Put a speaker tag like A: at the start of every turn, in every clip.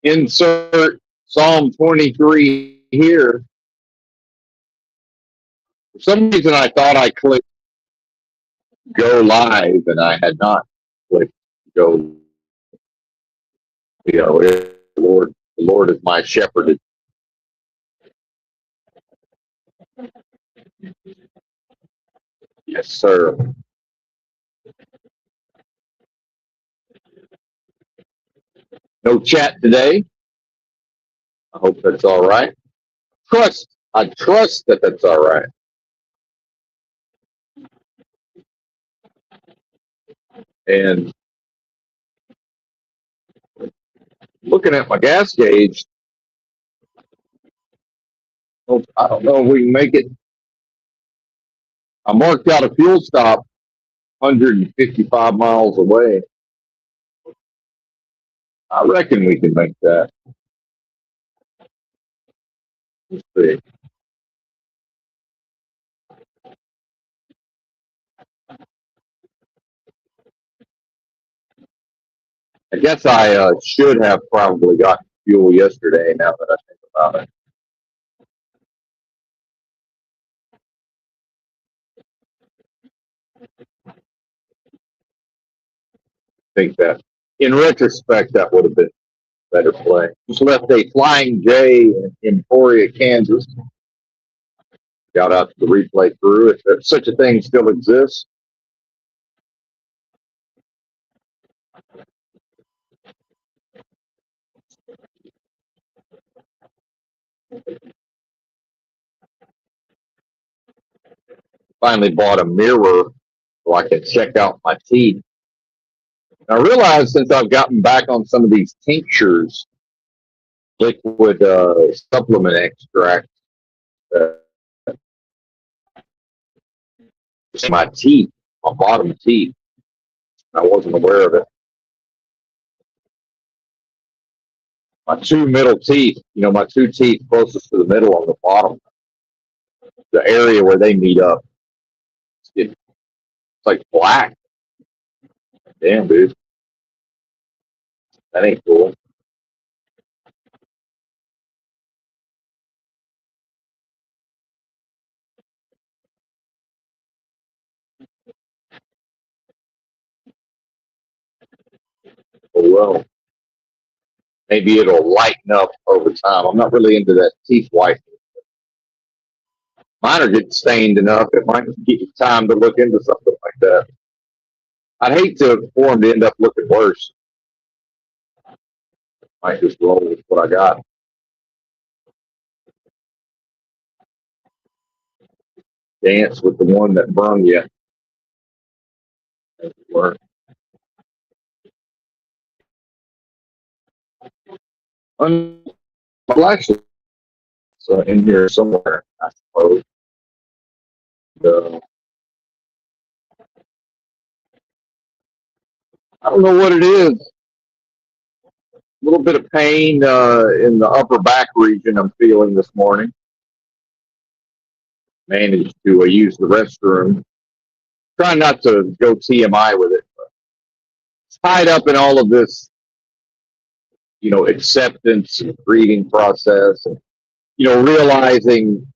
A: Insert Psalm 23 here. For some reason, I thought I clicked go live, and I had not clicked go. The Lord is my shepherd. Yes, sir. No chat today. I hope that's all right. I trust that that's all right. And looking at my gas gauge, I don't know if we can make it. I marked out a fuel stop 155 miles away. I reckon we can make that. Let's see. I guess I should have probably gotten fuel yesterday now that I think about it. I think that in retrospect, that would have been a better play. Just left a Flying J in Emporia, Kansas. Shout out to the replay crew if such a thing still exists. Finally bought a mirror so I can check out my teeth. I realized since I've gotten back on some of these tinctures, liquid supplement extract, my teeth, my bottom teeth, I wasn't aware of it. My two middle teeth, my two teeth closest to the middle on the bottom, the area where they meet up, it's like black. Damn, dude. That ain't cool. Oh, well. Maybe it'll lighten up over time. I'm not really into that teeth whitening. Mine are getting stained enough. It might give you time to look into something like that. I'd hate for them to end up looking worse. Might just roll with what I got. Dance with the one that brung you. Well, actually, it's in here somewhere, I suppose. I don't know what it is. A little bit of pain in the upper back region I'm feeling this morning. Managed to use the restroom. Trying not to go TMI with it, but it's tied up in all of this, acceptance and grieving process, and realizing,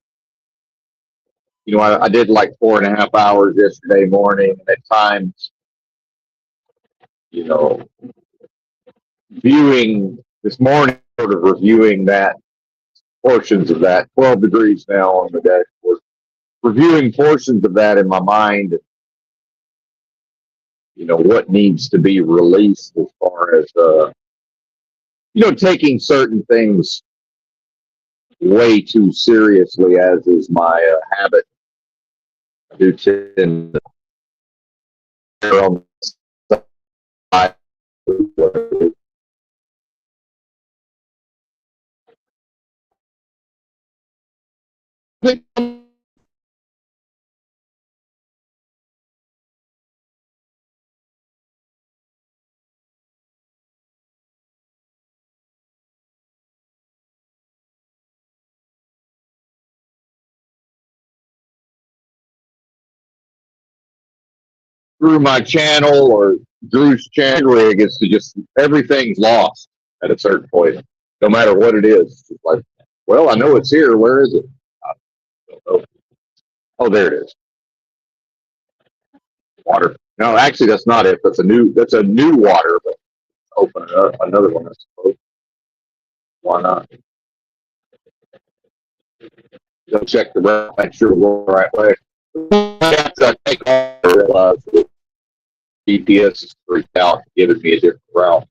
A: I did like 4.5 hours yesterday morning, and at times, viewing this morning, sort of reviewing that portions of that 12 degrees now on the deck, was reviewing portions of that in my mind. What needs to be released as far as taking certain things way too seriously, as is my habit. I do tend to on the side. Through my channel or Drew's channel rig is to just everything's lost at a certain point. no matter what it is. It's like, well, I know it's here. Where is it? I don't know. Oh, there it is. Water. No, actually, that's not it. That's a new water. But open it up. Another one, I suppose. Why not? Go check the route. Make sure we're going the right way. After I take off, I realize that GPS is freaked out, giving me a different route.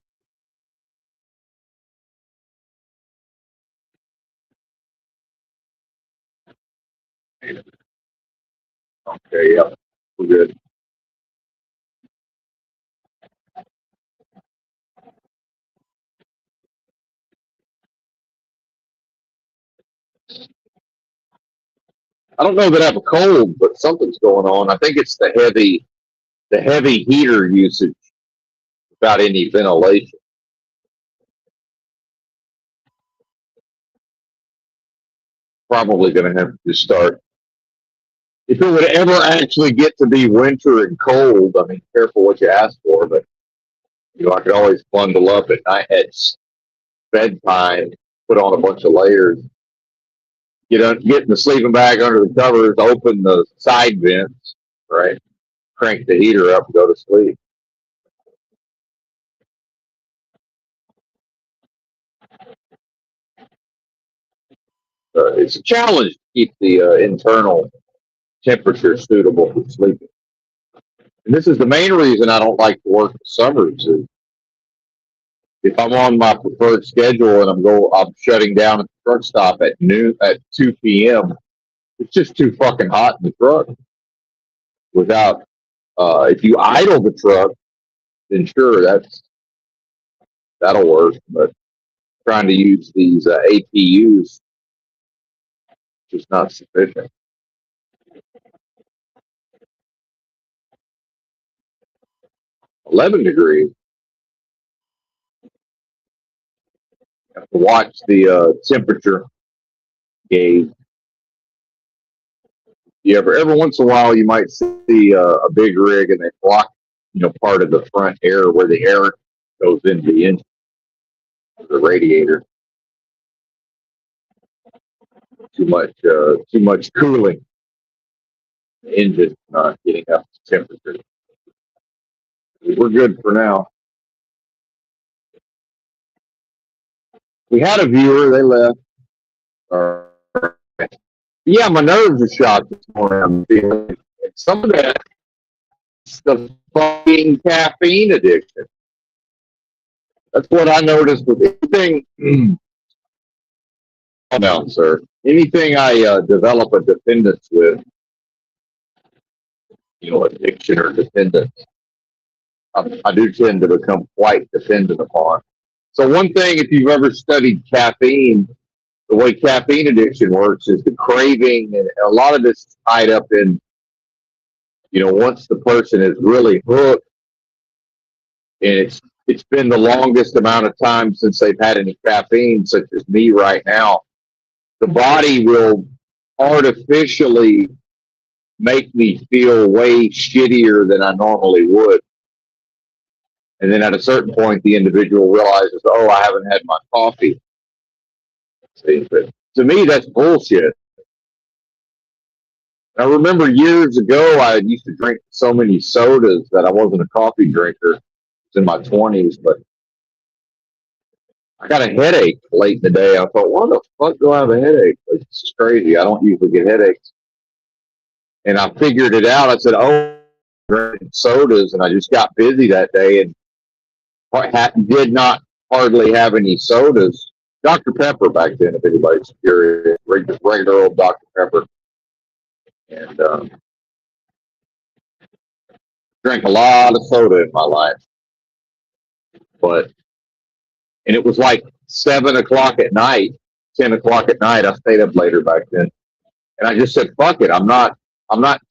A: Okay, yeah, we're good. I don't know that I have a cold, but something's going on. I think it's the heavy heater usage without any ventilation. Probably going to have to start. If it would ever actually get to be winter and cold, I mean, careful what you ask for, but I could always bundle up at night at bedtime, put on a bunch of layers, get in the sleeping bag under the covers, open the side vents, right? Crank the heater up and go to sleep. It's a challenge to keep the internal temperature suitable for sleeping. And this is the main reason I don't like to work the summers. Is if I'm on my preferred schedule and I'm shutting down at the truck stop at noon at 2 p.m. It's just too fucking hot in the truck. Without if you idle the truck, then sure that'll work. But trying to use these APUs is just not sufficient. 11 degrees. You have to watch the temperature gauge. Every once in a while you might see a big rig and they block part of the front air where the air goes into the engine, the radiator. Too much cooling. The engine not getting up to temperature. We're good for now. We had a viewer, they left. Yeah, my nerves are shot this morning. I'm feeling some of that is the fucking caffeine addiction. That's what I noticed with anything. Calm down, sir. Anything I develop a dependence with, addiction or dependence, I do tend to become quite dependent upon. So one thing, if you've ever studied caffeine, the way caffeine addiction works is the craving, and a lot of this is tied up in, once the person is really hooked, and it's been the longest amount of time since they've had any caffeine, such as me right now, the body will artificially make me feel way shittier than I normally would. And then at a certain point, the individual realizes, oh, I haven't had my coffee. See, but to me, that's bullshit. I remember years ago, I used to drink so many sodas that I wasn't a coffee drinker. It was in my 20s, but I got a headache late in the day. I thought, why the fuck do I have a headache? Like, this is crazy. I don't usually get headaches. And I figured it out. I said, oh, drinking sodas, and I just got busy that day and did not hardly have any sodas. Dr. Pepper back then, if anybody's curious, regular old Dr. Pepper. And drank a lot of soda in my life. And it was like 7 o'clock at night, 10 o'clock at night. I stayed up later back then. And I just said, fuck it. I'm not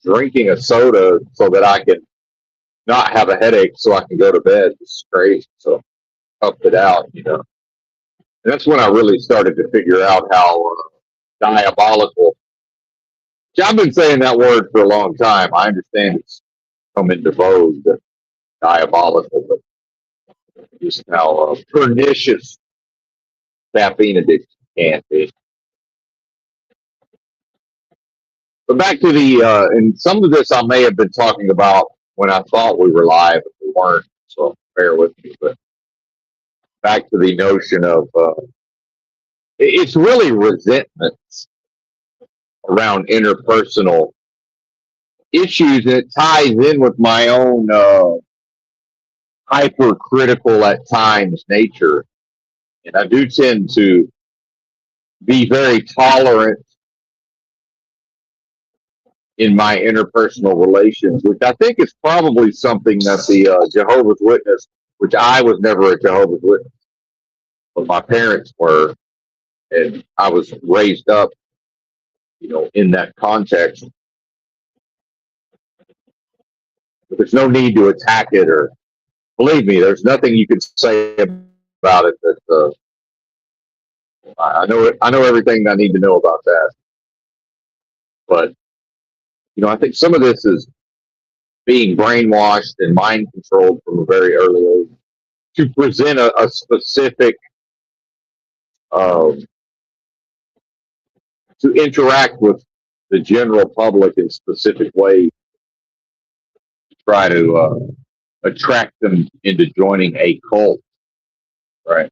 A: drinking a soda so that I can not have a headache so I can go to bed. It's crazy. So upped it out, And that's when I really started to figure out how diabolical. I've been saying that word for a long time. I understand it's come into vogue, but diabolical, but just how pernicious caffeine addiction can be. But back to and some of this I may have been talking about when I thought we were live, and we weren't, so bear with me. But back to the notion of it's really resentments around interpersonal issues, and it ties in with my own hypercritical at times nature. And I do tend to be very tolerant in my interpersonal relations, which I think is probably something that the Jehovah's Witness, which I was never a Jehovah's Witness, but my parents were, and I was raised up, in that context. But there's no need to attack it, or believe me, there's nothing you can say about it that I know it. I know everything I need to know about that. But I think some of this is being brainwashed and mind controlled from a very early age to present a specific, to interact with the general public in specific ways, to try to attract them into joining a cult, right?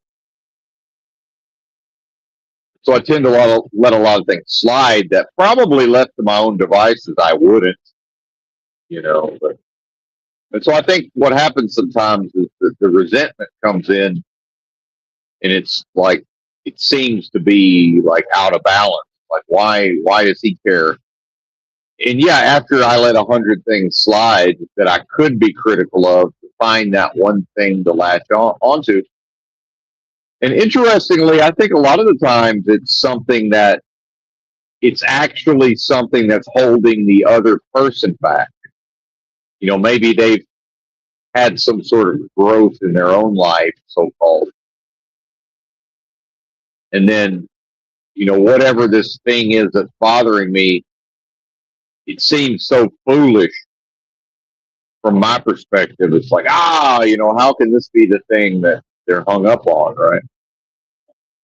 A: So I tend to let a lot of things slide that probably left to my own devices I wouldn't, but. And so I think what happens sometimes is that the resentment comes in, and it's like it seems to be like out of balance. Like why does he care? And yeah, after I let 100 things slide that I could be critical of, to find that one thing to latch onto. And interestingly, I think a lot of the times it's actually something that's holding the other person back. Maybe they've had some sort of growth in their own life, so called. And then, whatever this thing is that's bothering me, it seems so foolish from my perspective. It's like, how can this be the thing that they're hung up on, right?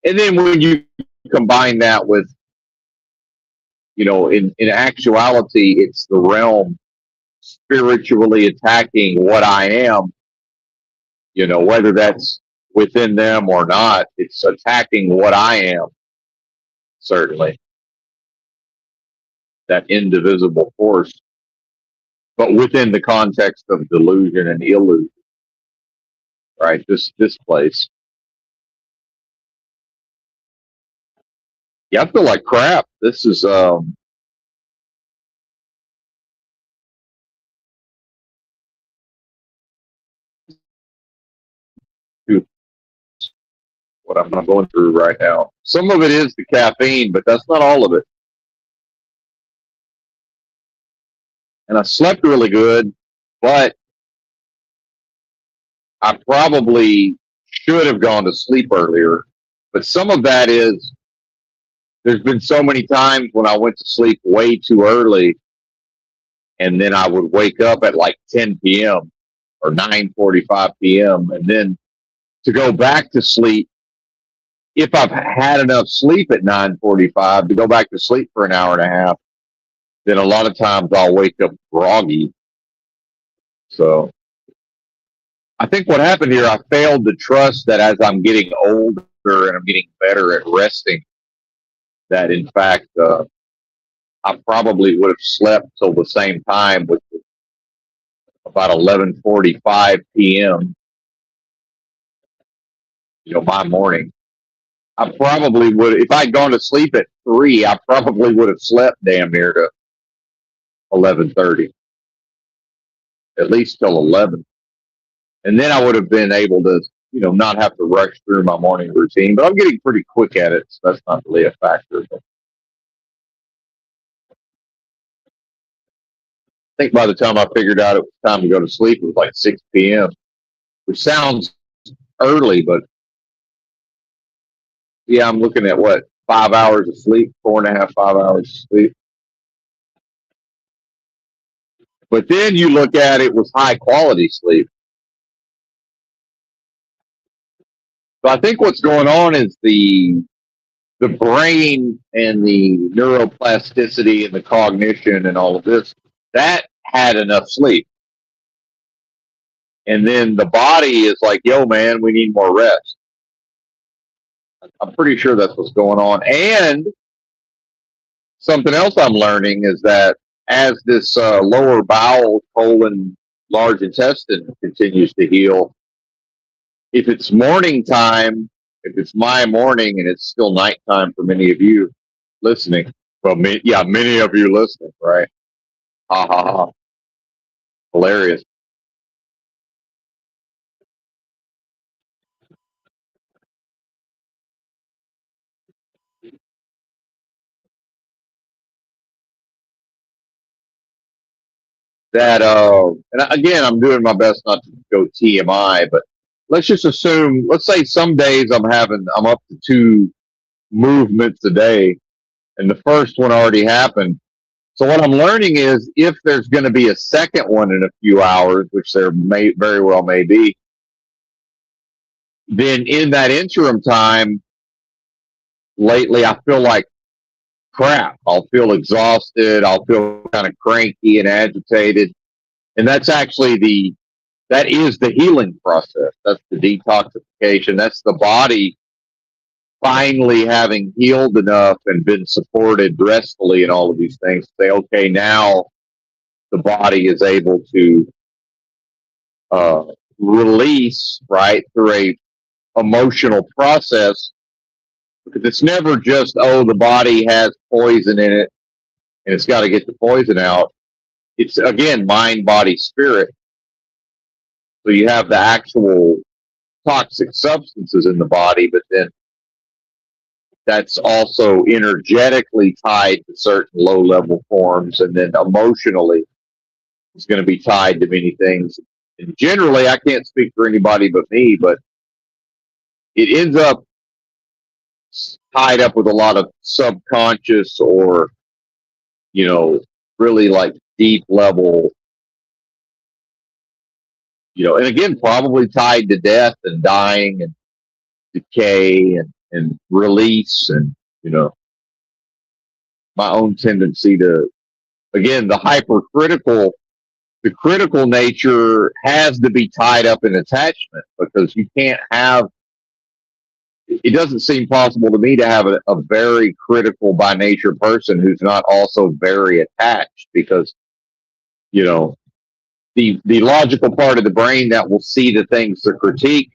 A: And then when you combine that with, in actuality, it's the realm spiritually attacking what I am, whether that's within them or not, it's attacking what I am, certainly, that indivisible force, but within the context of delusion and illusion, right? This place. Yeah, I feel like crap. This is what I'm going through right now. Some of it is the caffeine, but that's not all of it. And I slept really good, but I probably should have gone to sleep earlier. But some of that is there's been so many times when I went to sleep way too early, and then I would wake up at like 10 p.m. or 9:45 p.m. and then to go back to sleep, if I've had enough sleep at 9:45 to go back to sleep for an hour and a half, then a lot of times I'll wake up groggy. So I think what happened here, I failed to trust that as I'm getting older and I'm getting better at resting, that in fact I probably would have slept till the same time, which was about 11:45 p.m. My morning. I probably would, if I'd gone to sleep at 3, I probably would have slept damn near to 11:30, at least till 11. And then I would have been able to, not have to rush through my morning routine. But I'm getting pretty quick at it, so that's not really a factor. But I think by the time I figured out it was time to go to sleep, it was like 6 p.m., which sounds early, but yeah, I'm looking at what, 5 hours of sleep, 4.5, 5 hours of sleep. But then you look at it with high quality sleep. So I think what's going on is the brain and the neuroplasticity and the cognition and all of this, that had enough sleep. And then the body is like, yo, man, we need more rest. I'm pretty sure that's what's going on. And something else I'm learning is that as this lower bowel, colon, large intestine continues to heal, if it's morning time, if it's my morning and it's still nighttime for many of you listening, well, many of you listening, right? Ha ha ha. Hilarious. That and again, I'm doing my best not to go TMI, but let's just assume, let's say some days I'm up to 2 movements a day, and the first one already happened. So what I'm learning is if there's going to be a second one in a few hours, which there may very well may be, then in that interim time, lately I feel like crap. I'll feel exhausted. I'll feel kind of cranky and agitated, and that is the healing process. That's the detoxification. That's the body finally having healed enough and been supported restfully and all of these things. Say, okay, now the body is able to uh, release right through a emotional process, because it's never just, oh, the body has poison in it and it's got to get the poison out. It's again mind, body, spirit. So you have the actual toxic substances in the body, but then that's also energetically tied to certain low level forms, and then emotionally it's going to be tied to many things. And generally, I can't speak for anybody but me, but it ends up tied up with a lot of subconscious or, you know, really like deep level, and again, probably tied to death and dying and decay and release and, you know, my own tendency to, again, the critical nature has to be tied up in attachment, because you can't have, it doesn't seem possible to me to have a very critical by nature person who's not also very attached, because, you know, the logical part of the brain that will see the things to critique,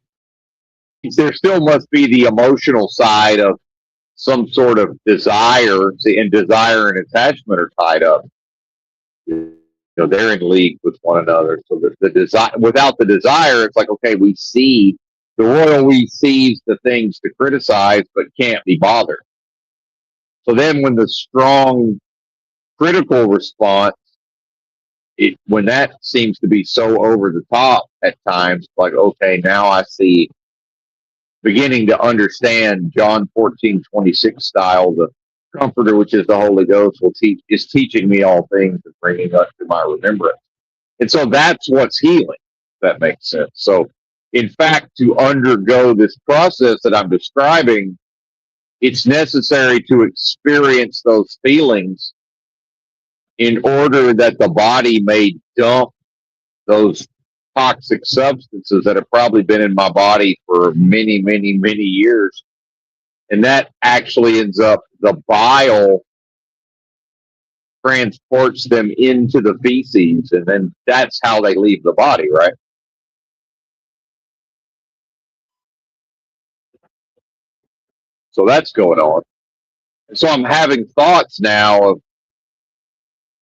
A: there still must be the emotional side of some sort of desire. See, and desire and attachment are tied up. They're in league with one another. So the desire, without the desire, it's like, okay, the royal we sees the things to criticize, but can't be bothered. So then when the strong critical response, when that seems to be so over the top at times, like, okay, now I see, beginning to understand John 14:26 style, the Comforter, which is the Holy Ghost, is teaching me all things and bringing us to my remembrance. And so that's what's healing, if that makes sense. So, in fact, to undergo this process that I'm describing, it's necessary to experience those feelings in order that the body may dump those toxic substances that have probably been in my body for many, many, many years. And that actually ends up, the bile transports them into the feces, and then that's how they leave the body, right? So that's going on. And so I'm having thoughts now of,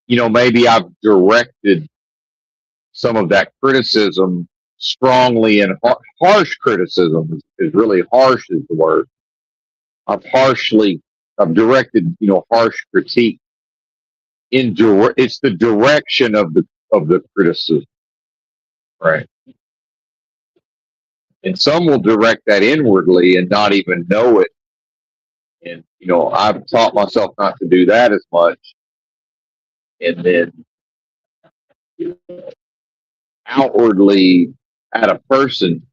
A: maybe I've directed some of that criticism strongly, and harsh criticism is really harsh is the word. I've directed, harsh critique it's the direction of the criticism, right? And some will direct that inwardly and not even know it. And, I've taught myself not to do that as much. And then, outwardly at a person,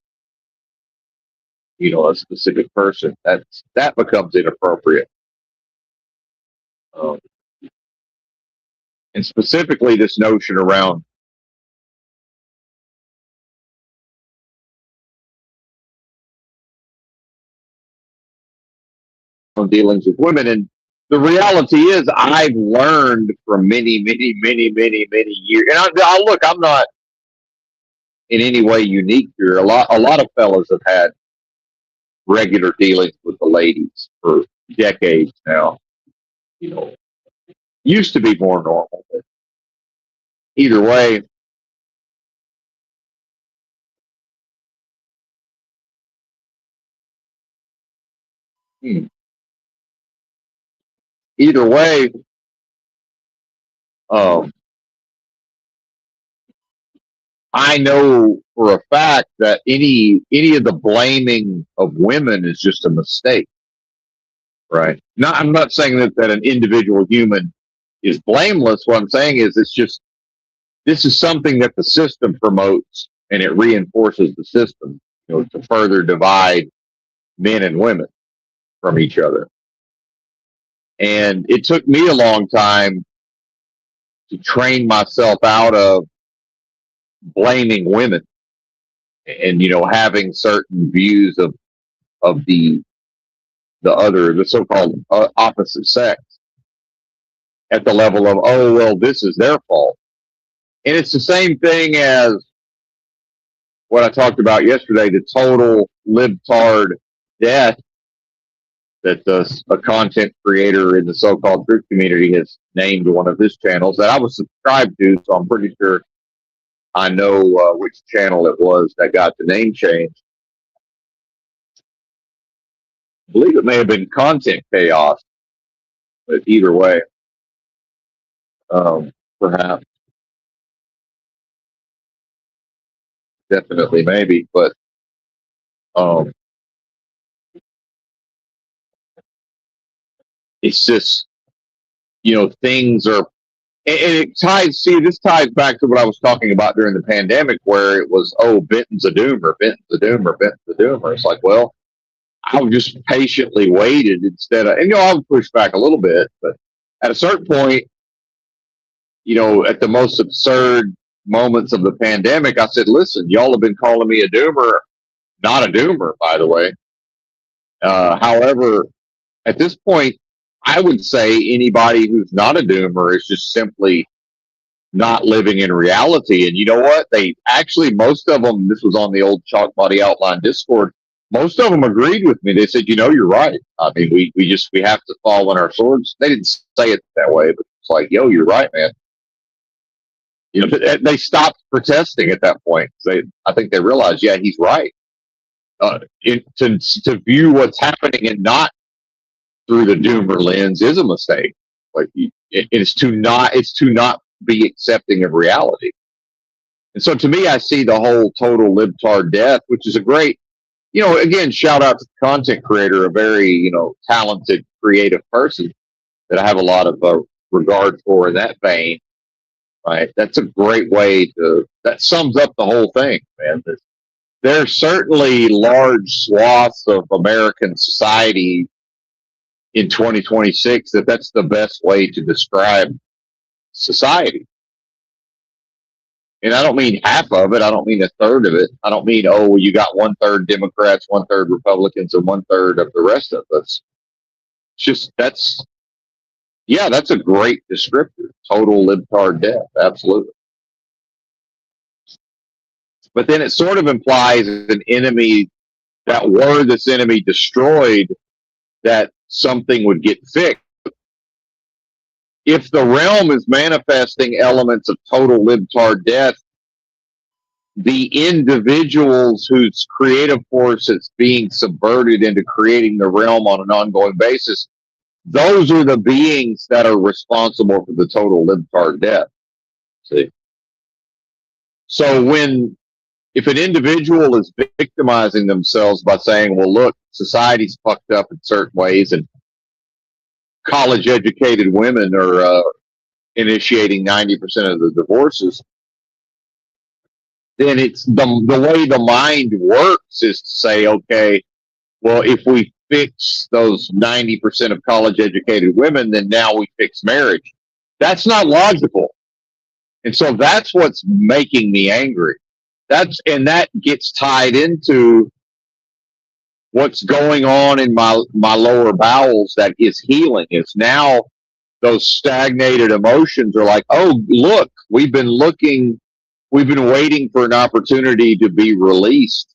A: a specific person. That becomes inappropriate. Um, and specifically, this notion around dealings with women. And the reality is, I've learned from many, many, many, many, many years. And look, I'm not in any way unique here. A lot of fellas have had regular dealings with the ladies for decades now. Used to be more normal. But either way, hmm, either way, um, I know for a fact that any of the blaming of women is just a mistake, right? Not, I'm not saying that an individual human is blameless. What I'm saying is this is something that the system promotes, and it reinforces the system, to further divide men and women from each other. And it took me a long time to train myself out of blaming women and having certain views of the so-called opposite sex at the level of, oh well, this is their fault. And it's the same thing as what I talked about yesterday, the total libtard death that a content creator in the so-called truth community has named one of his channels that I was subscribed to, so I'm pretty sure I know which channel it was that got the name changed. I believe it may have been Content Chaos, but either way, perhaps, definitely, maybe, but um, it's just things are, and it ties. See, this ties back to what I was talking about during the pandemic, where it was, oh, Benton's a doomer, Benton's a doomer, Benton's a doomer. It's like, well, I just patiently waited instead of, and I would push back a little bit, but at a certain point, at the most absurd moments of the pandemic, I said, listen, y'all have been calling me a doomer, not a doomer, by the way. However, at this point, I would say anybody who's not a doomer is just simply not living in reality. And you know what? They actually, most of them, this was on the old Chalk Body Outline Discord, most of them agreed with me. They said, you're right. I mean, we have to fall on our swords. They didn't say it that way, but it's like, yo, you're right, man. They stopped protesting at that point. I think they realized, yeah, he's right. To view what's happening and not through the doomer lens is a mistake. Like it's to not be accepting of reality. And so to me, I see the whole total libtard death, which is a great, again, shout out to the content creator, a very, talented, creative person that I have a lot of regard for in that vein. Right. That's a great way that sums up the whole thing, man. There's certainly large swaths of American society in 2026 that's the best way to describe society. And I don't mean half of it. I don't mean a third of it. I don't mean, oh, well, you got 1/3 Democrats, 1/3 Republicans, and 1/3 of the rest of us. It's just that's a great descriptor. Total libtard death. Absolutely. But then it sort of implies an enemy that were this enemy destroyed, that something would get fixed. If the realm is manifesting elements of total libtard death, the individuals whose creative force is being subverted into creating the realm on an ongoing basis, those are the beings that are responsible for the total libtard death. See? So if an individual is victimizing themselves by saying, well, look, society's fucked up in certain ways and college educated women are initiating 90% of the divorces, then it's the way the mind works is to say, okay, well, if we fix those 90% of college educated women, then now we fix marriage. That's not logical. And so that's what's making me angry. And that gets tied into what's going on in my lower bowels that is healing. Is now those stagnated emotions are like, oh, look, we've been waiting for an opportunity to be released.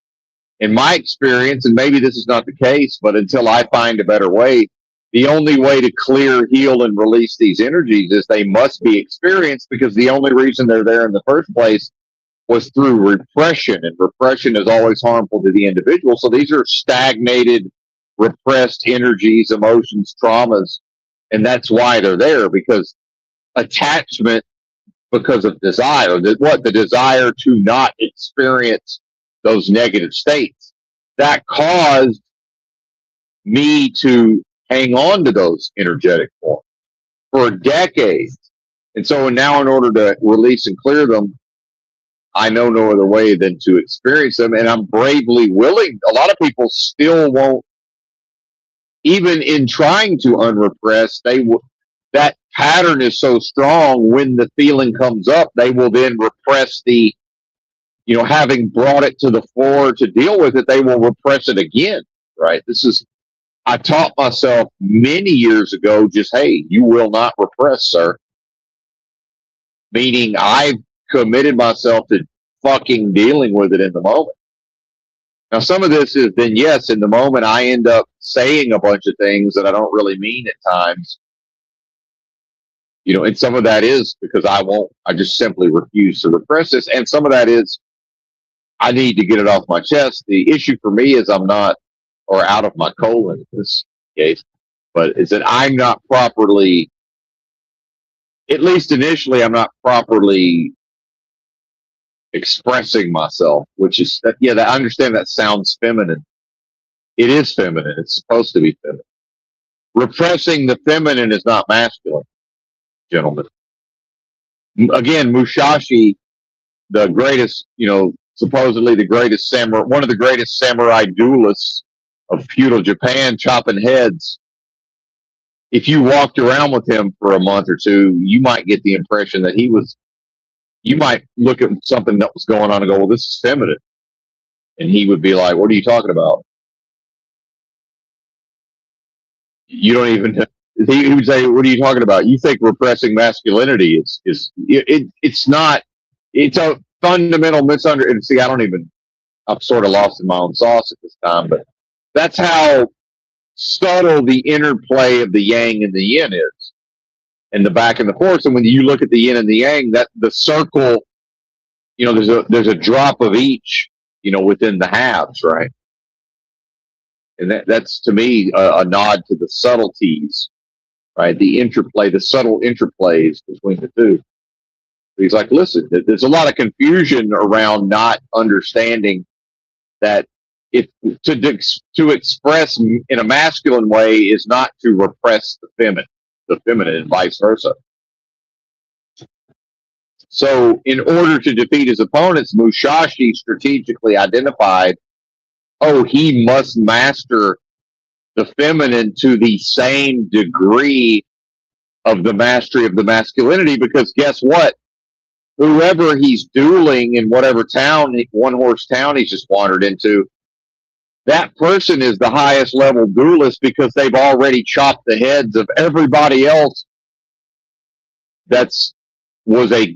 A: In my experience, and maybe this is not the case, but until I find a better way, the only way to clear, heal, and release these energies is they must be experienced, because the only reason they're there in the first place was through repression, and repression is always harmful to the individual. So these are stagnated, repressed energies, emotions, traumas, and that's why they're there, because attachment, because of desire, the desire to not experience those negative states, that caused me to hang on to those energetic forms for decades. And so now, in order to release and clear them, I know no other way than to experience them, and I'm bravely willing. A lot of people still won't, even in trying to unrepress, that pattern is so strong. When the feeling comes up, they will then repress having brought it to the floor to deal with it, they will repress it again, right? I taught myself many years ago, just, hey, you will not repress, sir. Meaning I've committed myself to fucking dealing with it in the moment. Now, some of this is then, yes, in the moment, I end up saying a bunch of things that I don't really mean at times. And some of that is because I just simply refuse to repress this. And some of that is, I need to get it off my chest. The issue for me is I'm not, or out of my colon in this case, but is that I'm not properly, at least initially, I'm not properly expressing myself, which is, I understand that sounds feminine. It is feminine. It's supposed to be feminine. Repressing the feminine is not masculine, gentlemen. Again, Musashi, the greatest, supposedly the greatest samurai, one of the greatest samurai duelists of feudal Japan, chopping heads. If you walked around with him for a month or two, you might get the impression that you might look at something that was going on and go, well, this is feminine. And he would be like, what are you talking about? You don't even, he would say, what are you talking about? You think repressing masculinity it's not, it's a fundamental misunderstanding. See, I'm sort of lost in my own sauce at this time, but that's how subtle the interplay of the yang and the yin is, and the back and the forth. And when you look at the yin and the yang, that the circle, there's a drop of each, within the halves, right? And that's to me a nod to the subtleties, right? The interplay, the subtle interplays between the two. He's like, listen, there's a lot of confusion around not understanding that to express in a masculine way is not to repress the feminine, and vice versa. So, in order to defeat his opponents, Musashi strategically identified, he must master the feminine to the same degree of the mastery of the masculinity, because guess what? Whoever he's dueling in whatever town, one horse town he's just wandered into, that person is the highest level duelist, because they've already chopped the heads of everybody else was a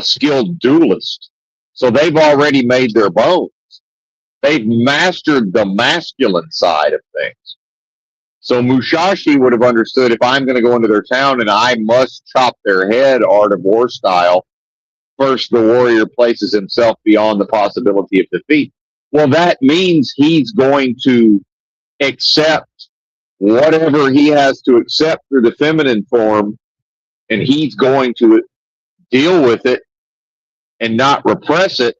A: skilled duelist. So they've already made their bones. They've mastered the masculine side of things. So Musashi would have understood, if I'm going to go into their town and I must chop their head, Art of War style, first the warrior places himself beyond the possibility of defeat. Well, that means he's going to accept whatever he has to accept through the feminine form, and he's going to deal with it and not repress it,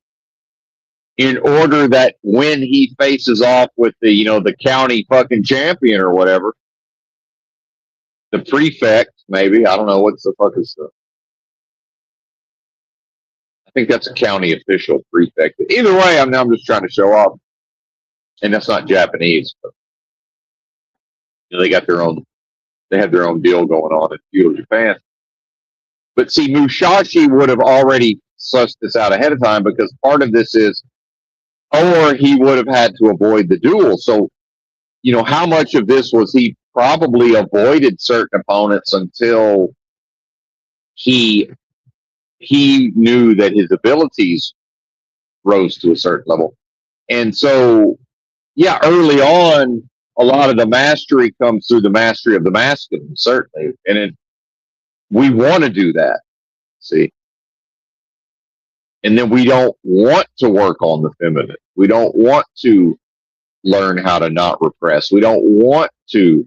A: in order that when he faces off with the county fucking champion or whatever, the prefect, maybe, I don't know, what's the fuck is the, I think that's a county official, prefect. Either way, I'm just trying to show off. and that's not Japanese, but they got their own. They have their own deal going on in feudal Japan. But see, Musashi would have already sussed this out ahead of time, because part of this is, or he would have had to avoid the duel. So, how much of this was he probably avoided certain opponents until he knew that his abilities rose to a certain level. And so, yeah, early on, a lot of the mastery comes through the mastery of the masculine, certainly. And we want to do that, see? And then we don't want to work on the feminine. We don't want to learn how to not repress. We don't want to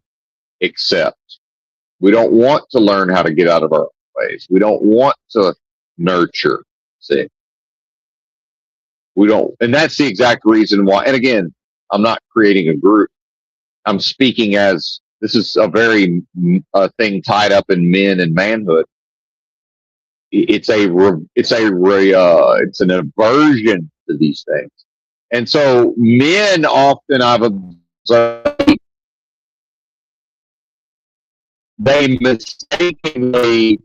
A: accept. We don't want to learn how to get out of our ways. We don't want to nurture, see? We don't. And that's the exact reason why. And again, I'm not creating a group. I'm speaking as this is a very thing tied up in men and manhood. It's an aversion to these things, and so men often, I've observed, they mistakenly,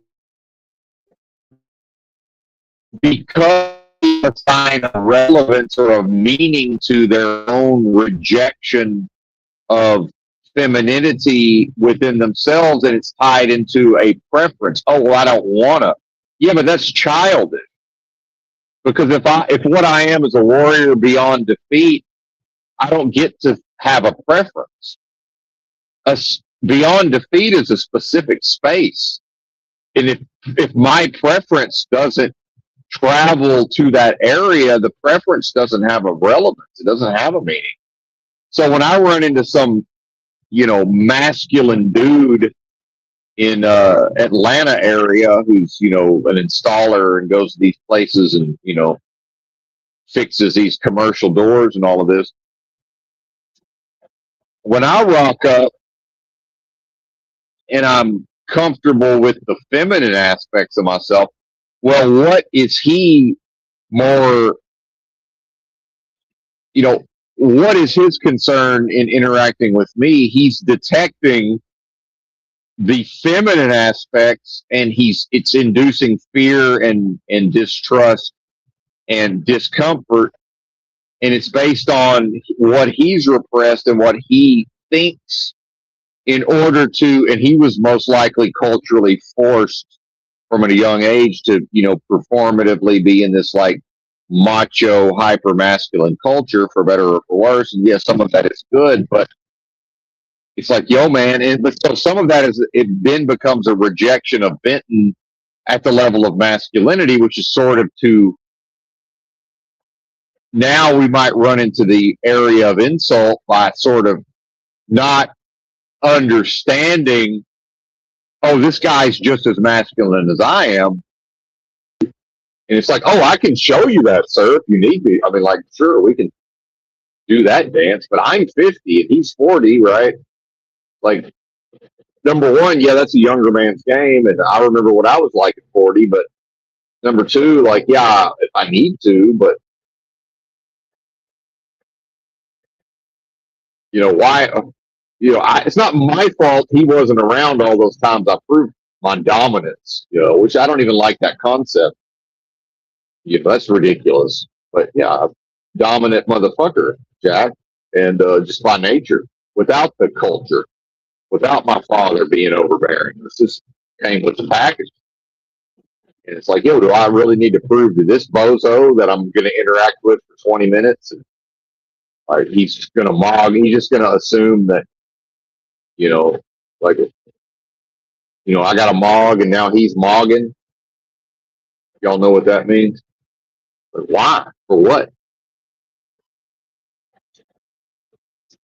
A: because they assign a relevance or a meaning to their own rejection of femininity within themselves, and it's tied into a preference. Oh, well, I don't want to. Yeah, but that's childish. Because if what I am is a warrior beyond defeat, I don't get to have a preference. Beyond defeat is a specific space, and if my preference doesn't travel to that area, the preference doesn't have a relevance. It doesn't have a meaning. So when I run into some masculine dude in Atlanta area who's an installer and goes to these places and fixes these commercial doors and all of this, when I rock up and I'm comfortable with the feminine aspects of myself, well, what is he more, what is his concern in interacting with me? He's detecting the feminine aspects, and it's inducing fear and distrust and discomfort, and it's based on what he's repressed and what he thinks in order to, and he was most likely culturally forced from a young age to performatively be in this like macho hyper masculine culture, for better or for worse. And yes, some of that is good, but it's like, yo, man. But so some of that it then becomes a rejection of Benton at the level of masculinity, which is sort of now we might run into the area of insult by sort of not understanding, oh, this guy's just as masculine as I am. And it's like, oh, I can show you that, sir, if you need me. I mean, like, sure, we can do that dance, but I'm 50 and he's 40, right? Like, number one, yeah, that's a younger man's game, and I remember what I was like at 40, but number two, like, yeah, if I need to, but, why, it's not my fault he wasn't around all those times I proved my dominance, which I don't even like that concept. That's ridiculous. But yeah, dominant motherfucker, Jack, and just by nature, without the culture, without my father being overbearing. This just came with the package. And it's like, yo, do I really need to prove to this bozo that I'm going to interact with for 20 minutes? And like, he's just going to he's just going to assume that, like, I got a mog and now he's mogging. Y'all know what that means? But why? For what?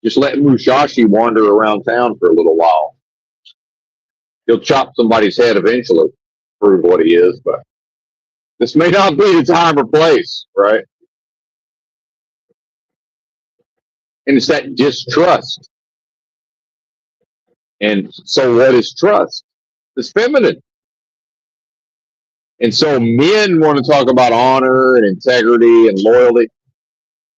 A: Just let Musashi wander around town for a little while. He'll chop somebody's head eventually, prove what he is, but this may not be the time or place, right? And it's that distrust. And so what is trust? It's feminine. And so men want to talk about honor and integrity and loyalty.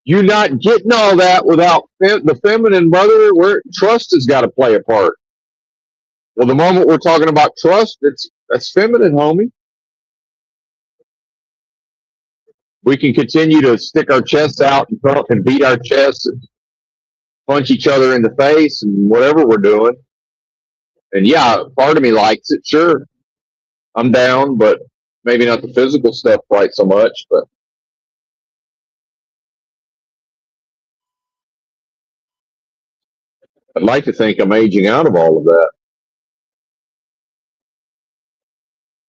A: You're not getting all that without the feminine mother. Where trust has got to play a part. Well, the moment we're talking about trust, that's feminine, homie. We can continue to stick our chests out and beat our chests and punch each other in the face and whatever we're doing. And yeah, part of me likes it. Sure, I'm down, but maybe not the physical stuff quite so much. But I'd like to think I'm aging out of all of that.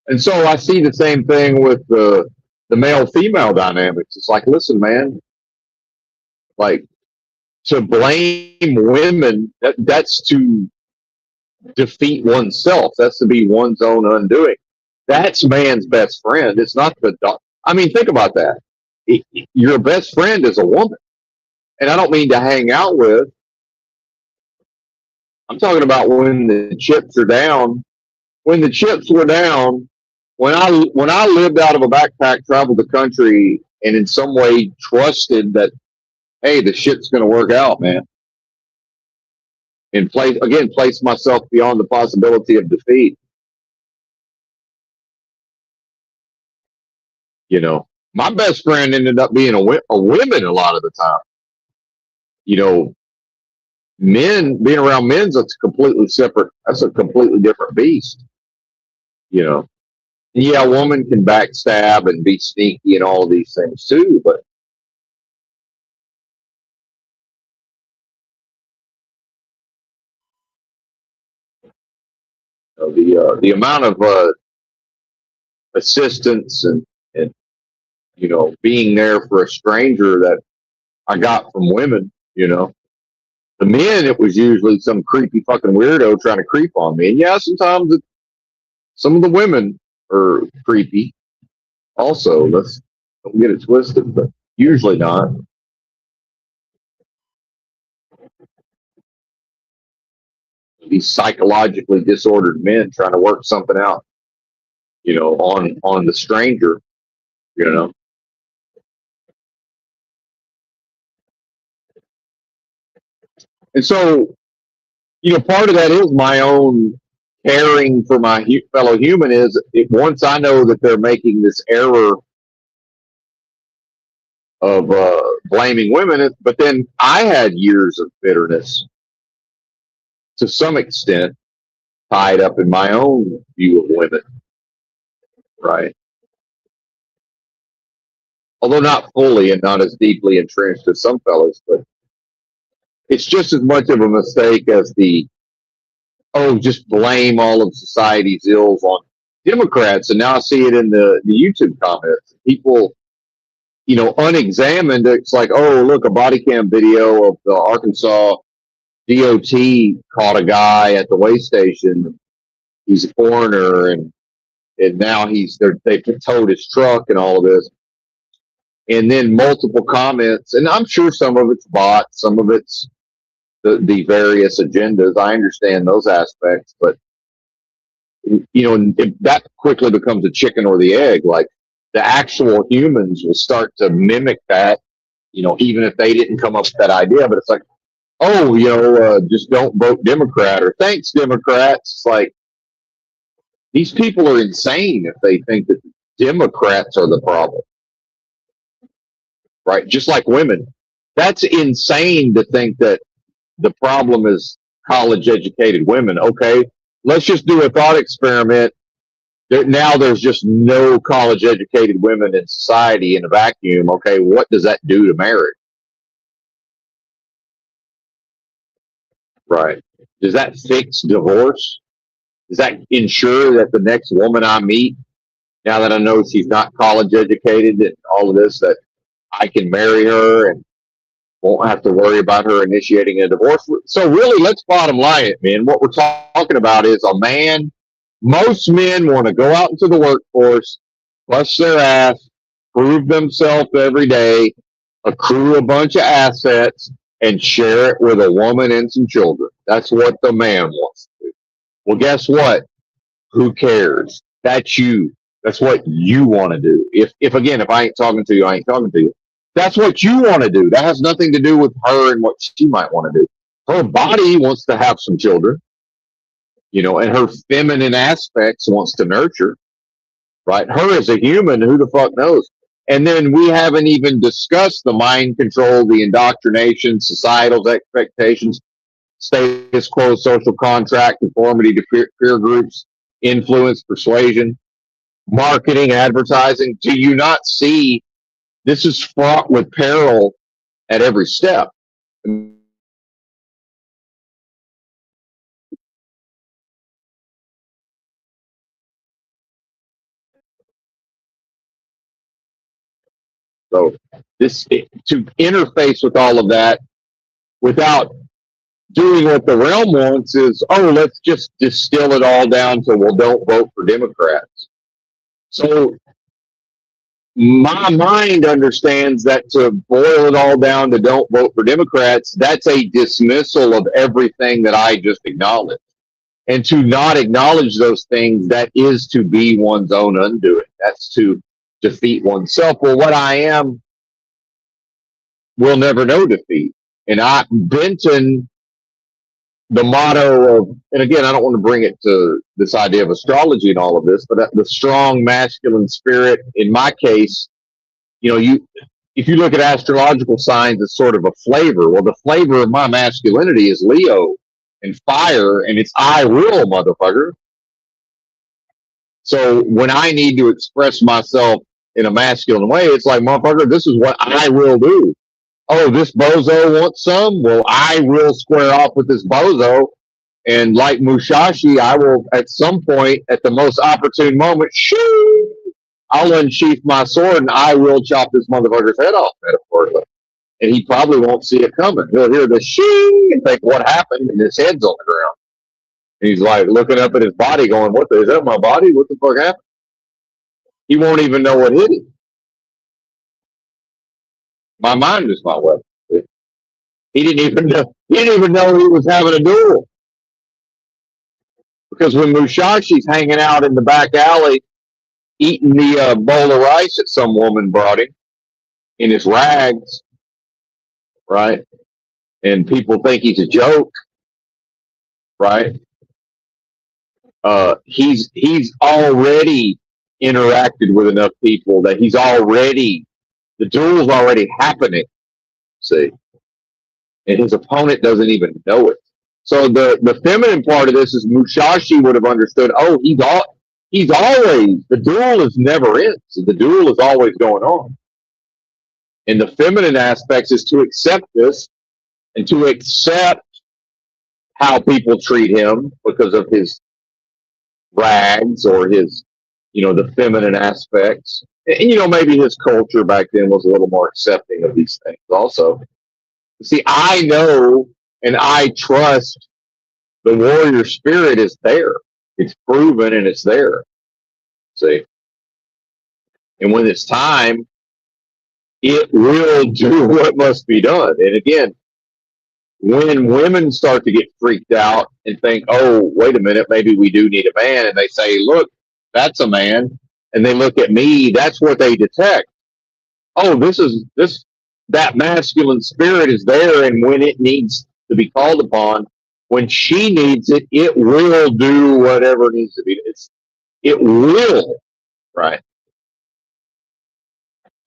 A: And so I see the same thing with the male female dynamics. It's like, listen, man, like to blame women, that's to defeat oneself. That's to be one's own undoing. That's man's best friend. It's not the dog. I mean, think about that. Your best friend is a woman. And I don't mean to hang out with. I'm talking about when the chips are down. When the chips were down, when I lived out of a backpack, traveled the country, and in some way trusted that, hey, the shit's going to work out, man. And place myself beyond the possibility of defeat. You know, my best friend ended up being a woman a lot of the time. You know, men being around men's that's completely separate. That's a completely different beast. You know, and yeah, a woman can backstab and be sneaky and all of these things too, but the amount of assistance and being there for a stranger that I got from women. The men, it was usually some creepy fucking weirdo trying to creep on me. And yeah, sometimes some of the women are creepy. Also, let's don't get it twisted, but usually not. These psychologically disordered men trying to work something out, on the stranger, you know. And so, part of that is my own caring for my fellow human is once I know that they're making this error of blaming women, but then I had years of bitterness to some extent tied up in my own view of women, right? Although not fully and not as deeply entrenched as some fellows, but it's just as much of a mistake as just blame all of society's ills on Democrats. And now I see it in the YouTube comments. People, unexamined, it's like, oh, look, a body cam video of the Arkansas DOT caught a guy at the way station. He's a foreigner, and now they towed his truck and all of this. And then multiple comments, and I'm sure some of it's bots, some of it's the various agendas. I understand those aspects, but that quickly becomes a chicken or the egg. Like the actual humans will start to mimic that, even if they didn't come up with that idea. But it's like, oh, just don't vote Democrat or thanks Democrats. It's like these people are insane if they think that Democrats are the problem, right? Just like women, that's insane to think that the problem is college educated women. Okay, let's just do a thought experiment. Now there's just no college educated women in society in a vacuum. Okay, what does that do to marriage? Right. Does that fix divorce? Does that ensure that the next woman I meet, now that I know she's not college educated and all of this, that I can marry her and won't have to worry about her initiating a divorce? So really, let's bottom line it, man. What we're talking about is a man. Most men want to go out into the workforce, bust their ass, prove themselves every day, accrue a bunch of assets, and share it with a woman and some children. That's what the man wants to do. Well, guess what? Who cares? That's you. That's what you want to do. If I ain't talking to you, I ain't talking to you. That's what you want to do. That has nothing to do with her and what she might want to do. Her body wants to have some children, and her feminine aspects wants to nurture, right? Her as a human, who the fuck knows? And then we haven't even discussed the mind control, the indoctrination, societal expectations, status quo, social contract, conformity to peer groups, influence, persuasion, marketing, advertising. Do you not see this is fraught with peril at every step? So to interface with all of that without doing what the realm wants is, let's just distill it all down to, well, don't vote for Democrats. So my mind understands that to boil it all down to don't vote for Democrats, that's a dismissal of everything that I just acknowledged. And to not acknowledge those things, that is to be one's own undoing. That's to defeat oneself. Well, what I am will never know defeat. And Benton, the motto of, and again, I don't want to bring it to this idea of astrology and all of this, but the strong masculine spirit, in my case, if you look at astrological signs, it's sort of a flavor. Well, the flavor of my masculinity is Leo and fire, and it's I will, motherfucker. So when I need to express myself in a masculine way, it's like, motherfucker, this is what I will do. Oh, this bozo wants some? Well, I will square off with this bozo. And like Mushashi, I will, at some point, at the most opportune moment, shoo, I'll unsheath my sword and I will chop this motherfucker's head off, metaphorically. And he probably won't see it coming. He'll hear the shing and think, what happened? And his head's on the ground. And he's like looking up at his body going, is that my body? What the fuck happened? He won't even know what hit him. My mind is my weapon. He didn't even know he was having a duel. Because when Mushashi's hanging out in the back alley eating the bowl of rice that some woman brought him in his rags, right? And people think he's a joke, right? He's already interacted with enough people that the duel's already happening, see? And his opponent doesn't even know it. So the feminine part of this is Mushashi would have understood, he's always, the duel is never ends. The duel is always going on. And the feminine aspects is to accept this and to accept how people treat him because of his rags or his, the feminine aspects. And, maybe his culture back then was a little more accepting of these things also. See, I know and I trust the warrior spirit is there. It's proven and it's there. See? And when it's time, it will do what must be done. And again, when women start to get freaked out and think, oh, wait a minute, maybe we do need a man, and they say, look, that's a man, and they look at me, that's what they detect. Oh, that masculine spirit is there, and when it needs to be called upon, when she needs it, it will do whatever needs to be. It will, right?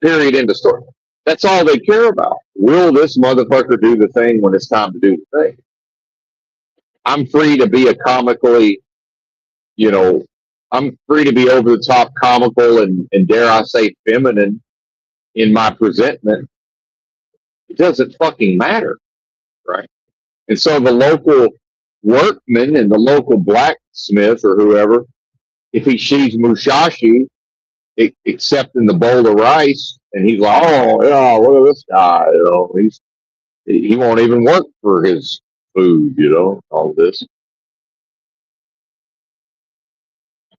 A: Period, end of story. That's all they care about. Will this motherfucker do the thing when it's time to do the thing? I'm free to be I'm free to be over the top comical and dare I say feminine in my presentment. It doesn't fucking matter, right? And so the local workman and the local blacksmith or whoever, if he sees Mushashi accepting the bowl of rice, and he's like, oh, yeah, look at this guy, he won't even work for his food, all this.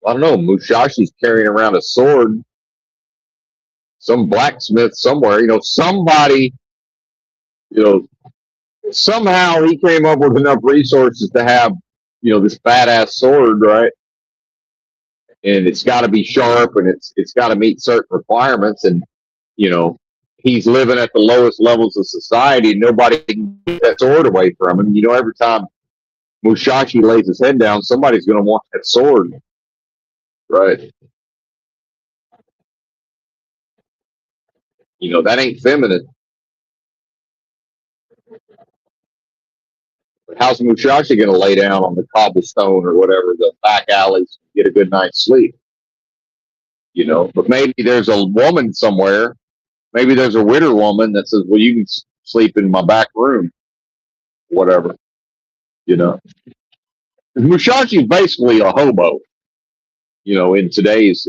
A: I don't know, Mushashi's carrying around a sword, some blacksmith somewhere, somebody, somehow he came up with enough resources to have, this badass sword, right? And it's got to be sharp and it's got to meet certain requirements. And, he's living at the lowest levels of society. Nobody can get that sword away from him. You know, every time Musashi lays his head down, somebody's going to want that sword. Right. You know, that ain't feminine. How's Musashi going to lay down on the cobblestone or whatever, the back alleys, get a good night's sleep? You know, but maybe there's a woman somewhere. Maybe there's a widow woman that says, well, you can sleep in my back room, whatever, you know. Musashi is basically a hobo, you know, in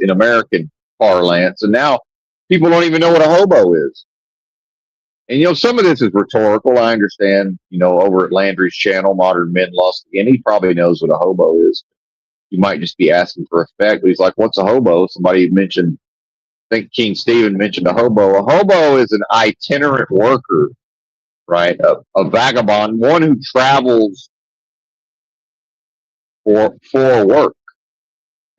A: American parlance. And now people don't even know what a hobo is. And, you know, some of this is rhetorical. I understand, you know, over at Landry's channel, Modern Men Lost Again, he probably knows what a hobo is. You might just be asking for effect. But he's like, what's a hobo? Somebody mentioned, I think King Stephen mentioned a hobo. A hobo is an itinerant worker, right? A vagabond, one who travels for work.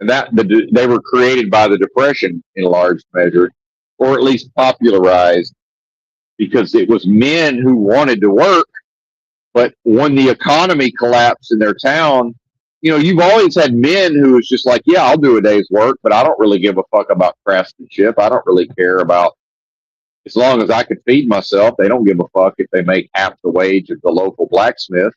A: And they were created by the Depression in large measure, or at least popularized, because it was men who wanted to work. But when the economy collapsed in their town, you know, you've always had men who was just like, yeah, I'll do a day's work, but I don't really give a fuck about craftsmanship. I don't really care about, as long as I can feed myself, they don't give a fuck if they make half the wage of the local blacksmith.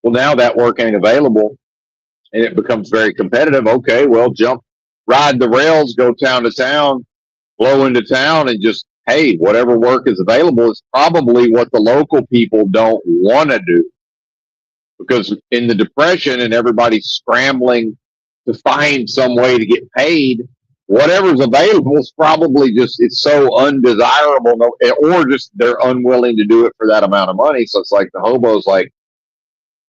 A: Well, now that work ain't available and it becomes very competitive. Okay, well, ride the rails, go town to town, blow into town, and just, hey, whatever work is available is probably what the local people don't want to do. Because in the Depression and everybody's scrambling to find some way to get paid, whatever's available is probably just, it's so undesirable, or just they're unwilling to do it for that amount of money. So it's like the hobo's like,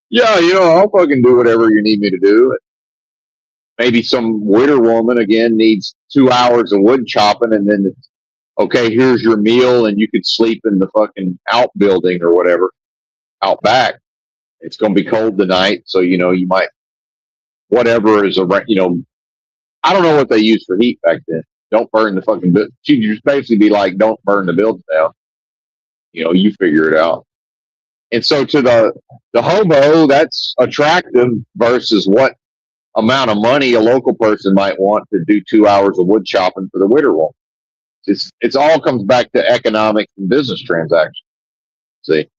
A: yeah, you know, I'll fucking do whatever you need me to do. Maybe some widow woman, again, needs 2 hours of wood chopping, and then it's, okay, here's your meal, and you could sleep in the fucking outbuilding or whatever, out back. It's going to be cold tonight, so, you know, you might, whatever is around, you know, I don't know what they used for heat back then. Don't burn the fucking building. She'd just basically be like, don't burn the building down. You know, you figure it out. And so to the hobo, that's attractive versus what amount of money a local person might want to do 2 hours of wood chopping for the widow woman. It's all comes back to economic and business transactions. See,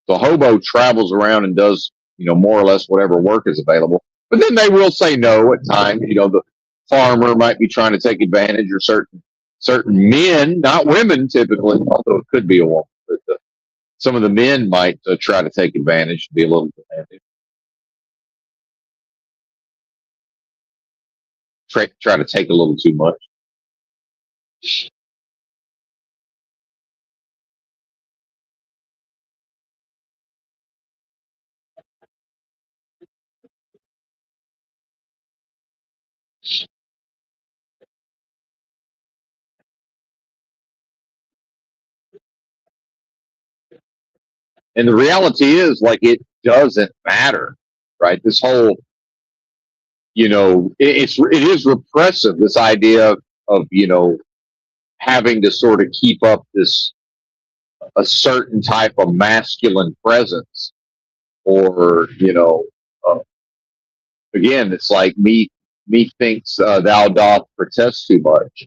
A: the hobo travels around and does, you know, more or less whatever work is available. But then they will say no at times. You know, the farmer might be trying to take advantage, or certain men, not women typically, although it could be a woman. But some of the men might try to take advantage, be a little demanding. Try to take a little too much. And the reality is, like, it doesn't matter, right? This whole, you know, it is repressive, this idea of, you know, having to sort of keep up a certain type of masculine presence, or, you know, again, it's like methinks thou doth protest too much.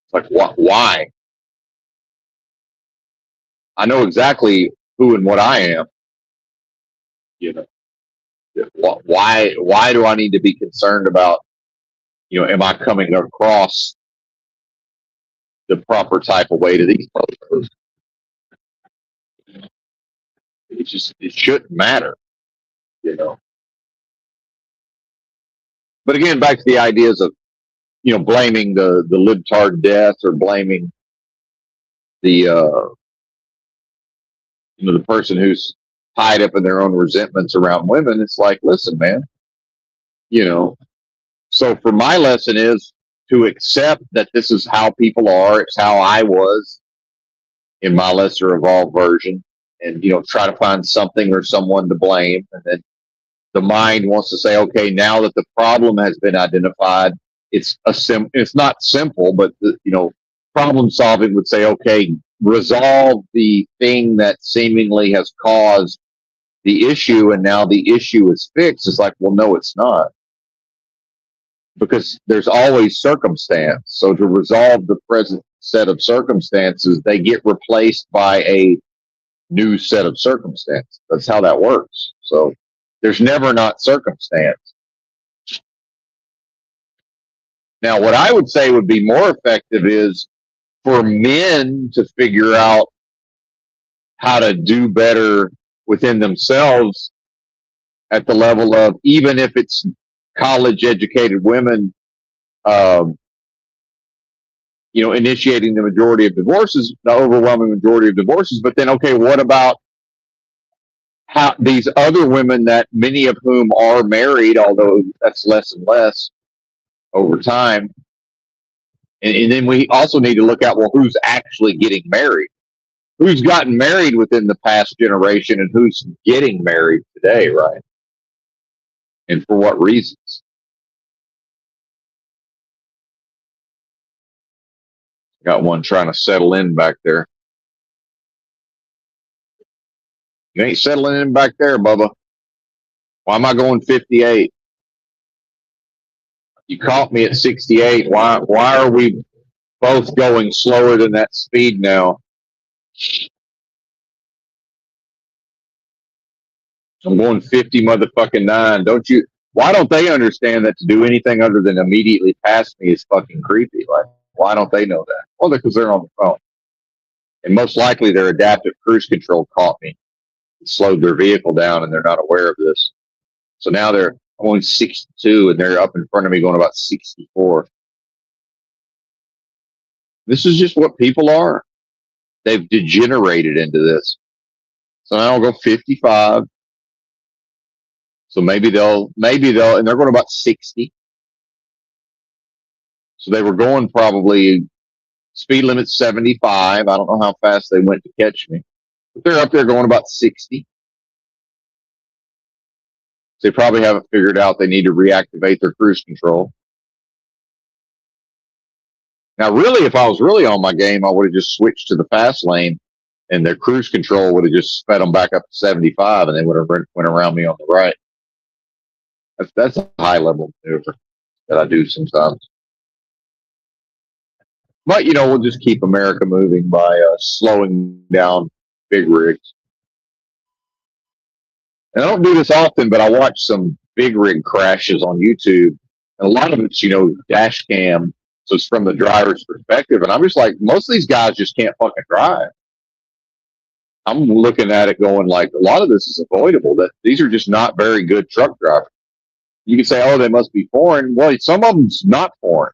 A: It's like, why? I know exactly who and what I am. You know, why do I need to be concerned about, you know, am I coming across the proper type of way to these folks? It shouldn't matter, you know. But again, back to the ideas of, you know, blaming the libtard death, or blaming the you know, the person who's tied up in their own resentments around women. It's like, listen, man, you know. So for my lesson is to accept that this is how people are. It's how I was in my lesser evolved version, and try to find something or someone to blame, and then the mind wants to say, okay, now that the problem has been identified, it's not simple, but problem solving would say, okay, resolve the thing that seemingly has caused the issue, and now the issue is fixed. It's like, well, no, it's not, because there's always circumstance. So to resolve the present set of circumstances, they get replaced by a new set of circumstances. That's how that works. So there's never not circumstance. Now, what I would say would be more effective is for men to figure out how to do better within themselves at the level of, even if it's college educated women, initiating the majority of divorces, the overwhelming majority of divorces. But then, okay, what about how these other women, that many of whom are married, although that's less and less over time? And then we also need to look at, well, who's actually getting married? Who's gotten married within the past generation, and who's getting married today, right? And for what reasons? Got one trying to settle in back there. You ain't settling in back there, Bubba. Why am I going 58? You caught me at 68. Why are we both going slower than that speed now? I'm going 50 motherfucking 9. Why don't they understand that to do anything other than immediately pass me is fucking creepy? Like, why don't they know that? Well, because they're on the phone. And most likely their adaptive cruise control caught me, slowed their vehicle down, and they're not aware of this. So now I'm going 62, and they're up in front of me going about 64. This is just what people are. They've degenerated into this. So now I'll go 55. So maybe they'll, and they're going about 60. So they were going probably speed limit 75. I don't know how fast they went to catch me, but they're up there going about 60. They probably haven't figured out they need to reactivate their cruise control. Now, really, if I was really on my game, I would have just switched to the fast lane, and their cruise control would have just sped them back up to 75, and they would have went around me on the right. That's a high level maneuver that I do sometimes. But, we'll just keep America moving by slowing down big rigs. And I don't do this often, but I watch some big rig crashes on YouTube. And a lot of it's, dash cam. So it's from the driver's perspective. And I'm just like, most of these guys just can't fucking drive. I'm looking at it going like, a lot of this is avoidable. That these are just not very good truck drivers. You can say, oh, they must be foreign. Well, some of them's not foreign.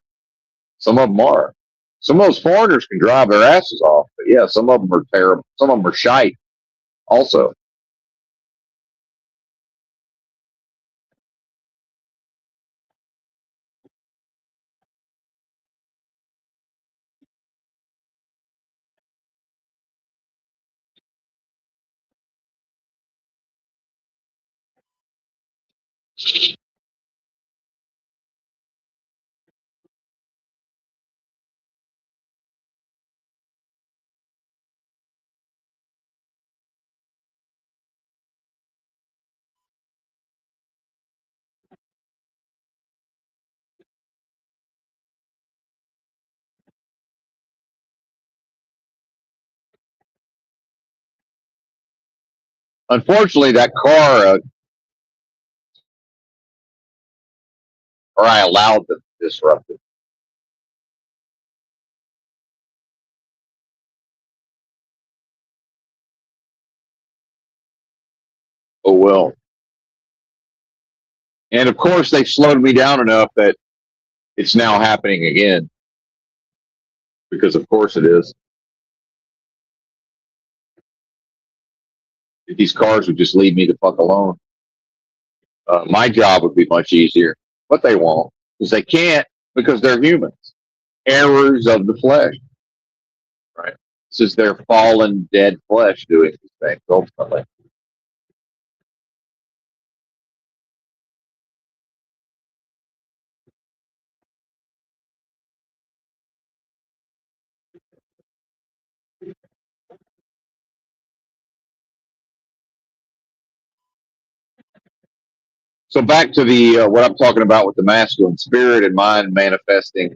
A: Some of them are. Some of those foreigners can drive their asses off. But yeah, some of them are terrible. Some of them are shite also. Unfortunately, that car, or I allowed them to disrupt it. Oh, well. And of course, they slowed me down enough that it's now happening again. Because of course it is. If these cars would just leave me the fuck alone, my job would be much easier. But they won't, because they can't, because they're humans. Errors of the flesh. Right. This is their fallen, dead flesh doing these things ultimately. So back to the what I'm talking about with the masculine spirit and mind manifesting,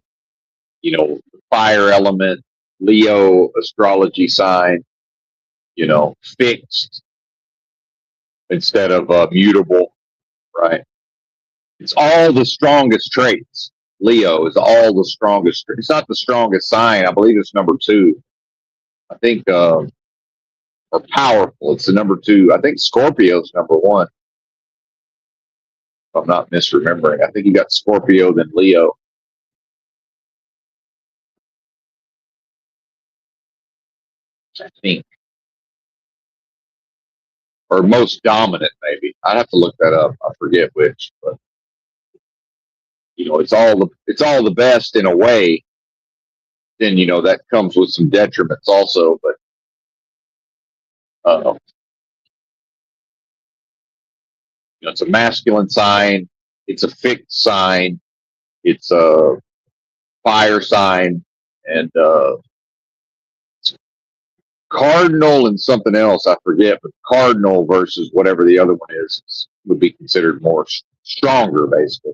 A: fire element, Leo astrology sign, fixed instead of mutable, right? It's all the strongest traits. Leo is all the strongest. It's not the strongest sign. I believe it's number 2. I think, or powerful. It's the number 2. I think Scorpio's number 1. If I'm not misremembering. I think you got Scorpio, then Leo. I think. Or most dominant, maybe. I'd have to look that up. I forget which, but it's all the best in a way. Then that comes with some detriments also. But it's a masculine sign. It's a fixed sign. It's a fire sign, and cardinal and something else I forget. But cardinal versus whatever the other one is would be considered more stronger, basically.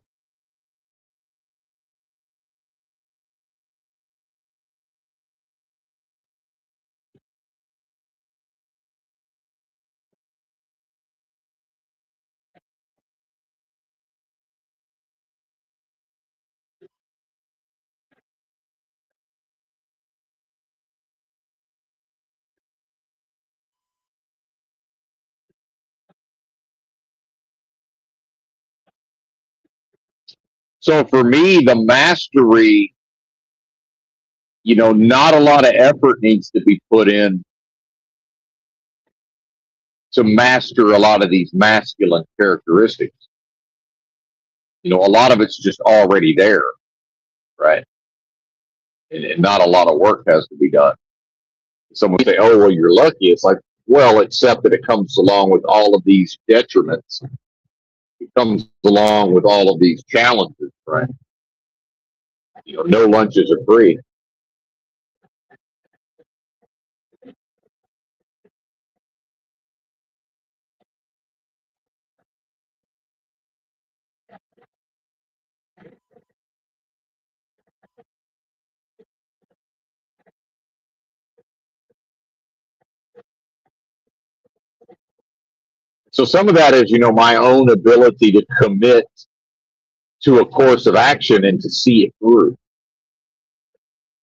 A: So for me, the mastery, not a lot of effort needs to be put in to master a lot of these masculine characteristics. A lot of it's just already there, right? And not a lot of work has to be done. Someone say, "Oh, well, you're lucky." It's like, well, except that it comes along with all of these detriments. It comes along with all of these challenges, right? No lunches are free. So some of that is, my own ability to commit to a course of action and to see it through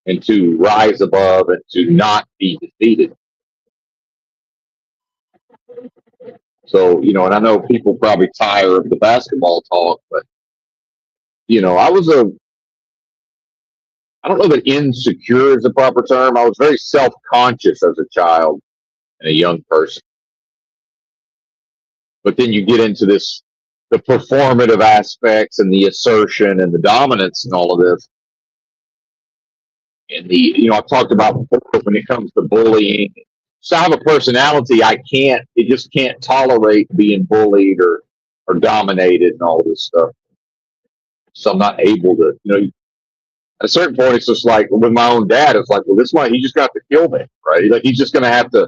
A: and to rise above and to not be defeated. So, and I know people probably tire of the basketball talk, but, I don't know that insecure is the proper term. I was very self conscious as a child and a young person. But then you get into the performative aspects and the assertion and the dominance and all of this. And I've talked about before when it comes to bullying. So I have a personality it just can't tolerate being bullied or dominated and all this stuff. So I'm not able to, at a certain point, it's just like with my own dad, it's like, well, this one, he just got to kill me, right? Like, he's just going to have to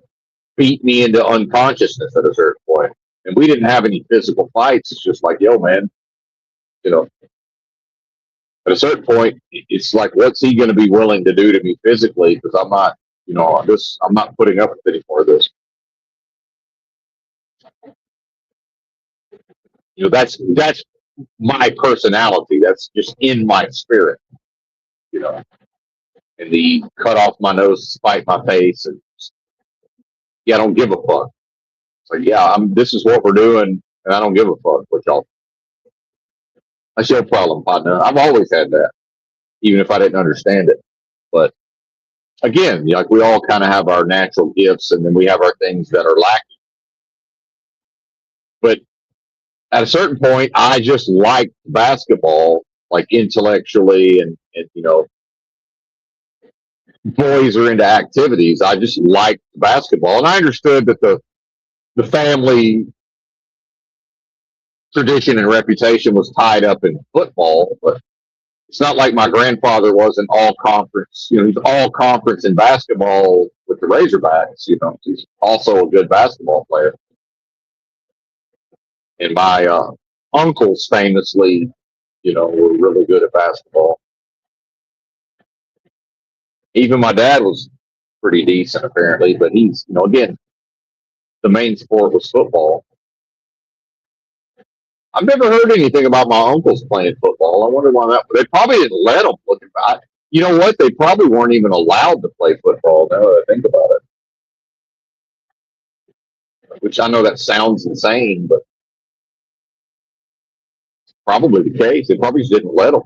A: beat me into unconsciousness at a certain point. And we didn't have any physical fights. It's just like, yo, man, at a certain point, it's like, what's he going to be willing to do to me physically? Because I'm not, I'm not putting up with any more of this. That's my personality. That's just in my spirit, and the cut off my nose, spite my face, and I don't give a fuck. It's like, this is what we're doing, and I don't give a fuck what y'all. That's your problem, partner. I've always had that, even if I didn't understand it. But again, like, we all kind of have our natural gifts, and then we have our things that are lacking. But at a certain point, I just liked basketball, like, intellectually, and boys are into activities. I just liked basketball, and I understood that the family tradition and reputation was tied up in football, but it's not like my grandfather was an all conference. He's all conference in basketball with the Razorbacks. He's also a good basketball player. And my uncles famously, were really good at basketball. Even my dad was pretty decent apparently, but he's, again, the main sport was football. I've never heard anything about my uncles playing football. I wonder why that. They probably didn't let them. Looking back, you know what? They probably weren't even allowed to play football. Now that I think about it, which I know that sounds insane, but probably the case. They probably just didn't let them.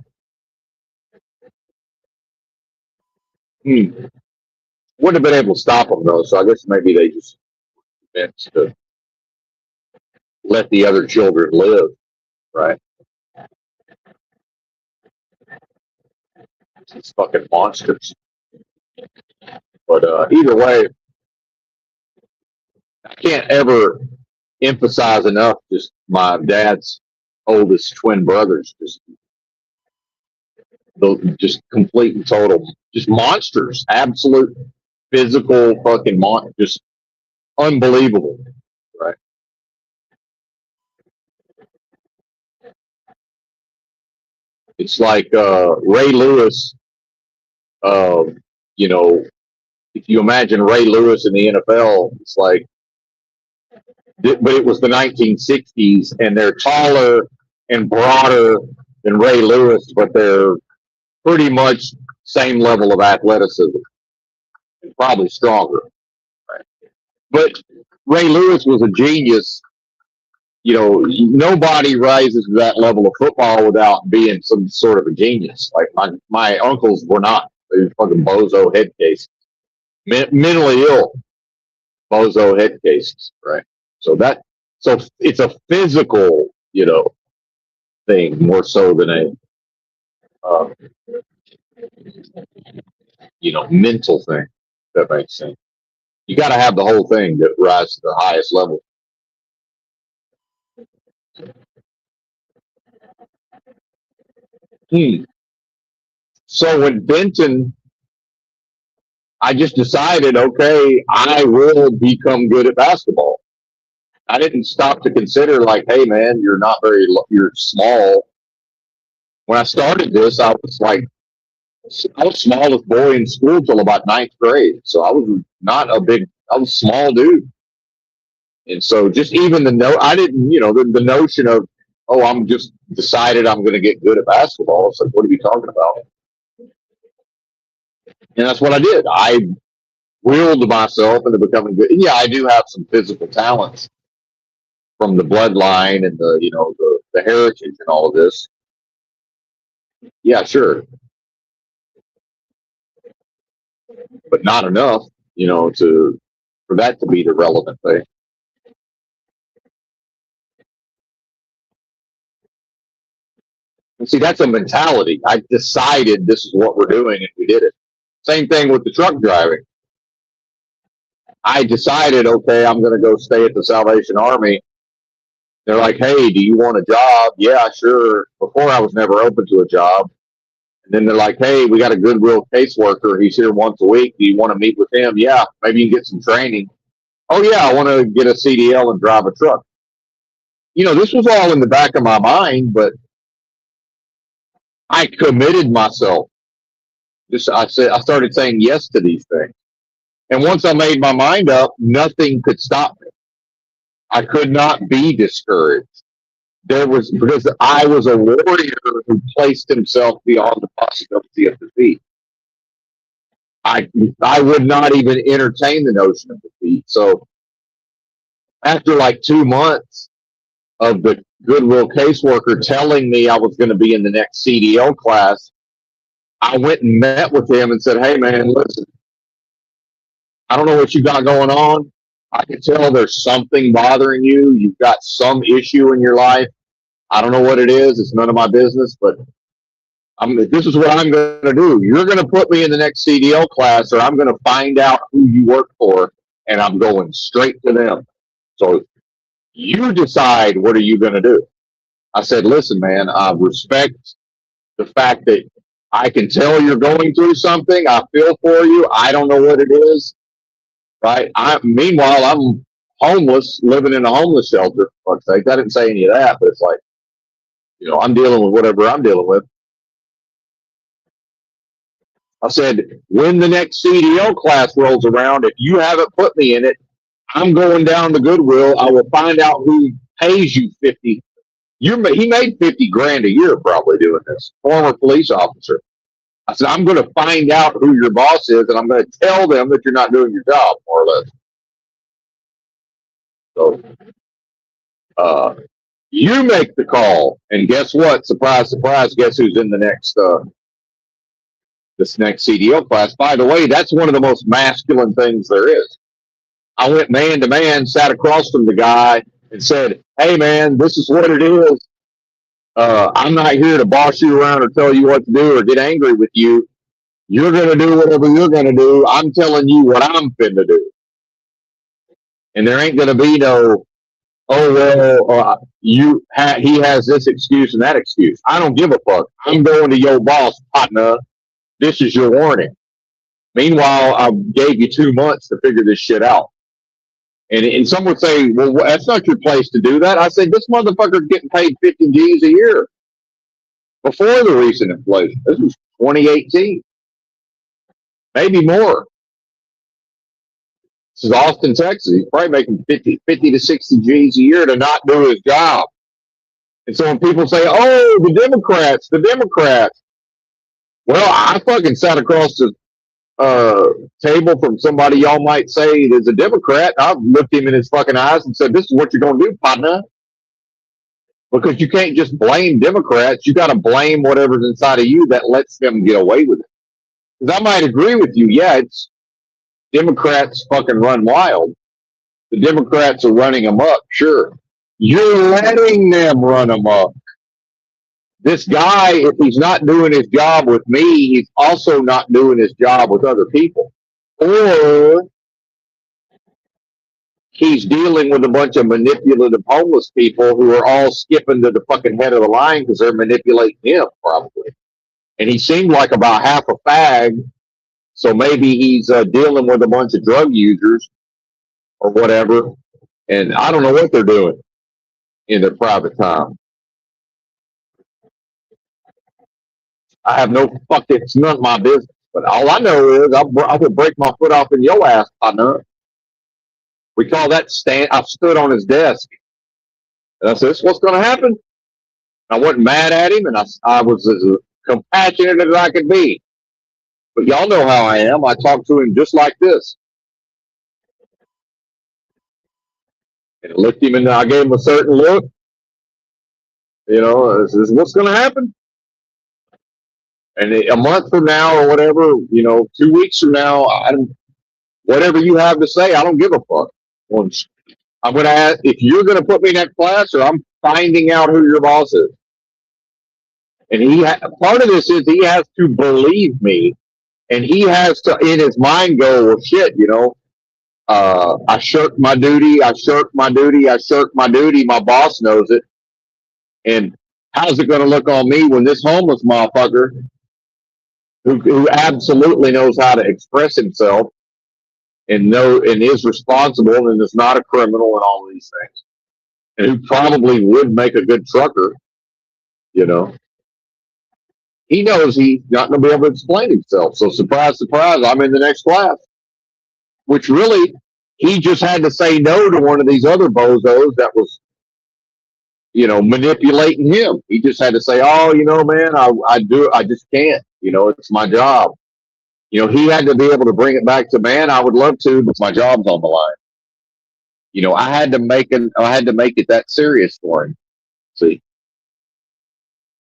A: Wouldn't have been able to stop them though. So I guess maybe they just meant to let the other children live, right? These fucking monsters. But either way, I can't ever emphasize enough just my dad's oldest twin brothers, just complete and total, just monsters, absolute physical fucking just unbelievable, right? It's like Ray Lewis. You know, if you imagine Ray Lewis in the NFL, it's like, but it was the 1960s, and they're taller and broader than Ray Lewis, but they're pretty much same level of athleticism and probably stronger. Right? But Ray Lewis was a genius. Nobody rises to that level of football without being some sort of a genius. Like my uncles were not. They were fucking bozo head cases, mentally ill bozo head cases, right? So it's a physical, thing more so than a, mental thing. If that makes sense. You got to have the whole thing to rise to the highest level. So when Benton, I just decided, okay, I will become good at basketball. I didn't stop to consider like, hey man, you're small. When I started this, I was smallest boy in school till about ninth grade. So I was I was a small dude. And so just even I didn't, the notion of, oh, I'm just decided I'm going to get good at basketball. It's like, what are you talking about? And that's what I did. I willed myself into becoming good. And yeah, I do have some physical talents from the bloodline and the heritage and all of this. Yeah, sure. But not enough, for that to be the relevant thing. And see, that's a mentality. I decided this is what we're doing, and we did it. Same thing with the truck driving. I decided, okay, I'm going to go stay at the Salvation Army. They're like, hey, do you want a job? Yeah, sure. Before I was never open to a job. And then they're like, hey, we got a Goodwill caseworker. He's here once a week. Do you want to meet with him? Yeah, maybe you can get some training. Oh, yeah, I want to get a CDL and drive a truck. This was all in the back of my mind, but I committed myself. I started saying yes to these things. And once I made my mind up, nothing could stop me. I could not be discouraged. Because I was a warrior who placed himself beyond the possibility of defeat. I would not even entertain the notion of defeat. So after like 2 months of the Goodwill caseworker telling me I was going to be in the next CDL class, I went and met with him and said, hey man, listen, I don't know what you got going on. I can tell there's something bothering you. You've got some issue in your life. I don't know what it is. It's none of my business, but This is what I'm going to do. You're going to put me in the next CDL class, or I'm going to find out who you work for, and I'm going straight to them. So you decide what are you going to do. I said, listen, man, I respect the fact that I can tell you're going through something. I feel for you. I don't know what it is, right? Meanwhile, I'm homeless, living in a homeless shelter. For fuck's sake, I didn't say any of that, but it's like, I'm dealing with whatever I'm dealing with. I said, when the next CDL class rolls around, if you haven't put me in it, I'm going down to Goodwill. I will find out who pays you 50. He made 50 grand a year probably doing this. Former police officer. I said, I'm going to find out who your boss is, and I'm going to tell them that you're not doing your job, more or less. So, you make the call, and guess what? Surprise, surprise. Guess who's in this next CDL class? By the way, that's one of the most masculine things there is. I went man to man, sat across from the guy, and said, "Hey, man, this is what it is. I'm not here to boss you around or tell you what to do or get angry with you. You're going to do whatever you're going to do. I'm telling you what I'm finna do. And there ain't going to be no, oh, well, he has this excuse and that excuse. I don't give a fuck. I'm going to your boss, partner. This is your warning. Meanwhile, I gave you 2 months to figure this shit out. And some would say, well, that's not your place to do that. I said, this motherfucker's getting paid 50 G's a year before the recent inflation. This was 2018, maybe more. This is Austin, Texas. He's probably making 50 to 60 G's a year to not do his job. And so when people say, oh, the Democrats. Well, I fucking sat across the table from somebody y'all might say is a Democrat. I looked him in his fucking eyes and said, this is what you're going to do, partner. Because you can't just blame Democrats. You got to blame whatever's inside of you that lets them get away with it. Because I might agree with you. Yeah, it's Democrats fucking run wild. The Democrats are running amok, sure. You're letting them run amok. This guy, if he's not doing his job with me, he's also not doing his job with other people. Or he's dealing with a bunch of manipulative homeless people who are all skipping to the fucking head of the line because they're manipulating him, probably. And he seemed like about half a fag, so maybe he's dealing with a bunch of drug users or whatever. And I don't know what they're doing in their private time. I have no fucking, it's none of my business. But all I know is I will break my foot off in your ass, partner. We call that stand. I stood on his desk. And I said, this is what's going to happen. I wasn't mad at him, and I was as compassionate as I could be. But y'all know how I am. I talk to him just like this. And I looked him in the, I gave him a certain look. This is what's going to happen. And a month from now or whatever, 2 weeks from now, whatever you have to say, I don't give a fuck. I'm going to ask if you're going to put me in that class, or I'm finding out who your boss is. And part of this is he has to believe me, and he has to, in his mind, go, well, shit, I shirked my duty. My boss knows it. And how's it going to look on me when this homeless motherfucker, who absolutely knows how to express himself and is responsible and is not a criminal and all these things, and who probably would make a good trucker, he knows he's not going to be able to explain himself. So surprise, surprise, I'm in the next class, which really he just had to say no to one of these other bozos that was, manipulating him. He just had to say, oh, man, I just can't, it's my job. He had to be able to bring it back to, man, I would love to, but my job's on the line. I had to make it that serious for him. See,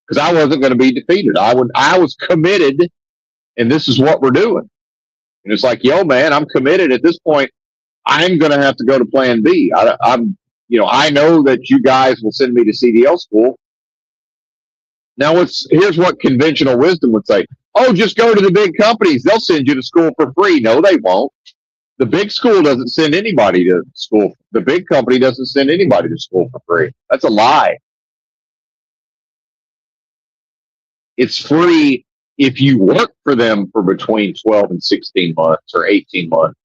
A: because I wasn't going to be defeated. I was committed, and this is what we're doing. And it's like, yo, man, I'm committed at this point. I'm going to have to go to plan B. I know that you guys will send me to CDL school. Now, here's what conventional wisdom would say. Oh, just go to the big companies. They'll send you to school for free. No, they won't. The big school doesn't send anybody to school. The big company doesn't send anybody to school for free. That's a lie. It's free if you work for them for between 12 and 16 months or 18 months.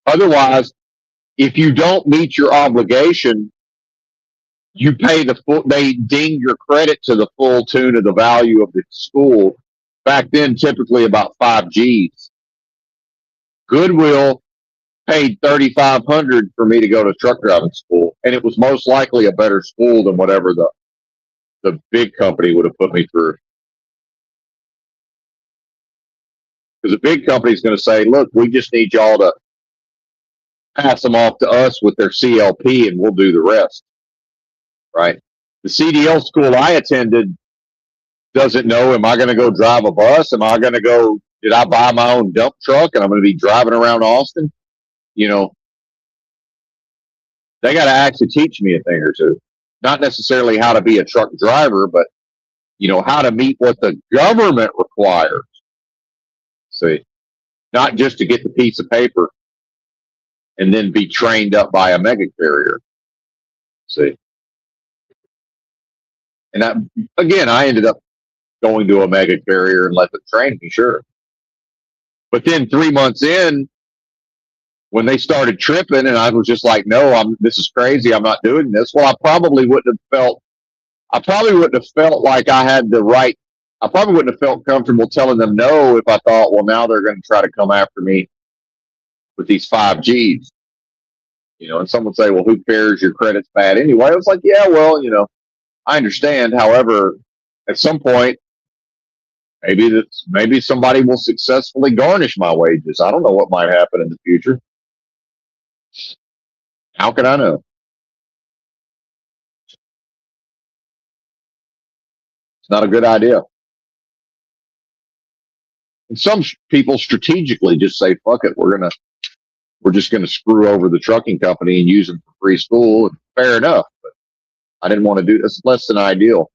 A: Otherwise, if you don't meet your obligation, you pay they ding your credit to the full tune of the value of the school. Back then, typically about 5 G's. Goodwill paid $3,500 for me to go to truck driving school, and it was most likely a better school than whatever the big company would have put me through. Because the big company is going to say, look, we just need y'all to pass them off to us with their CLP and we'll do the rest. Right? The CDL school I attended doesn't know, am I going to go drive a bus? Did I buy my own dump truck and I'm going to be driving around Austin? You know, they got to actually teach me a thing or two. Not necessarily how to be a truck driver, but, you know, how to meet what the government requires. See, not just to get the piece of paper and then be trained up by a mega carrier. See, and I ended up going to a mega carrier and let them train me, sure. But then 3 months in, when they started tripping, and I was just like, no, this is crazy. I'm not doing this. Well, I probably wouldn't have felt like I had the right. I probably wouldn't have felt comfortable telling them no if I thought, well, now they're going to try to come after me with these 5 Gs. You know, and someone would say, well, who cares? Your credit's bad anyway. I was like, yeah, well, you know, I understand. However, at some point, maybe somebody will successfully garnish my wages. I don't know what might happen in the future. How can I know? It's not a good idea. And some people strategically just say, fuck it, we're just gonna screw over the trucking company and use them for free school. And fair enough, but I didn't want to do this. Less than ideal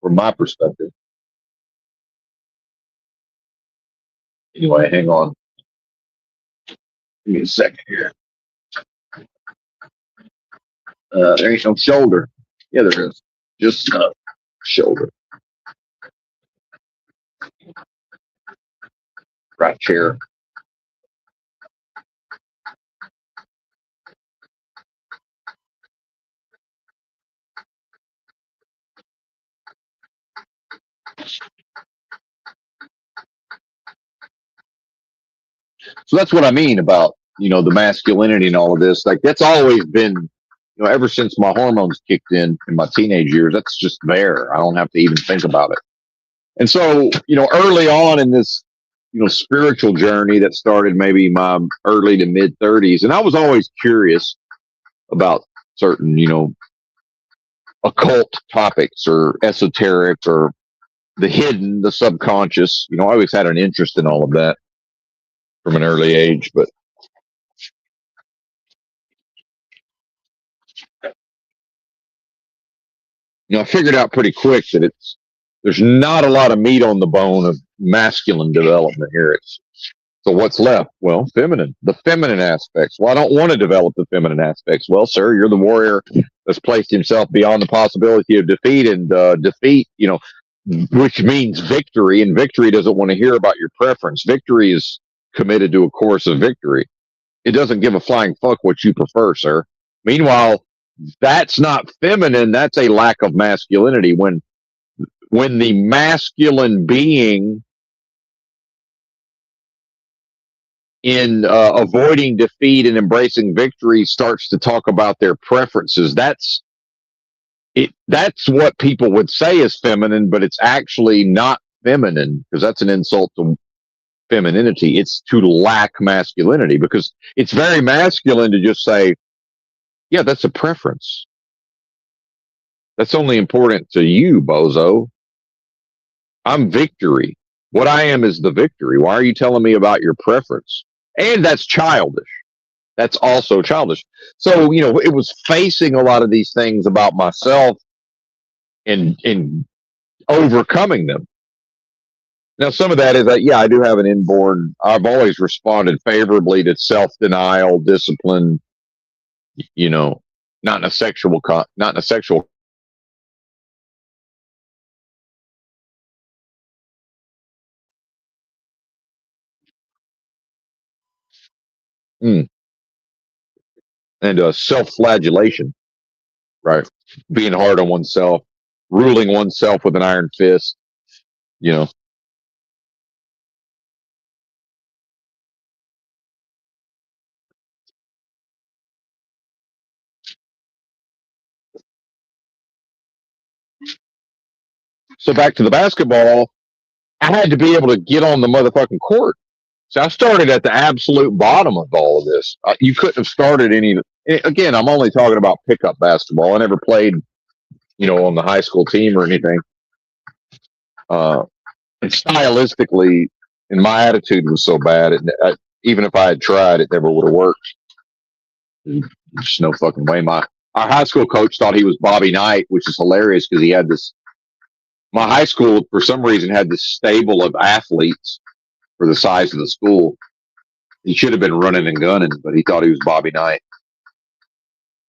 A: from my perspective. Anyway, hang on. Give me a second here. There ain't no shoulder. Yeah, there is. Just shoulder. Right chair. So that's what I mean about, you know, the masculinity and all of this. Like, that's always been, you know, ever since my hormones kicked in my teenage years, that's just there. I don't have to even think about it. And so, you know, early on in this, you know, spiritual journey that started maybe my early to mid 30s, and I was always curious about certain, you know, occult topics or esoteric or the hidden, the subconscious. You know, I always had an interest in all of that from an early age, but you know, I figured out pretty quick that there's not a lot of meat on the bone of masculine development here. So what's left? Well, the feminine aspects. Well, I don't want to develop the feminine aspects. Well, sir, you're the warrior that's placed himself beyond the possibility of defeat, and defeat, you know, which means victory, and victory doesn't want to hear about your preference. Victory is committed to a course of victory. It doesn't give a flying fuck what you prefer, sir. Meanwhile, that's not feminine. That's a lack of masculinity. When the masculine being, in avoiding defeat and embracing victory, starts to talk about their preferences, that's what people would say is feminine, but it's actually not feminine, because that's an insult to femininity. It's to lack masculinity, because it's very masculine to just say, yeah, that's a preference. That's only important to you, bozo. I'm victory. What I am is the victory. Why are you telling me about your preference? And that's childish. That's also childish. So, you know, it was facing a lot of these things about myself in overcoming them. Now, some of that is that, yeah, I do have an inborn. I've always responded favorably to self-denial, discipline. You know, not in a sexual, not in a sexual. Mm, and self-flagellation, right? Being hard on oneself, ruling oneself with an iron fist. You know, so back to the basketball, I had to be able to get on the motherfucking court. So I started at the absolute bottom of all of this. You couldn't have started any. Again, I'm only talking about pickup basketball. I never played, on the high school team or anything. And stylistically, and my attitude was so bad, even if I had tried, it never would have worked. There's no fucking way. Our high school coach thought he was Bobby Knight, which is hilarious because he had this. My high school, for some reason, had this stable of athletes for the size of the school. He should have been running and gunning, but he thought he was Bobby Knight.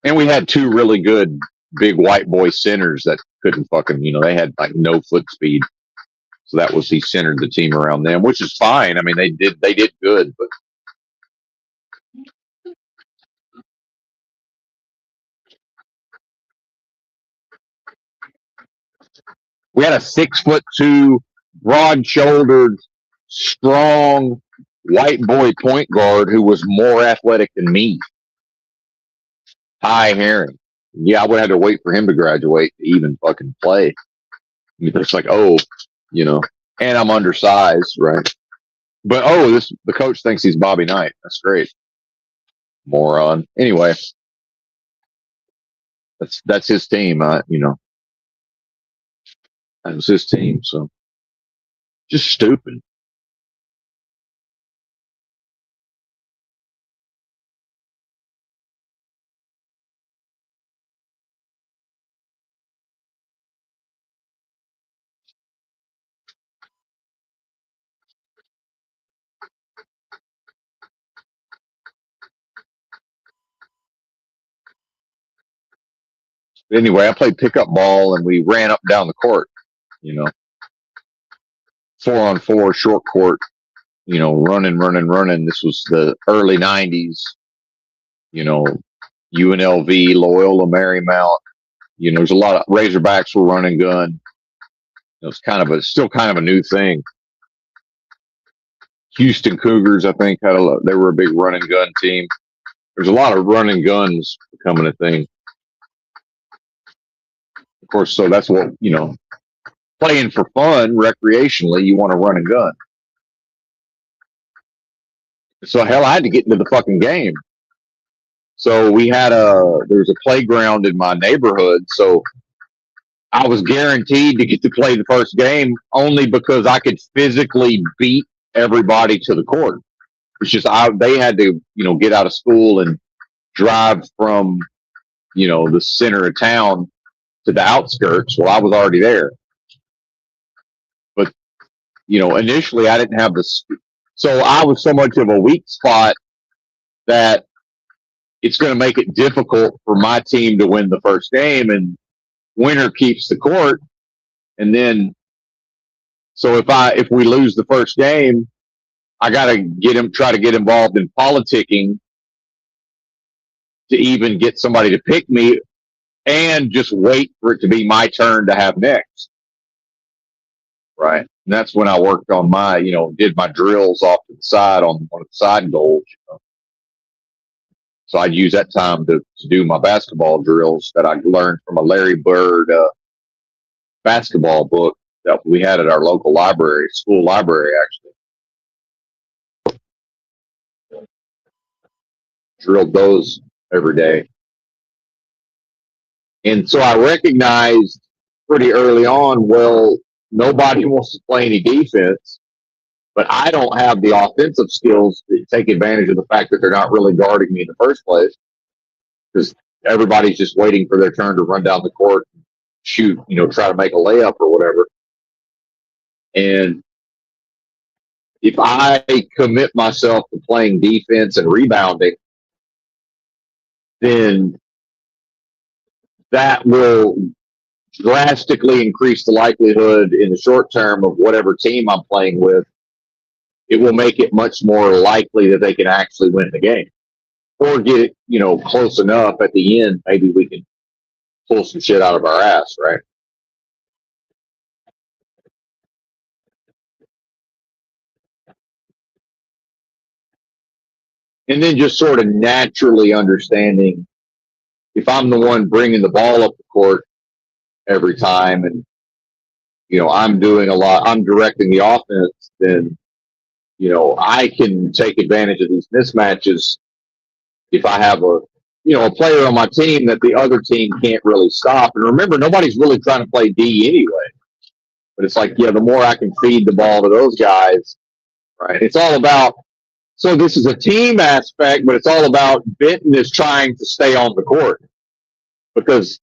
A: And we had two really good big white boy centers that couldn't fucking, they had like no foot speed. So that was, he centered the team around them, which is fine. I mean, they did good, but we had a 6'2", broad-shouldered, strong white boy point guard who was more athletic than me. Ty Herring. Yeah, I would have to wait for him to graduate to even fucking play. It's like, and I'm undersized, right? But the coach thinks he's Bobby Knight. That's great. Moron. Anyway, that's his team. That was his team. So just stupid. Anyway, I played pickup ball and we ran up and down the court, 4-on-4 short court, running. This was the early 90s, UNLV, Loyola Marymount. There's a lot of Razorbacks were running gun. It was still kind of a new thing. Houston Cougars, I think, they were a big run and gun team. There's a lot of run and guns becoming a thing. Of course, so that's what, playing for fun, recreationally, you want to run and gun. So hell, I had to get into the fucking game. So there was a playground in my neighborhood. So I was guaranteed to get to play the first game only because I could physically beat everybody to the court. It's just, they had to, get out of school and drive from, the center of town to the outskirts. Well, I was already there. But, initially I didn't have so I was so much of a weak spot that it's going to make it difficult for my team to win the first game, and winner keeps the court. And then, so if we lose the first game, I got to try to get involved in politicking to even get somebody to pick me, and just wait for it to be my turn to have next. Right. And that's when I worked on did my drills off to the side on one of the side goals. So I'd use that time to do my basketball drills that I learned from a Larry Bird basketball book that we had at our local library, school library, actually. Drilled those every day. And so I recognized pretty early on, well, nobody wants to play any defense, but I don't have the offensive skills to take advantage of the fact that they're not really guarding me in the first place, because everybody's just waiting for their turn to run down the court and shoot, try to make a layup or whatever. And if I commit myself to playing defense and rebounding, then that will drastically increase the likelihood in the short term of whatever team I'm playing with. It will make it much more likely that they can actually win the game or get it, close enough at the end. Maybe we can pull some shit out of our ass, right? And then just sort of naturally understanding if I'm the one bringing the ball up the court every time and, I'm doing a lot, I'm directing the offense, then, I can take advantage of these mismatches if I have a player on my team that the other team can't really stop. And remember, nobody's really trying to play D anyway. But it's like, the more I can feed the ball to those guys, right? It's all about, so this is a team aspect, but it's all about Benton is trying to stay on the court because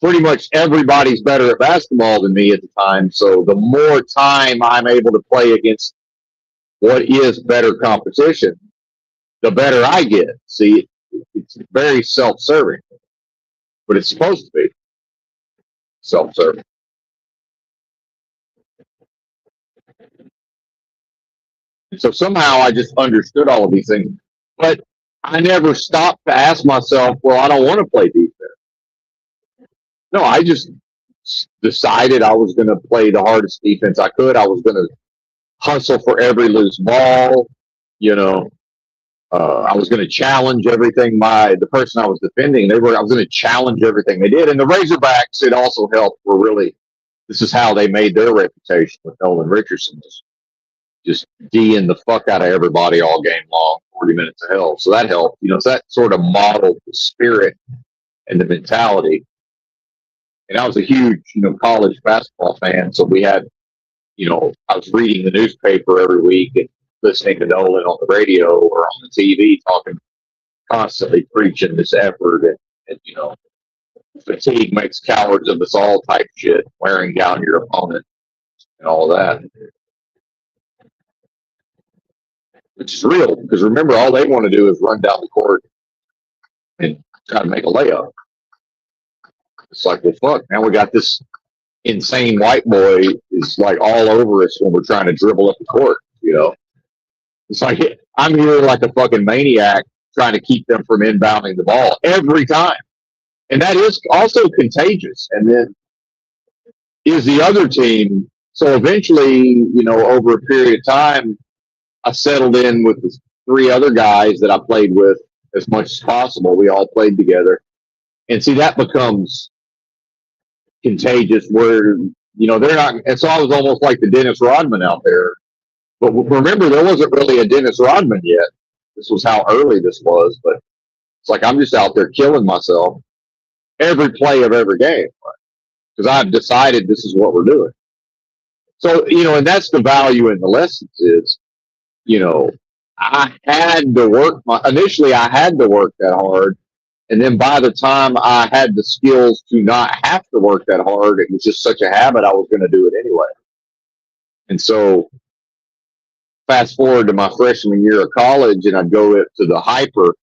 A: pretty much everybody's better at basketball than me at the time. So the more time I'm able to play against what is better competition, the better I get. See, it's very self-serving, but it's supposed to be self-serving. So somehow I just understood all of these things, but I never stopped to ask myself, well, I don't want to play defense. No, I just decided I was going to play the hardest defense I could. I was going to hustle for every loose ball. I was going to challenge everything. The person I was defending, I was going to challenge everything they did. And the Razorbacks, it also helped. This is how they made their reputation with Nolan Richardson, just D'ing the fuck out of everybody all game long, 40 minutes of hell. So that helped. So that sort of modeled the spirit and the mentality. And I was a huge, college basketball fan. So we had, I was reading the newspaper every week and listening to Nolan on the radio or on the TV talking, constantly preaching this effort and fatigue makes cowards of us all type shit, wearing down your opponent and all that. Which is real because remember, all they want to do is run down the court and try to make a layup. It's like, well, fuck, now we got this insane white boy is like all over us when we're trying to dribble up the court, It's like I'm here like a fucking maniac trying to keep them from inbounding the ball every time. And that is also contagious. And then is the other team. So eventually, over a period of time, I settled in with the 3 other guys that I played with as much as possible. We all played together. And see, that becomes contagious where, they're not. And so I was almost like the Dennis Rodman out there. But remember, there wasn't really a Dennis Rodman yet. This was how early this was. But it's like I'm just out there killing myself every play of every game because I've decided this is what we're doing. So, and that's the value in the lessons is, I had to work. Initially, I had to work that hard. And then by the time I had the skills to not have to work that hard, it was just such a habit, I was going to do it anyway. And so fast forward to my freshman year of college, and I'd go to the Hyper,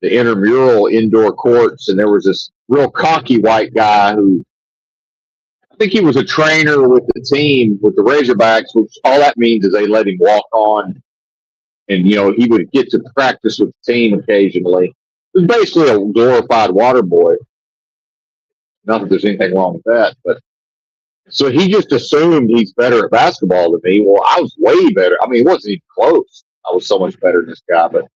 A: the intramural indoor courts, and there was this real cocky white guy who I think he was a trainer with the team, with the Razorbacks, which all that means is they let him walk on. And, he would get to practice with the team occasionally. It was basically a glorified water boy. Not that there's anything wrong with that, but so he just assumed he's better at basketball than me. Well, I was way better. I mean, it wasn't even close. I was so much better than this guy, but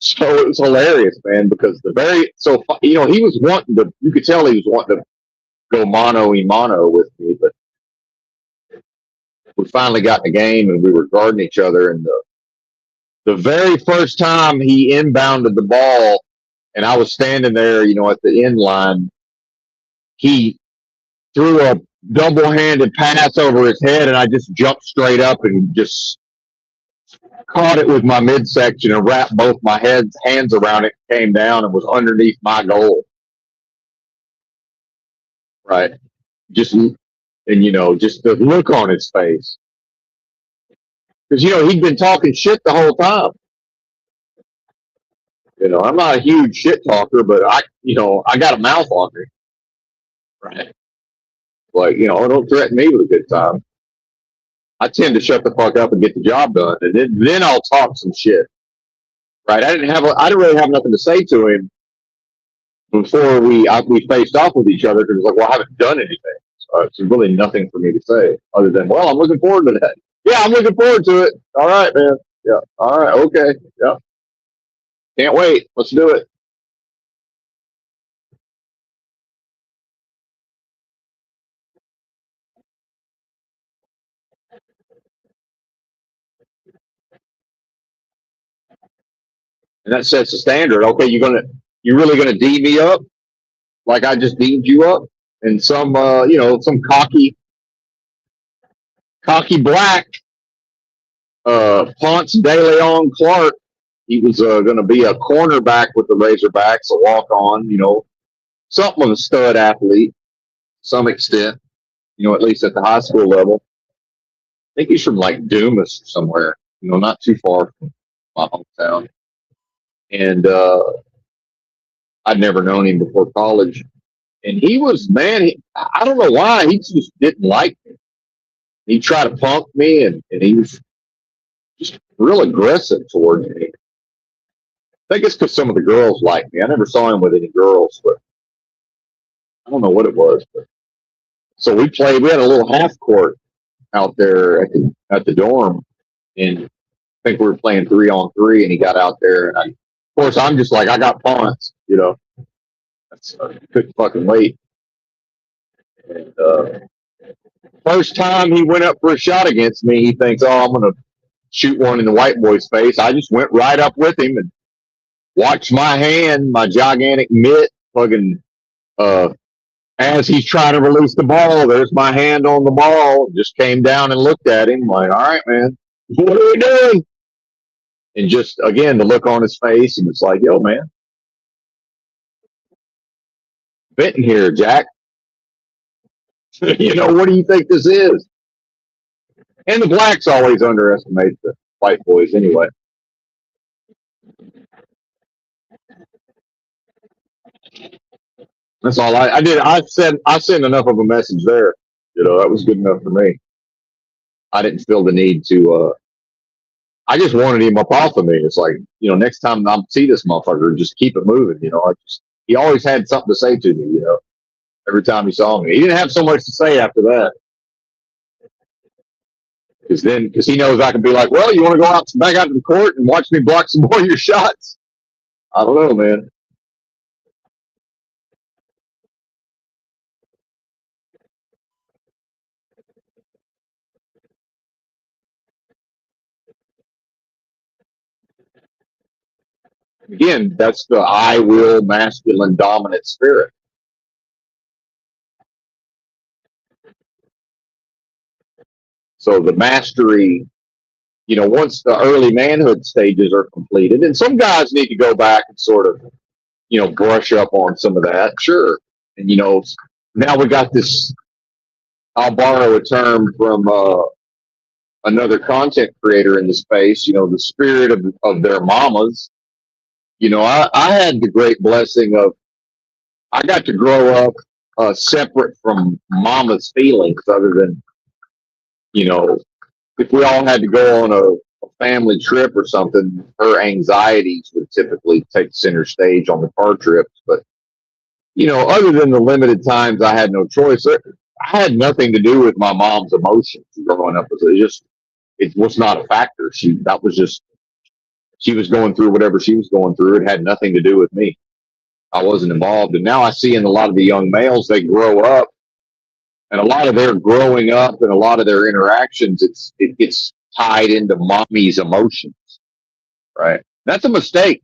A: so it was hilarious, man, because he was wanting to, you could tell he was wanting to go mano-a-mano with me, but we finally got in the game and we were guarding each other, and the very first time he inbounded the ball and I was standing there, at the end line, he threw a double-handed pass over his head and I just jumped straight up and just caught it with my midsection and wrapped both my hands around it, came down and was underneath my goal. right? Just, and just the look on his face. Because, he'd been talking shit the whole time. I'm not a huge shit talker, but I got a mouth on me. Right. Like, don't threaten me with a good time. I tend to shut the fuck up and get the job done. And then I'll talk some shit. Right. I didn't really have nothing to say to him before we faced off with each other, because it's like, well, I haven't done anything. So it's really nothing for me to say other than, well, I'm looking forward to that. Yeah, I'm looking forward to it. All right, man. Yeah. All right. Okay. Yeah. Can't wait. Let's do it. And that sets the standard. Okay, you're really gonna D me up like I just D'd you up, and some cocky black Ponce de Leon Clark. He was going to be a cornerback with the Razorbacks, a walk on, something of a stud athlete to some extent, at least at the high school level. I think he's from like Dumas or somewhere, not too far from my hometown. And I'd never known him before college. And he was, man, I don't know why, he just didn't like me. He tried to punk me, and he was just real aggressive towards me. I think it's because some of the girls liked me. I never saw him with any girls, but I don't know what it was. But so we had a little half court out there at the dorm, and I think we were playing 3-on-3, and he got out there, and of course, I'm just like, I got Ponce, I couldn't fucking wait. And first time he went up for a shot against me, he thinks, oh, I'm going to shoot one in the white boy's face. I just went right up with him and watched my hand, my gigantic mitt, fucking, as he's trying to release the ball, there's my hand on the ball. Just came down and looked at him like, all right, man, what are we doing? And just, again, the look on his face, and it's like, yo, man, Benton here, Jack. What do you think this is? And the blacks always underestimate the white boys anyway. That's all I did. I sent enough of a message there. That was good enough for me. I didn't feel the need to. I just wanted him up off of me. It's like, next time I see this motherfucker, just keep it moving. He always had something to say to me. Every time he saw me, he didn't have so much to say after that. Because he knows I can be like, well, you want to go back out to the court and watch me block some more of your shots? I don't know, man. Again, that's the I will masculine dominant spirit. So the mastery, once the early manhood stages are completed, and some guys need to go back and sort of, brush up on some of that, sure. And, now we got this, I'll borrow a term from another content creator in the space, the spirit of their mamas. I had the great blessing of, I got to grow up separate from mama's feelings, other than, if we all had to go on a family trip or something, her anxieties would typically take center stage on the car trips. But, other than the limited times I had no choice, I had nothing to do with my mom's emotions growing up. It was not a factor. She was going through whatever she was going through. It had nothing to do with me. I wasn't involved. And now I see in a lot of the young males, they grow up, and a lot of their growing up and a lot of their interactions, it gets tied into mommy's emotions, right? That's a mistake.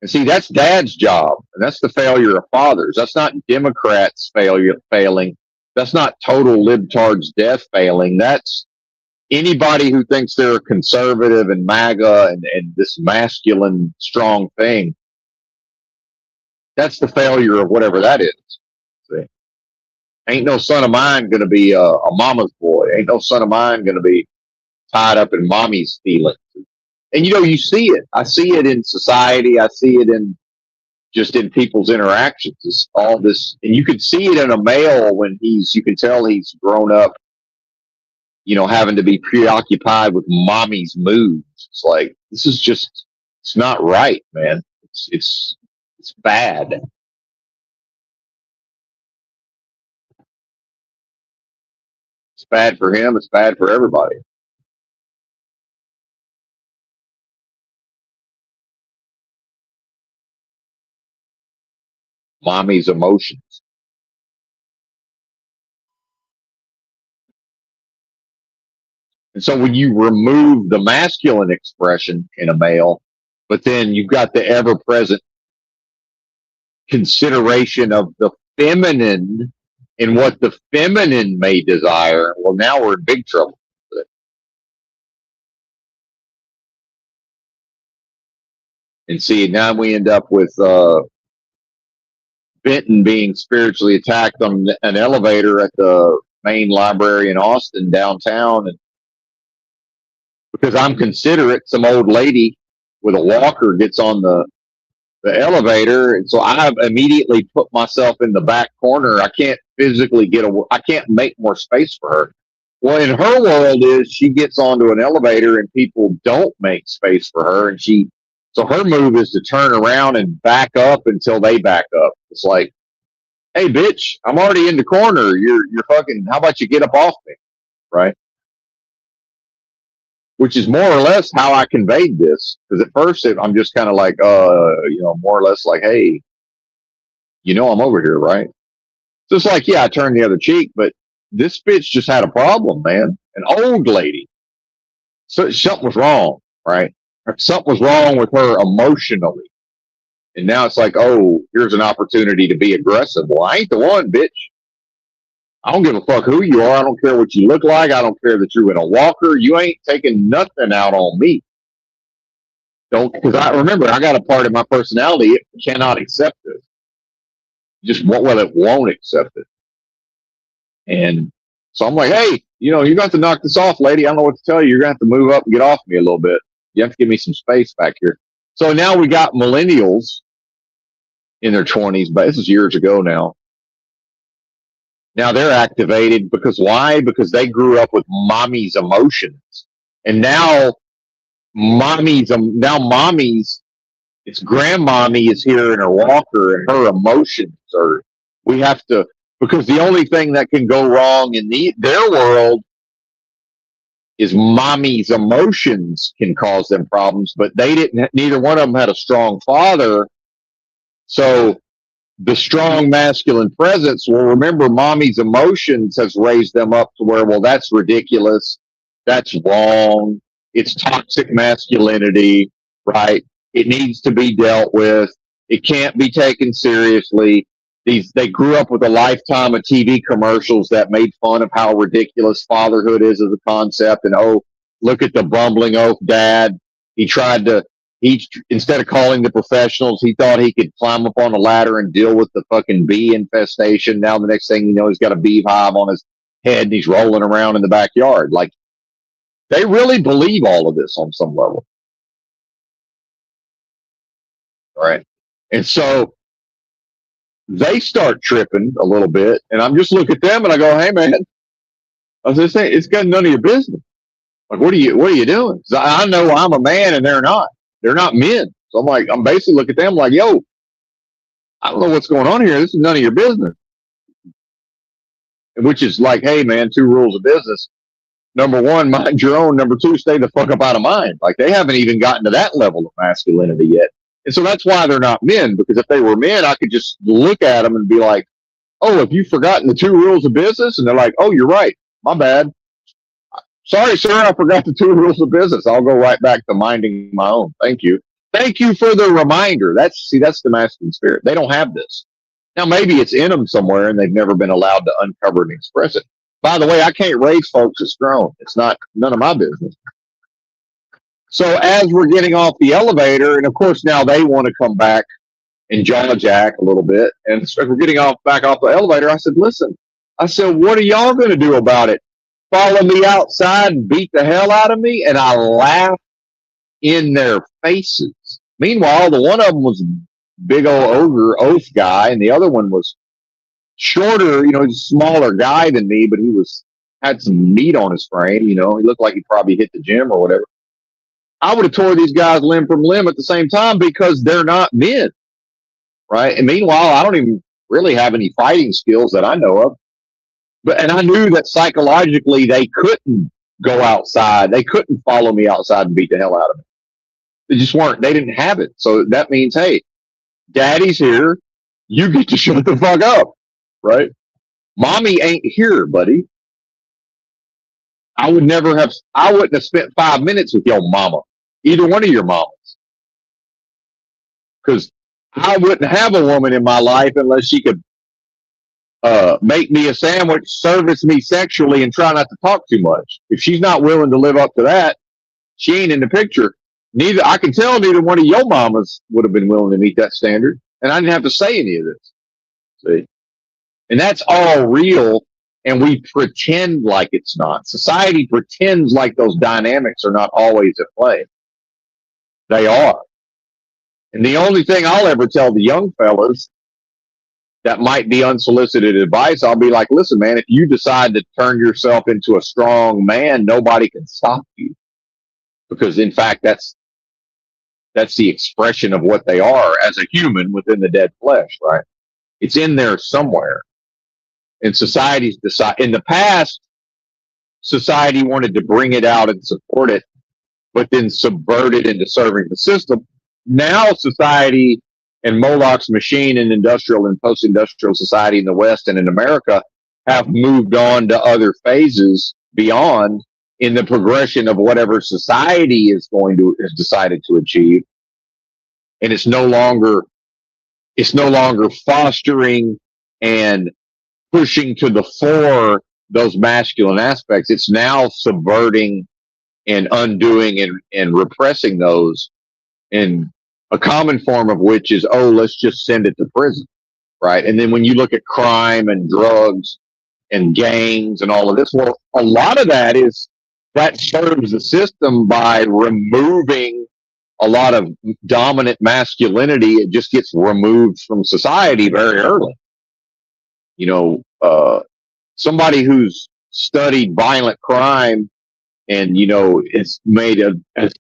A: And see, that's dad's job, and that's the failure of fathers. That's not Democrats failing. That's not total libtards death failing. That's anybody who thinks they're conservative and MAGA and this masculine strong thing. That's the failure of whatever that is. See? Ain't no son of mine going to be a mama's boy. Ain't no son of mine going to be tied up in mommy's feelings. And you see it. I see it in society. I see it in just in people's interactions. It's all this, and you can see it in a male when you can tell he's grown up, having to be preoccupied with mommy's moods. It's like, it's not right, man. It's bad. It's bad for him. It's bad for everybody. Mommy's emotions. And so when you remove the masculine expression in a male, but then you've got the ever present consideration of the feminine and what the feminine may desire, well, now we're in big trouble. And see, now we end up with Benton being spiritually attacked on an elevator at the main library in Austin downtown. And because I'm considerate, some old lady with a walker gets on the elevator, and so I immediately put myself in the back corner. I can't physically I can't make more space for her. Well, in her world is she gets onto an elevator and people don't make space for her, and so her move is to turn around and back up until they back up. It's like, hey, bitch, I'm already in the corner. You're fucking. How about you get up off me, right? Which is more or less how I conveyed this. Because at first I'm just kind of like, more or less like, hey, I'm over here, right? So it's like, yeah, I turned the other cheek, but this bitch just had a problem, man. An old lady. So something was wrong, right? Something was wrong with her emotionally. And now it's like, oh, here's an opportunity to be aggressive. Well, I ain't the one, bitch. I don't give a fuck who you are. I don't care what you look like. I don't care that you're in a walker. You ain't taking nothing out on me. Because I remember, I got a part of my personality. It cannot accept this. It won't accept it. And so I'm like, hey, you got to knock this off, lady. I don't know what to tell you. You're going to have to move up and get off me a little bit. You have to give me some space back here. So now we got millennials in their 20s, but this is years ago now. Now they're activated because why? Because they grew up with mommy's emotions. And now mommy's, it's grandmommy is here in her walker and her emotions because the only thing that can go wrong in their world is mommy's emotions can cause them problems, but neither one of them had a strong father. So the strong masculine presence, well, remember, mommy's emotions has raised them up to where, well, that's ridiculous. That's wrong. It's toxic masculinity, right? It needs to be dealt with. It can't be taken seriously. They grew up with a lifetime of TV commercials that made fun of how ridiculous fatherhood is as a concept. And, oh, look at the bumbling oaf dad. Instead of calling the professionals, he thought he could climb up on a ladder and deal with the fucking bee infestation. Now the next thing you know, he's got a beehive on his head and he's rolling around in the backyard. Like, they really believe all of this on some level. Right. And so they start tripping a little bit, and I'm just looking at them and I go, hey man, I was just saying, it's got none of your business. Like, what are you doing? I know I'm a man and they're not. They're not men. So I'm basically looking at them like, yo, I don't know what's going on here. This is none of your business. Which is like, hey man, 2 rules of business. Number 1, mind your own. Number 2, stay the fuck up out of mine. Like, they haven't even gotten to that level of masculinity yet. And so that's why they're not men, because if they were men, I could just look at them and be like, oh, have you forgotten the 2 rules of business? And they're like, oh, you're right. My bad. Sorry, sir, I forgot the 2 rules of business. I'll go right back to minding my own. Thank you. Thank you for the reminder. That's the masculine spirit. They don't have this. Now, maybe it's in them somewhere and they've never been allowed to uncover and express it. By the way, I can't raise folks that's grown. It's none of my business. So as we're getting off the elevator, and of course now they want to come back and jaw jack a little bit, and so we're getting back off the elevator, I said, listen, I said, what are y'all going to do about it? Follow me outside and beat the hell out of me? And I laughed in their faces. Meanwhile, the one of them was a big old ogre oath guy, and the other one was shorter, he's a smaller guy than me, but he had some meat on his frame, he looked like he probably hit the gym or whatever. I would have tore these guys limb from limb at the same time because they're not men, right? And meanwhile, I don't even really have any fighting skills that I know of. And I knew that psychologically they couldn't go outside. They couldn't follow me outside and beat the hell out of me. They didn't have it. So that means, hey, daddy's here. You get to shut the fuck up, right? Mommy ain't here, buddy. I wouldn't have spent 5 minutes with your mama, either one of your mamas. Because I wouldn't have a woman in my life unless she could make me a sandwich, service me sexually, and try not to talk too much. If she's not willing to live up to that, she ain't in the picture. I can tell neither one of your mamas would have been willing to meet that standard, and I didn't have to say any of this. See, and that's all real, and we pretend like it's not. Society pretends like those dynamics are not always at play. They are. And the only thing I'll ever tell the young fellas that might be unsolicited advice, I'll be like, listen, man, if you decide to turn yourself into a strong man, nobody can stop you. Because in fact, that's the expression of what they are as a human within the dead flesh, right? It's in there somewhere. And societies decide. In the past, society wanted to bring it out and support it, but then subvert it into serving the system. Now society and Moloch's machine and industrial and post-industrial society in the West and in America have moved on to other phases beyond in the progression of whatever society has decided to achieve. And it's no longer fostering and pushing to the fore those masculine aspects. It's now subverting and undoing and repressing those, and a common form of which is, let's just send it to prison, right? And then when you look at crime and drugs and gangs and all of this, well, a lot of that serves the system by removing a lot of dominant masculinity. It just gets removed from society very early. Somebody who's studied violent crime and, has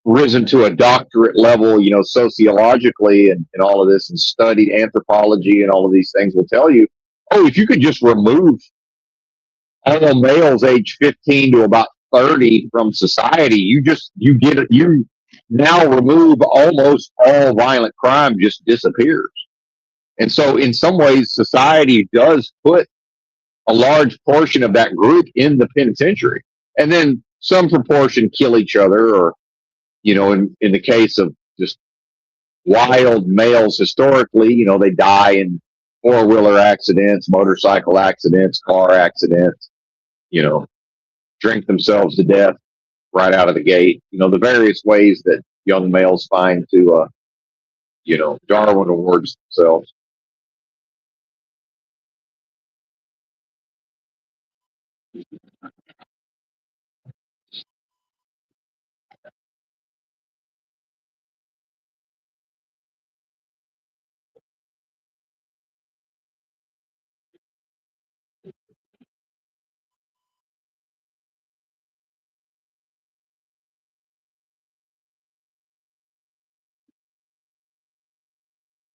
A: risen to a doctorate level, sociologically and all of this, and studied anthropology and all of these things, will tell you, if you could just remove all males age 15 to about 30 from society, you now remove almost all violent crime, just disappears. And so in some ways, society does put a large portion of that group in the penitentiary. And then some proportion kill each other, or, in the case of just wild males historically, they die in four-wheeler accidents, motorcycle accidents, car accidents, drink themselves to death right out of the gate. The various ways that young males find to, Darwin awards themselves.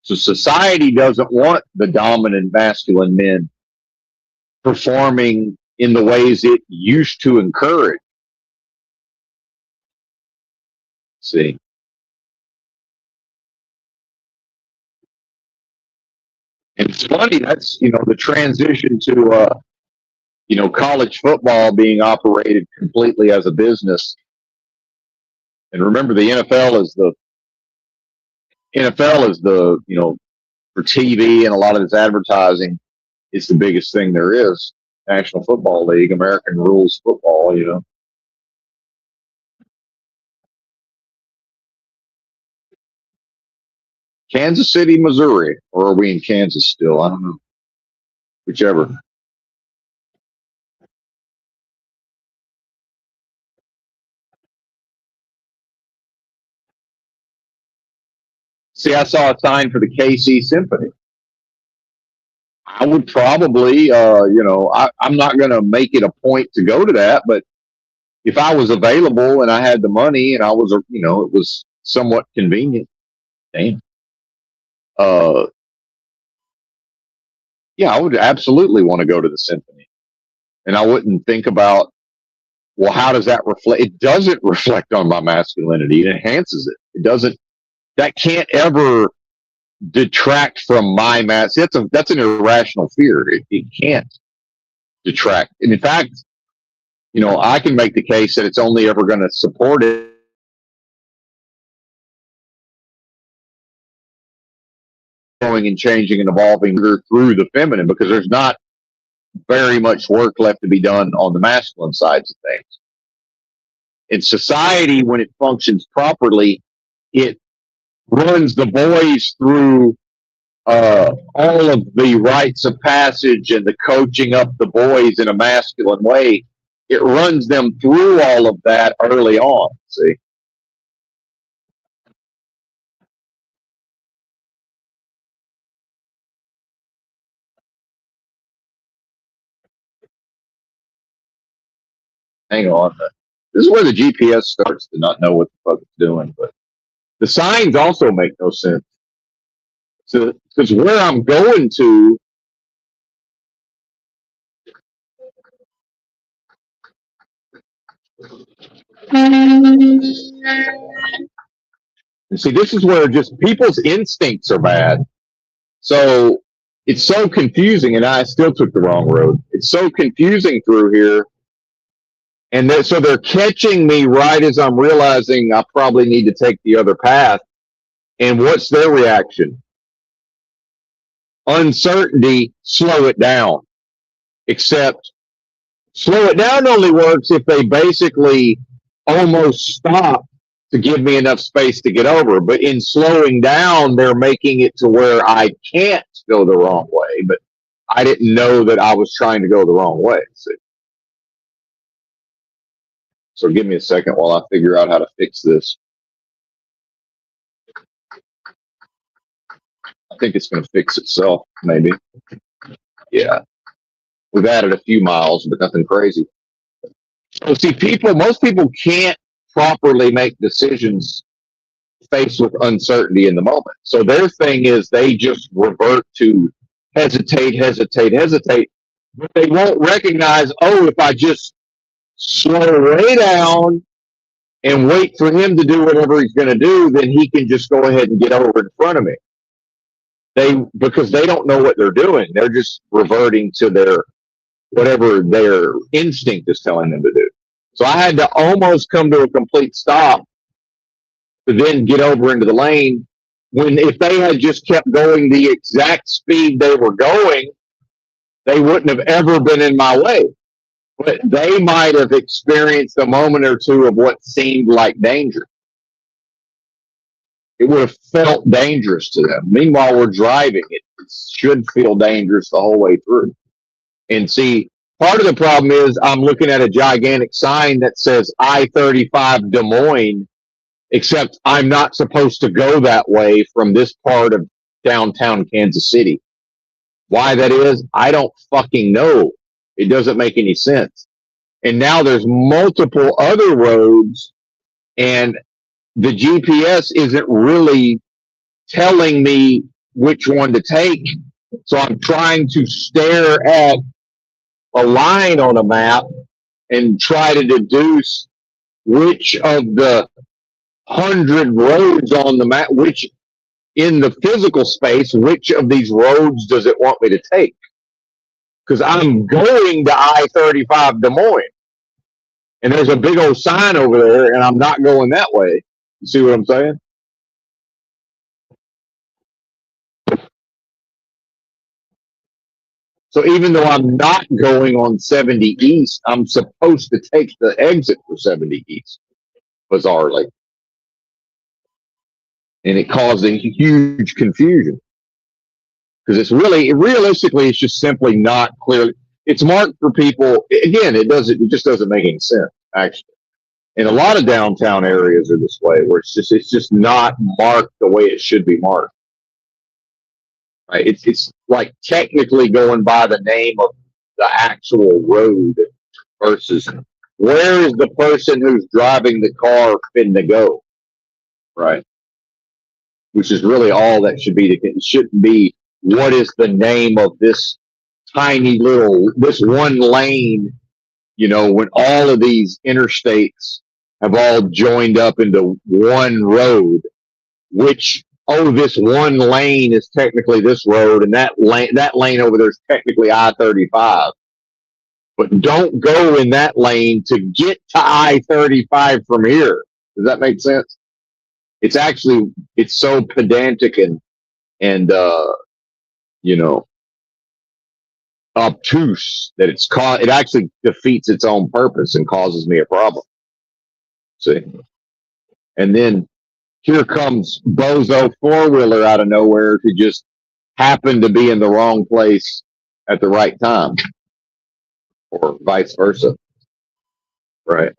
A: So society doesn't want the dominant masculine men performing in the ways it used to encourage. See, and it's funny, that's, the transition to, college football being operated completely as a business. And remember, the NFL is the, for TV and a lot of this advertising, it's the biggest thing there is. National Football League, American rules football, Kansas City, Missouri, or are we in Kansas still? I don't know. Whichever. See, I saw a sign for the KC Symphony. I would probably, I'm not going to make it a point to go to that, but if I was available and I had the money and I was, it was somewhat convenient. Damn. Yeah, I would absolutely want to go to the symphony. And I wouldn't think about, well, how does that reflect? It doesn't reflect on my masculinity. It enhances it. It doesn't, that can't ever detract from my mass. That's an irrational fear. It can't detract. And in fact, I can make the case that it's only ever going to support it growing and changing and evolving through the feminine, because there's not very much work left to be done on the masculine sides of things. In society, when it functions properly, it runs the boys through all of the rites of passage and the coaching up the boys in a masculine way. It runs them through all of that early on. See? Hang on. This is where the GPS starts to not know what the fuck it's doing, but the signs also make no sense. So, because where I'm going to, and see, this is where just people's instincts are bad. So it's so confusing, and I still took the wrong road. It's so confusing through here. And so they're catching me right as I'm realizing I probably need to take the other path. And what's their reaction? Uncertainty, slow it down. Except slow it down only works if they basically almost stop to give me enough space to get over. But in slowing down, they're making it to where I can't go the wrong way. But I didn't know that I was trying to go the wrong way. So give me a second while I figure out how to fix this. I think it's going to fix itself, maybe. Yeah. We've added a few miles, but nothing crazy. So see, most people can't properly make decisions faced with uncertainty in the moment. So their thing is they just revert to hesitate. But they won't recognize, if I just slow way down and wait for him to do whatever he's going to do, then he can just go ahead and get over in front of me. Because they don't know what they're doing. They're just reverting to whatever their instinct is telling them to do. So I had to almost come to a complete stop to then get over into the lane, when if they had just kept going the exact speed they were going, they wouldn't have ever been in my way. But they might have experienced a moment or two of what seemed like danger. It would have felt dangerous to them. Meanwhile, we're driving. It should feel dangerous the whole way through. And see, part of the problem is I'm looking at a gigantic sign that says I-35 Des Moines, except I'm not supposed to go that way from this part of downtown Kansas City. Why that is, I don't fucking know. It doesn't make any sense. And now there's multiple other roads, and the GPS isn't really telling me which one to take. So I'm trying to stare at a line on a map and try to deduce which of the 100 roads on the map, which in the physical space, which of these roads does it want me to take? Because I'm going to I-35 Des Moines, and there's a big old sign over there, and I'm not going that way. You see what I'm saying? So even though I'm not going on 70 East, I'm supposed to take the exit for 70 East, bizarrely. And it caused a huge confusion. Because it's realistically, it's just simply not clearly. It's marked for people. Again, it just doesn't make any sense, actually. And a lot of downtown areas are this way, where it's just not marked the way it should be marked. Right? It's like technically going by the name of the actual road versus where is the person who's driving the car finna go, right? Which is really all that should be. It shouldn't be what is the name of this this one lane, when all of these interstates have all joined up into one road, which, this one lane is technically this road, and that lane over there is technically I-35. But don't go in that lane to get to I-35 from here. Does that make sense? It's so pedantic and obtuse that it actually defeats its own purpose and causes me a problem. See? And then here comes bozo four-wheeler out of nowhere who just happened to be in the wrong place at the right time, or vice versa, right?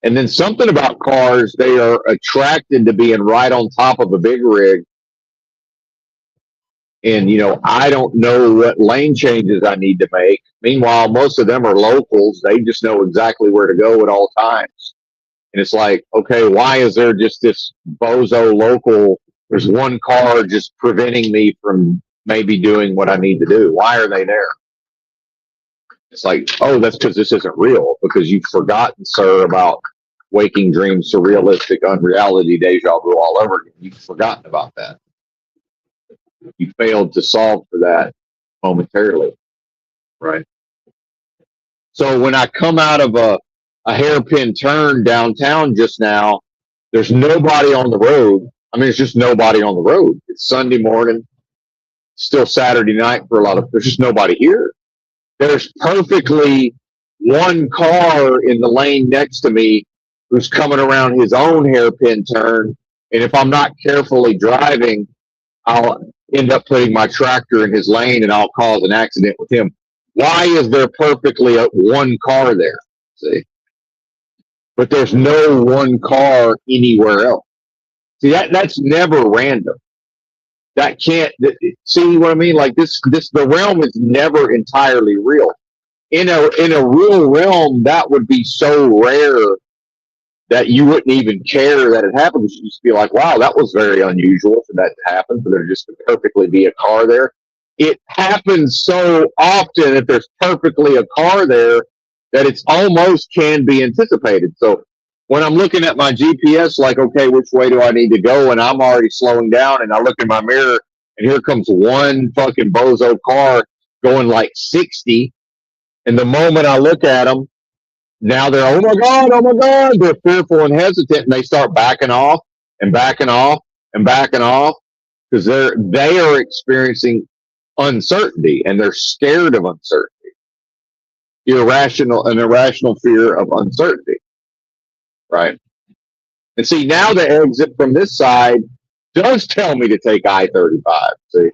A: And then something about cars, they are attracted to being right on top of a big rig. And, I don't know what lane changes I need to make. Meanwhile, most of them are locals. They just know exactly where to go at all times. And it's like, okay, why is there just this bozo local? There's one car just preventing me from maybe doing what I need to do. Why are they there? It's like, oh, that's because this isn't real, because you've forgotten, sir, about waking dreams, surrealistic, unreality, deja vu all over again. You've forgotten about that. You failed to solve for that momentarily, right? So when I come out of a hairpin turn downtown just now, there's nobody on the road. I mean, it's just nobody on the road. It's Sunday morning, still Saturday night for there's just nobody here. There's perfectly one car in the lane next to me who's coming around his own hairpin turn. And if I'm not carefully driving, I'll end up putting my tractor in his lane and I'll cause an accident with him. Why is there perfectly one car there? See? But there's no one car anywhere else. See, that's never random. That can't, see what I mean? Like the realm is never entirely real. In a real realm, that would be so rare that you wouldn't even care that it happened. You just be like, wow, that was very unusual for that to happen, for there just to perfectly be a car there. It happens so often that there's perfectly a car there that it's almost can be anticipated. So when I'm looking at my GPS, like, okay, which way do I need to go? And I'm already slowing down, and I look in my mirror, and here comes one fucking bozo car going like 60. And the moment I look at them, now they're, oh my God, they're fearful and hesitant, and they start backing off and backing off and backing off because they are experiencing uncertainty, and they're scared of uncertainty. An irrational fear of uncertainty, right? And see, now the exit from this side does tell me to take I-35. See?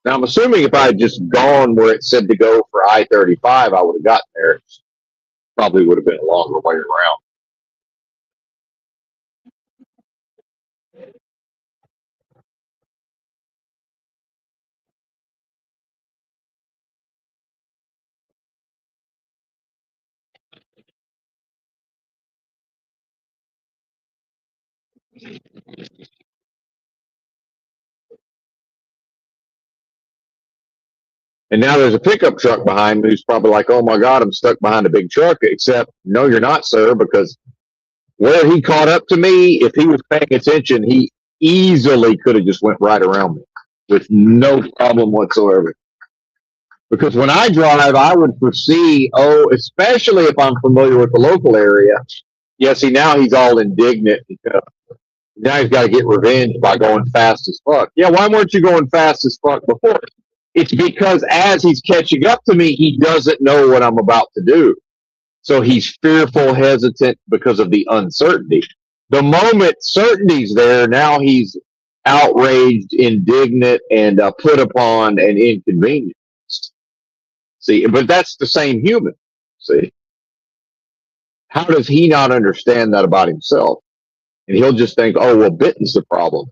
A: Now, I'm assuming if I had just gone where it said to go for I-35, I would have gotten there. It probably would have been a longer way around. And now there's a pickup truck behind me who's probably like, oh my God, I'm stuck behind a big truck. Except, no, you're not, sir, because where he caught up to me, if he was paying attention, he easily could have just went right around me with no problem whatsoever. Because when I drive, I would foresee, especially if I'm familiar with the local area. Yeah, see, now he's all indignant because now he's got to get revenge by going fast as fuck. Yeah, why weren't you going fast as fuck before? It's because as he's catching up to me, he doesn't know what I'm about to do. So he's fearful, hesitant because of the uncertainty. The moment certainty's there, now he's outraged, indignant, and put upon and inconvenienced. See, but that's the same human. See, how does he not understand that about himself? And he'll just think, oh, well, Bitten's the problem.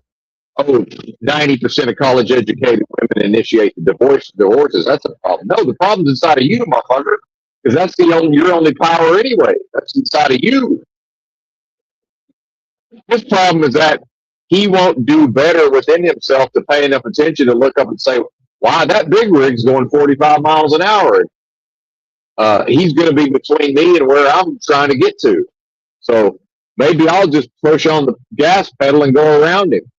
A: Oh, 90% of college educated women initiate the divorces. That's a problem. No, the problem's inside of you, motherfucker. Because that's your only power anyway. That's inside of you. His problem is that he won't do better within himself to pay enough attention to look up and say, wow, that big rig's going 45 miles an hour. He's going to be between me and where I'm trying to get to. So maybe I'll just push on the gas pedal and go around him.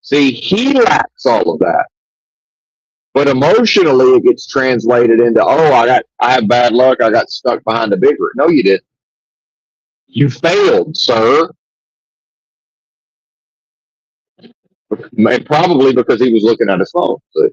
A: See, he lacks all of that. But emotionally, it gets translated into, oh, I have bad luck. I got stuck behind the big rig. No, you didn't. You failed, sir. And probably because he was looking at his phone. So.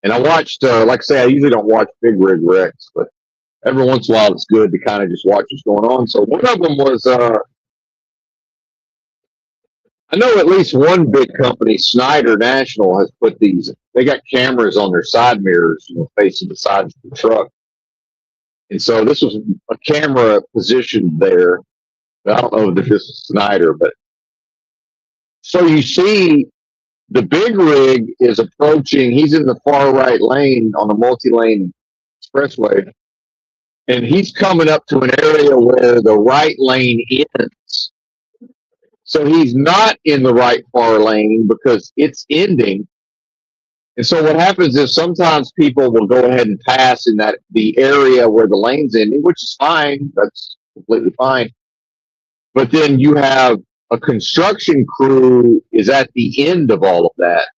A: And I watched, like I say, I usually don't watch big rig wrecks, but every once in a while it's good to kind of just watch what's going on. So one of them was, I know at least one big company, Snyder National, has put these, they got cameras on their side mirrors, facing the sides of the truck. And so this was a camera positioned there. I don't know if this is Snyder, but so you see the big rig is approaching, he's in the far right lane on a multi-lane expressway, and he's coming up to an area where the right lane ends. So he's not in the right far lane because it's ending. And so what happens is sometimes people will go ahead and pass in the area where the lane's ending, which is fine. That's completely fine. But then you have a construction crew is at the end of all of that,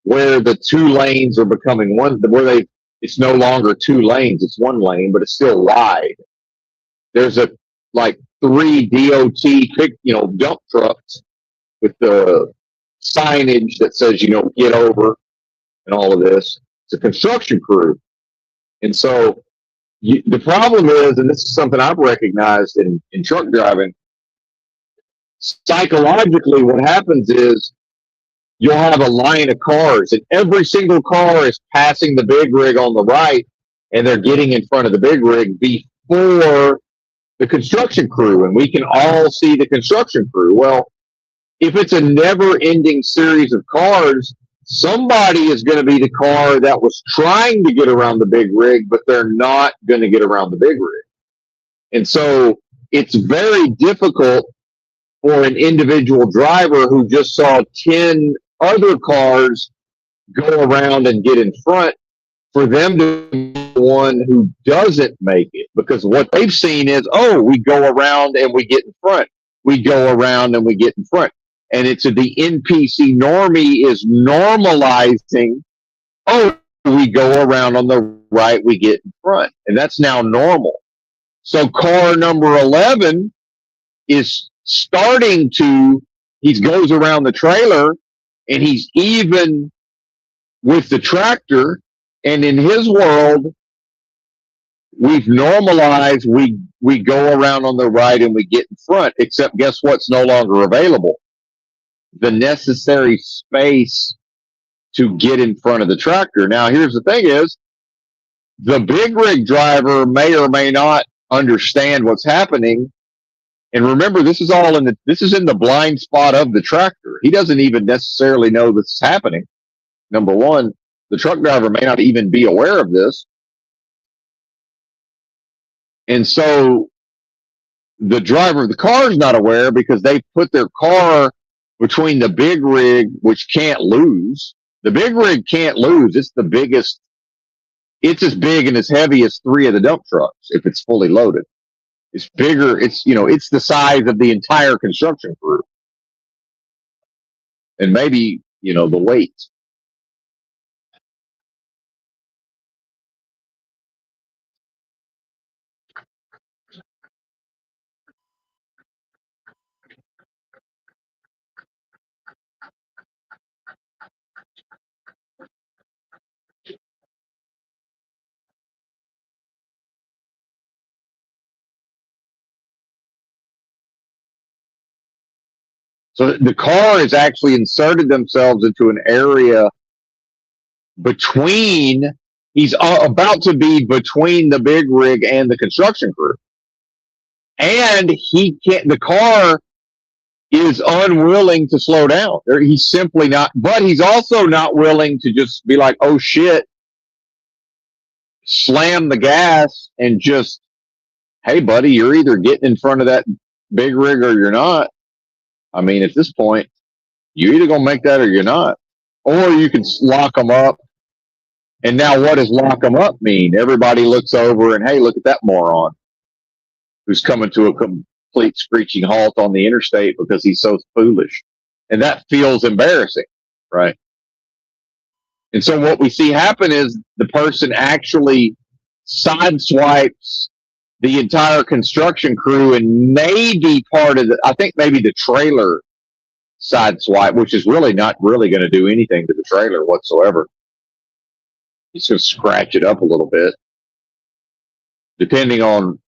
A: where the two lanes are becoming one, where it's no longer two lanes, it's one lane, but it's still wide. There's like 3 DOT dump trucks with the signage that says, get over and all of this. It's a construction crew. And so the problem is, and this is something I've recognized in truck driving, psychologically what happens is you'll have a line of cars and every single car is passing the big rig on the right and they're getting in front of the big rig before the construction crew, and we can all see the construction crew. Well, if it's a never-ending series of cars, somebody is going to be the car that was trying to get around the big rig, but they're not going to get around the big rig. And so it's very difficult for an individual driver who just saw 10 other cars go around and get in front, for them to be the one who doesn't make it, because what they've seen is, oh, we go around and we get in front. We go around and we get in front. And it's the NPC normie is normalizing, oh, we go around on the right, we get in front. And that's now normal. So car number 11 is starting to, he goes around the trailer and he's even with the tractor. And in his world, we've normalized, we go around on the right and we get in front, except guess what's no longer available? The necessary space to get in front of the tractor. Now, here's the thing is, the big rig driver may or may not understand what's happening. And remember, this is in the blind spot of the tractor. He doesn't even necessarily know this is happening. Number one, the truck driver may not even be aware of this. And so the driver of the car is not aware because they put their car between the big rig, which can't lose. The big rig can't lose. It's the biggest. It's as big and as heavy as 3 of the dump trucks if it's fully loaded. It's bigger. It's the size of the entire construction crew. And maybe, the weight. So the car has actually inserted themselves into an area between, he's about to be between the big rig and the construction crew. And he can't, the car is unwilling to slow down. He's simply not, but he's also not willing to just be like, oh shit, slam the gas and just, hey buddy, you're either getting in front of that big rig or you're not. I mean, at this point, you're either gonna make that or you're not. Or you can lock them up. And now what does lock them up mean? Everybody looks over and, hey, look at that moron who's coming to a complete screeching halt on the interstate because he's so foolish. And that feels embarrassing, right? And so what we see happen is the person actually sideswipes the entire construction crew and maybe part of I think maybe the trailer sideswipe, which is really not really going to do anything to the trailer whatsoever. It's going to scratch it up a little bit. Depending on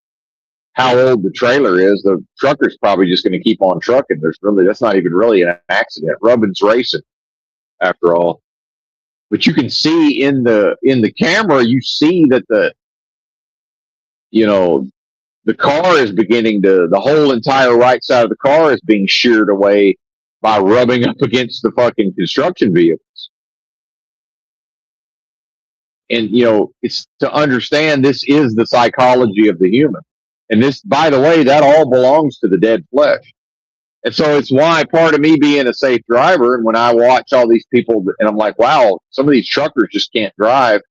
A: how old the trailer is, the trucker's probably just going to keep on trucking. That's not even really an accident. Rubbin's racing, after all. But you can see in the camera, you see that the car is beginning to, the whole entire right side of the car is being sheared away by rubbing up against the fucking construction vehicles. And, it's to understand this is the psychology of the human. And this, by the way, that all belongs to the dead flesh. And so it's why part of me being a safe driver, and when I watch all these people, and I'm like, wow, some of these truckers just can't drive.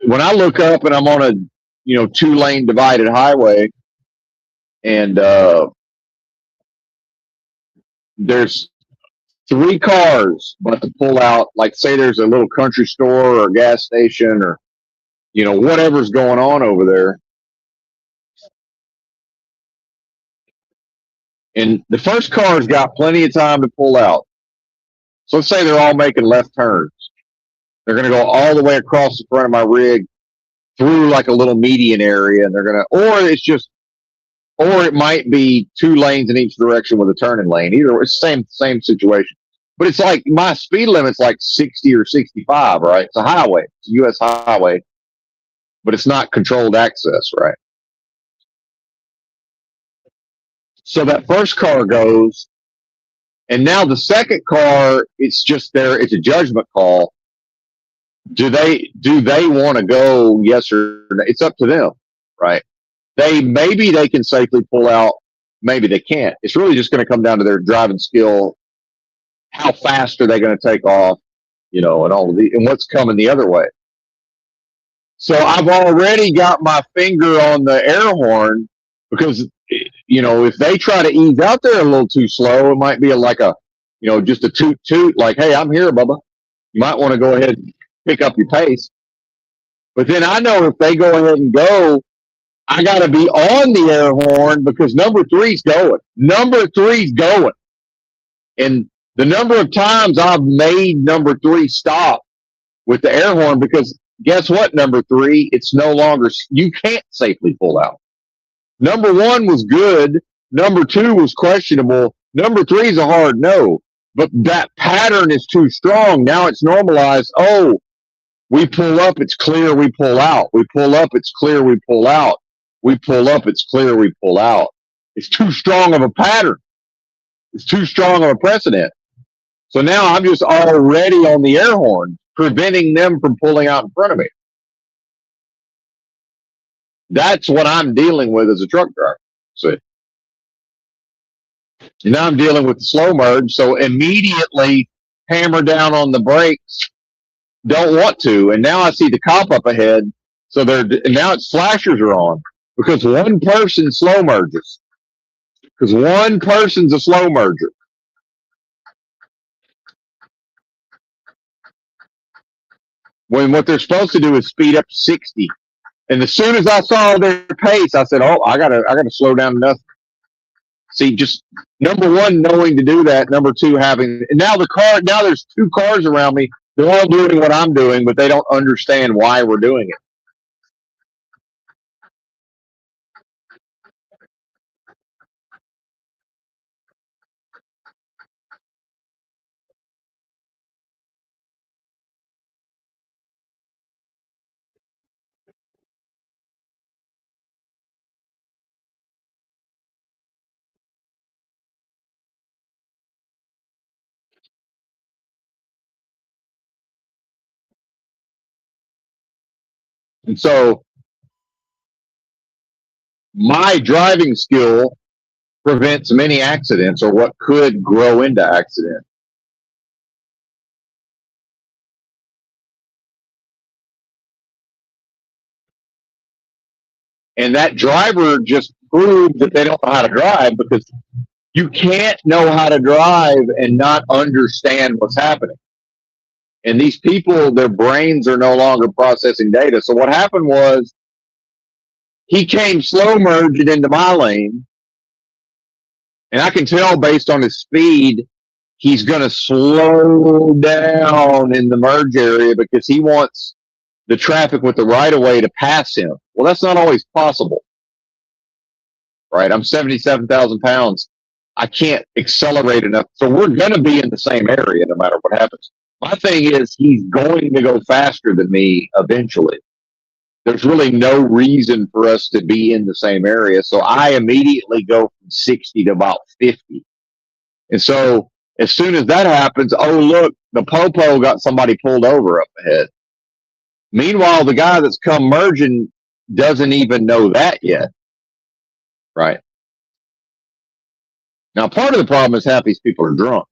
A: When I look up and I'm on a, 2-lane divided highway, and there's 3 cars about to pull out, like say there's a little country store or gas station or, whatever's going on over there. And the first car's got plenty of time to pull out. So let's say they're all making left turns. They're going to go all the way across the front of my rig through like a little median area, and they're going to, or it might be 2 lanes in each direction with a turning lane. Either it's same situation. But it's like my speed limit's like 60 or 65, right? It's a highway. It's a U.S. highway, but it's not controlled access, right? So that first car goes, and now the second car, it's just there. It's a judgment call. Do they want to go? Yes or no? It's up to them, right? Maybe they can safely pull out. Maybe they can't. It's really just going to come down to their driving skill. How fast are they going to take off? And all of and what's coming the other way. So I've already got my finger on the air horn because, if they try to ease out there a little too slow, it might be just a toot toot, like, hey, I'm here, Bubba. You might want to go ahead and pick up your pace. But then I know if they go ahead and go, I got to be on the air horn because number 3's going. Number 3's going. And the number of times I've made number 3 stop with the air horn, because guess what, number 3, it's no longer, you can't safely pull out. Number 1 was good. Number 2 was questionable. Number 3 is a hard no. But that pattern is too strong. Now it's normalized. Oh, we pull up, it's clear, we pull out. We pull up, it's clear, we pull out. We pull up, it's clear, we pull out. It's too strong of a pattern. It's too strong of a precedent. So now I'm just already on the air horn, preventing them from pulling out in front of me. That's what I'm dealing with as a truck driver. So now I'm dealing with the slow merge. So immediately hammer down on the brakes. Don't want to. And now I see the cop up ahead. So now it's flashers are on because one person slow merges. Because one person's a slow merger. When what they're supposed to do is speed up to 60. And as soon as I saw their pace, I said, oh, I gotta slow down enough. See, just number 1, knowing to do that. Number 2, having, and now there's 2 cars around me. They're all doing what I'm doing, but they don't understand why we're doing it. And so my driving skill prevents many accidents or what could grow into accidents. And that driver just proved that they don't know how to drive, because you can't know how to drive and not understand what's happening. And these people, their brains are no longer processing data. So what happened was he came slow merging into my lane. And I can tell based on his speed, he's going to slow down in the merge area because he wants the traffic with the right of way to pass him. Well, that's not always possible, right? I'm 77,000 pounds. I can't accelerate enough. So we're going to be in the same area no matter what happens. My thing is, he's going to go faster than me eventually. There's really no reason for us to be in the same area. So I immediately go from 60 to about 50. And so as soon as that happens, oh, look, the popo got somebody pulled over up ahead. Meanwhile, the guy that's come merging doesn't even know that yet. Right. Now, part of the problem is half these people are drunk.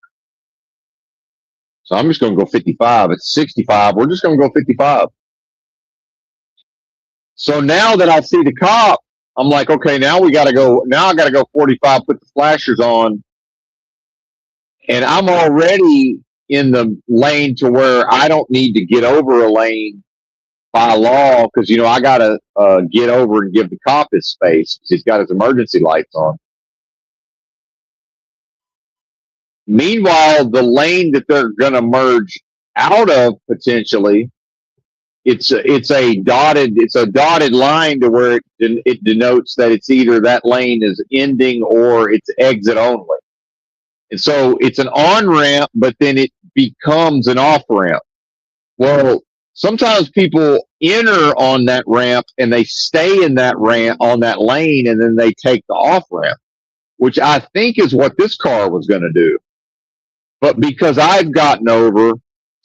A: So I'm just going to go 55. It's 65. We're just going to go 55. So now that I see the cop, I'm like, okay, now we got to go. Now I got to go 45, put the flashers on. And I'm already in the lane to where I don't need to get over a lane by law, because, you know, I got to get over and give the cop his space because he's got his emergency lights on. Meanwhile, the lane that they're going to merge out of potentially, it's a dotted line to where it denotes that it's either that lane is ending or it's exit only. And so it's an on ramp, but then it becomes an off ramp. Well, sometimes people enter on that ramp and they stay in that ramp on that lane, and then they take the off ramp, which I think is what this car was going to do. But because I've gotten over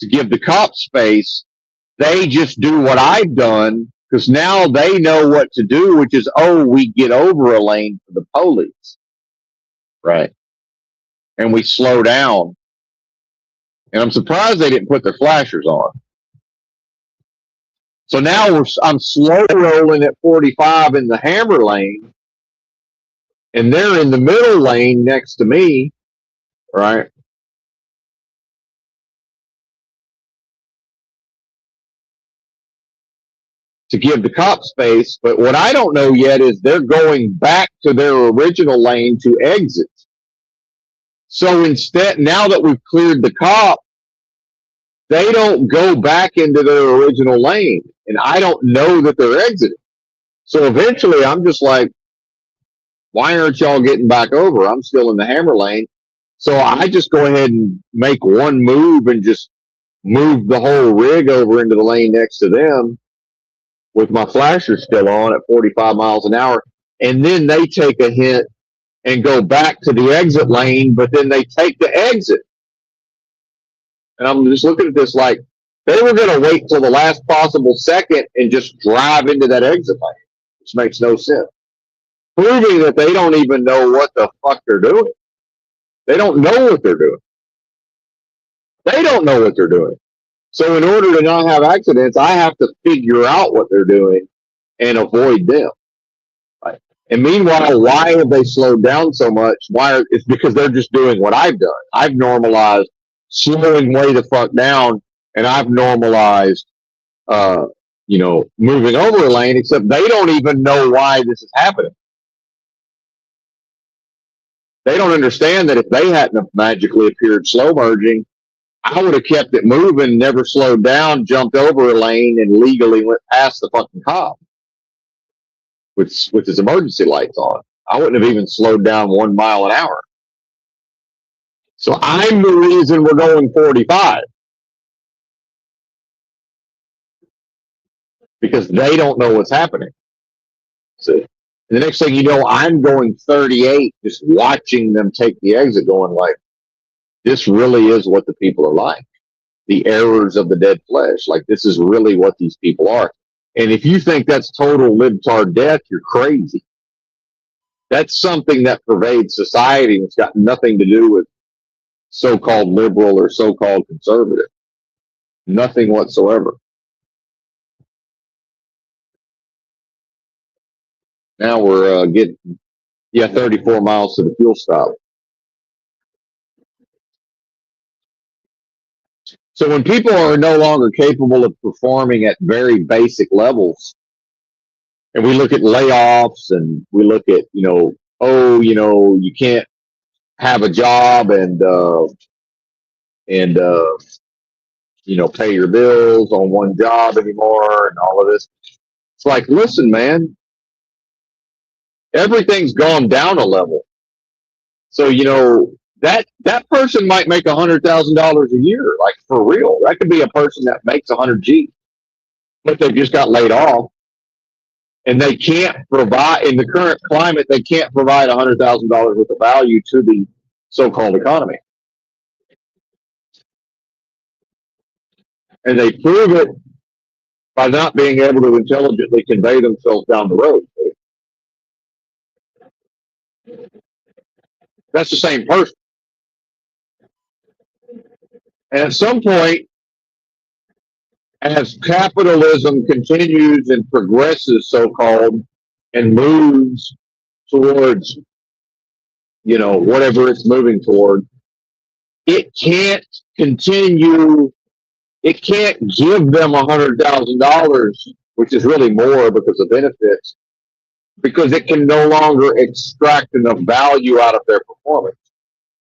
A: to give the cops space, they just do what I've done, because now they know what to do, which is, oh, we get over a lane for the police. Right. And we slow down. And I'm surprised they didn't put their flashers on. So now I'm slow rolling at 45 in the hammer lane, and they're in the middle lane next to me, right? To give the cop space. But what I don't know yet is they're going back to their original lane to exit. So instead, now that we've cleared the cop, they don't go back into their original lane, and I don't know that they're exiting. So eventually I'm just like, why aren't y'all getting back over? I'm still in the hammer lane. So I just go ahead and make one move and just move the whole rig over into the lane next to them with my flashers still on at 45 miles an hour. And then they take a hit and go back to the exit lane, but then they take the exit. And I'm just looking at this like they were going to wait till the last possible second and just drive into that exit lane, which makes no sense. Proving that they don't even know what the fuck they're doing. They don't know what they're doing. They don't know what they're doing. So in order to not have accidents, I have to figure out what they're doing and avoid them. Right? And meanwhile, why have they slowed down so much? It's because they're just doing what I've done. I've normalized slowing way the fuck down, and I've normalized, moving over a lane, except they don't even know why this is happening. They don't understand that if they hadn't magically appeared slow merging, I would have kept it moving, never slowed down, jumped over a lane, and legally went past the fucking cop with his emergency lights on. I wouldn't have even slowed down 1 mile an hour. So I'm the reason we're going 45. Because they don't know what's happening. So the next thing you know, I'm going 38, just watching them take the exit, going like, this really is what the people are like. The errors of the dead flesh. Like, this is really what these people are. And if you think that's total libtard death, you're crazy. That's something that pervades society. It's got nothing to do with so-called liberal or so-called conservative. Nothing whatsoever. Now we're getting 34 miles to the fuel stop. So when people are no longer capable of performing at very basic levels, and we look at layoffs and we look at, you can't have a job and pay your bills on one job anymore and all of this. It's like, listen, man, everything's gone down a level. So, that person might make $100,000 a year, like for real. That could be a person that makes 100 G, but they just got laid off, and they can't provide in the current climate. They can't provide $100,000 worth of value to the so-called economy, and they prove it by not being able to intelligently convey themselves down the road. That's the same person. And at some point, as capitalism continues and progresses, so-called, and moves towards, whatever it's moving toward, it can't continue. It can't give them $100,000, which is really more because of benefits, because it can no longer extract enough value out of their performance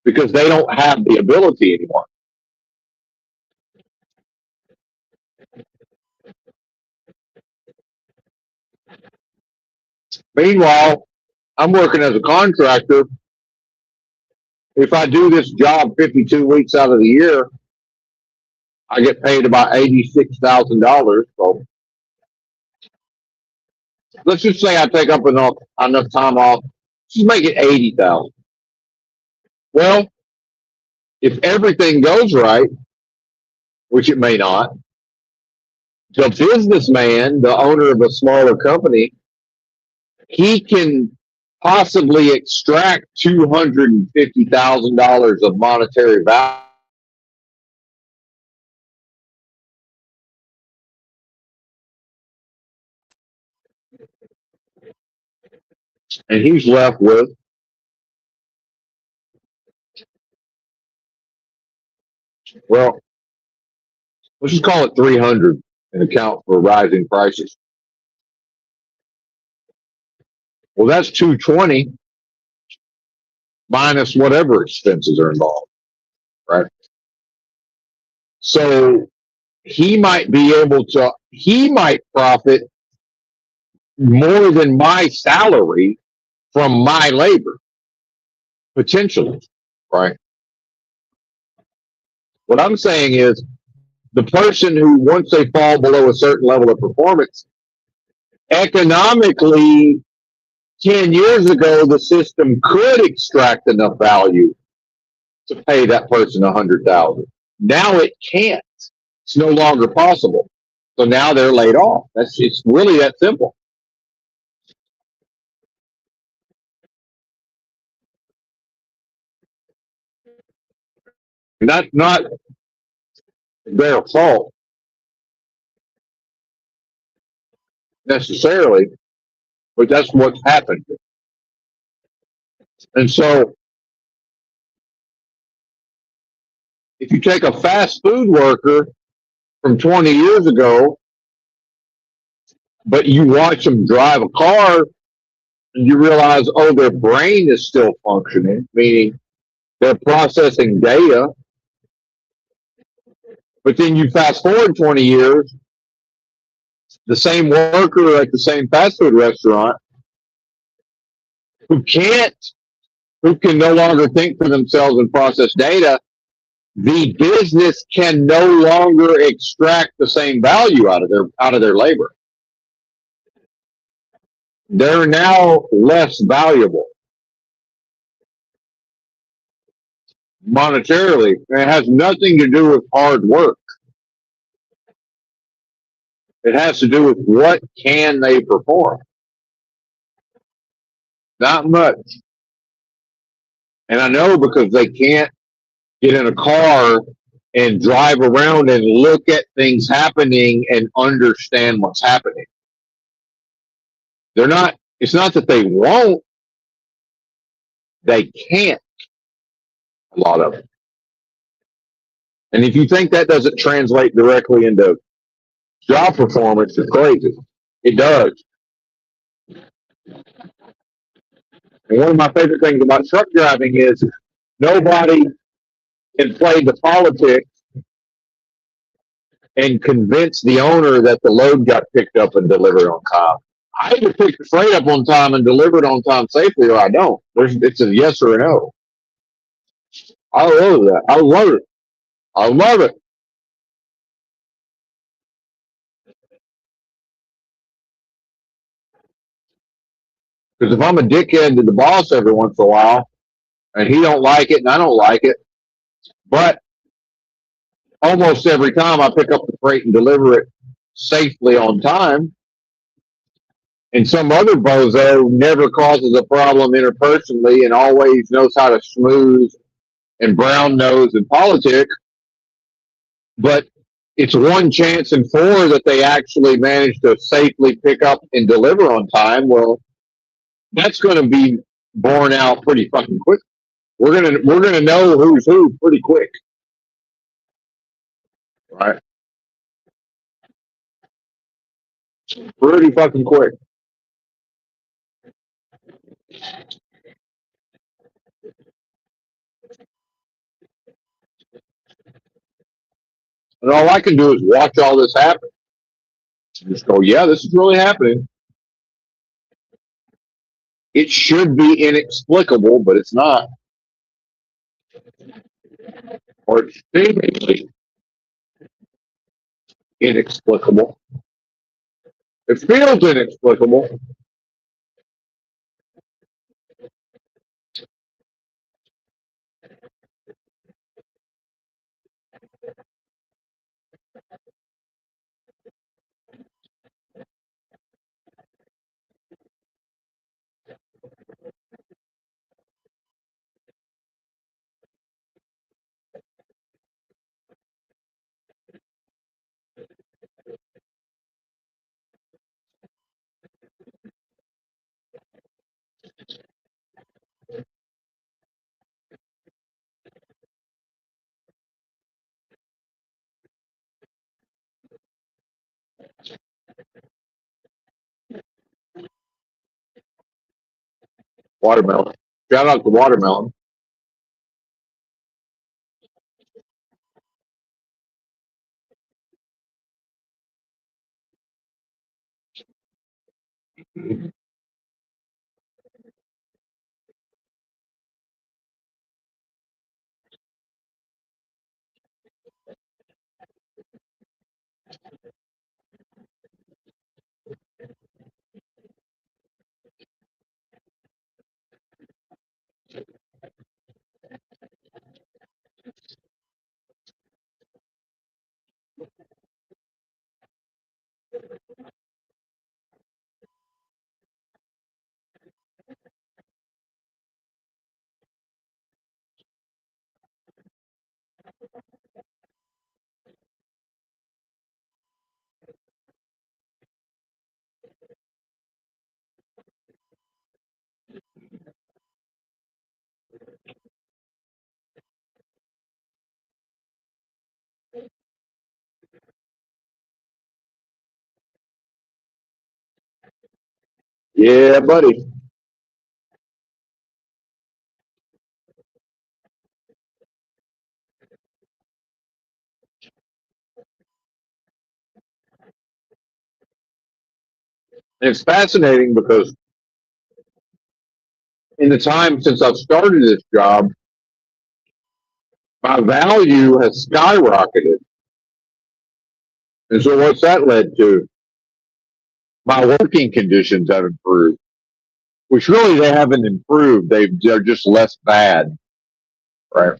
A: because they don't have the ability anymore. Meanwhile, I'm working as a contractor. If I do this job 52 weeks out of the year, I get paid about $86,000. So let's just say I take up enough time off. Just make it 80,000. Well, if everything goes right, which it may not, the businessman, the owner of a smaller company, he can possibly extract $250,000 of monetary value. And he's left with, well, let's just call it 300 and account for rising prices. Well, that's 220 minus whatever expenses are involved, right? So he might profit more than my salary from my labor, potentially, right? What I'm saying is the person who, once they fall below a certain level of performance, economically, 10 years ago, the system could extract enough value to pay that person $100,000. Now it can't. It's no longer possible. So now they're laid off. It's really that simple. And that's not their fault necessarily, but that's what's happened. And so if you take a fast food worker from 20 years ago, but you watch them drive a car, and you realize, oh, their brain is still functioning, meaning they're processing data. But then you fast forward 20 years, the same worker at the same fast food restaurant who can no longer think for themselves and process data, the business can no longer extract the same value out of their labor. They're now less valuable monetarily. It has nothing to do with hard work. It has to do with what can they perform. Not much. And I know because they can't get in a car and drive around and look at things happening and understand what's happening. They're not, it's not that they won't, they can't, a lot of it. And if you think that doesn't translate directly into job performance, you're crazy. It does. And one of my favorite things about truck driving is nobody can play the politics and convince the owner that the load got picked up and delivered on time. I either pick the freight up on time and deliver it on time safely, or I don't. It's a yes or a no. I love that. I love it. I love it. Because if I'm a dickhead to the boss every once in a while, and he don't like it and I don't like it, but almost every time I pick up the freight and deliver it safely on time, and some other bozo never causes a problem interpersonally and always knows how to smooth and brown nose in politics, but it's one chance in four that they actually manage to safely pick up and deliver on time. Well, that's going to be borne out pretty fucking quick. We're gonna know who's who pretty quick, right? Pretty fucking quick. And all I can do is watch all this happen. Just go, yeah, this is really happening. It should be inexplicable, but it's not. Or it's seemingly inexplicable. It feels inexplicable. Watermelon. Shout out to watermelon. Yeah, buddy. And it's fascinating because in the time since I've started this job, my value has skyrocketed. And so what's that led to? My working conditions have improved, which really they haven't improved. They're just less bad, right?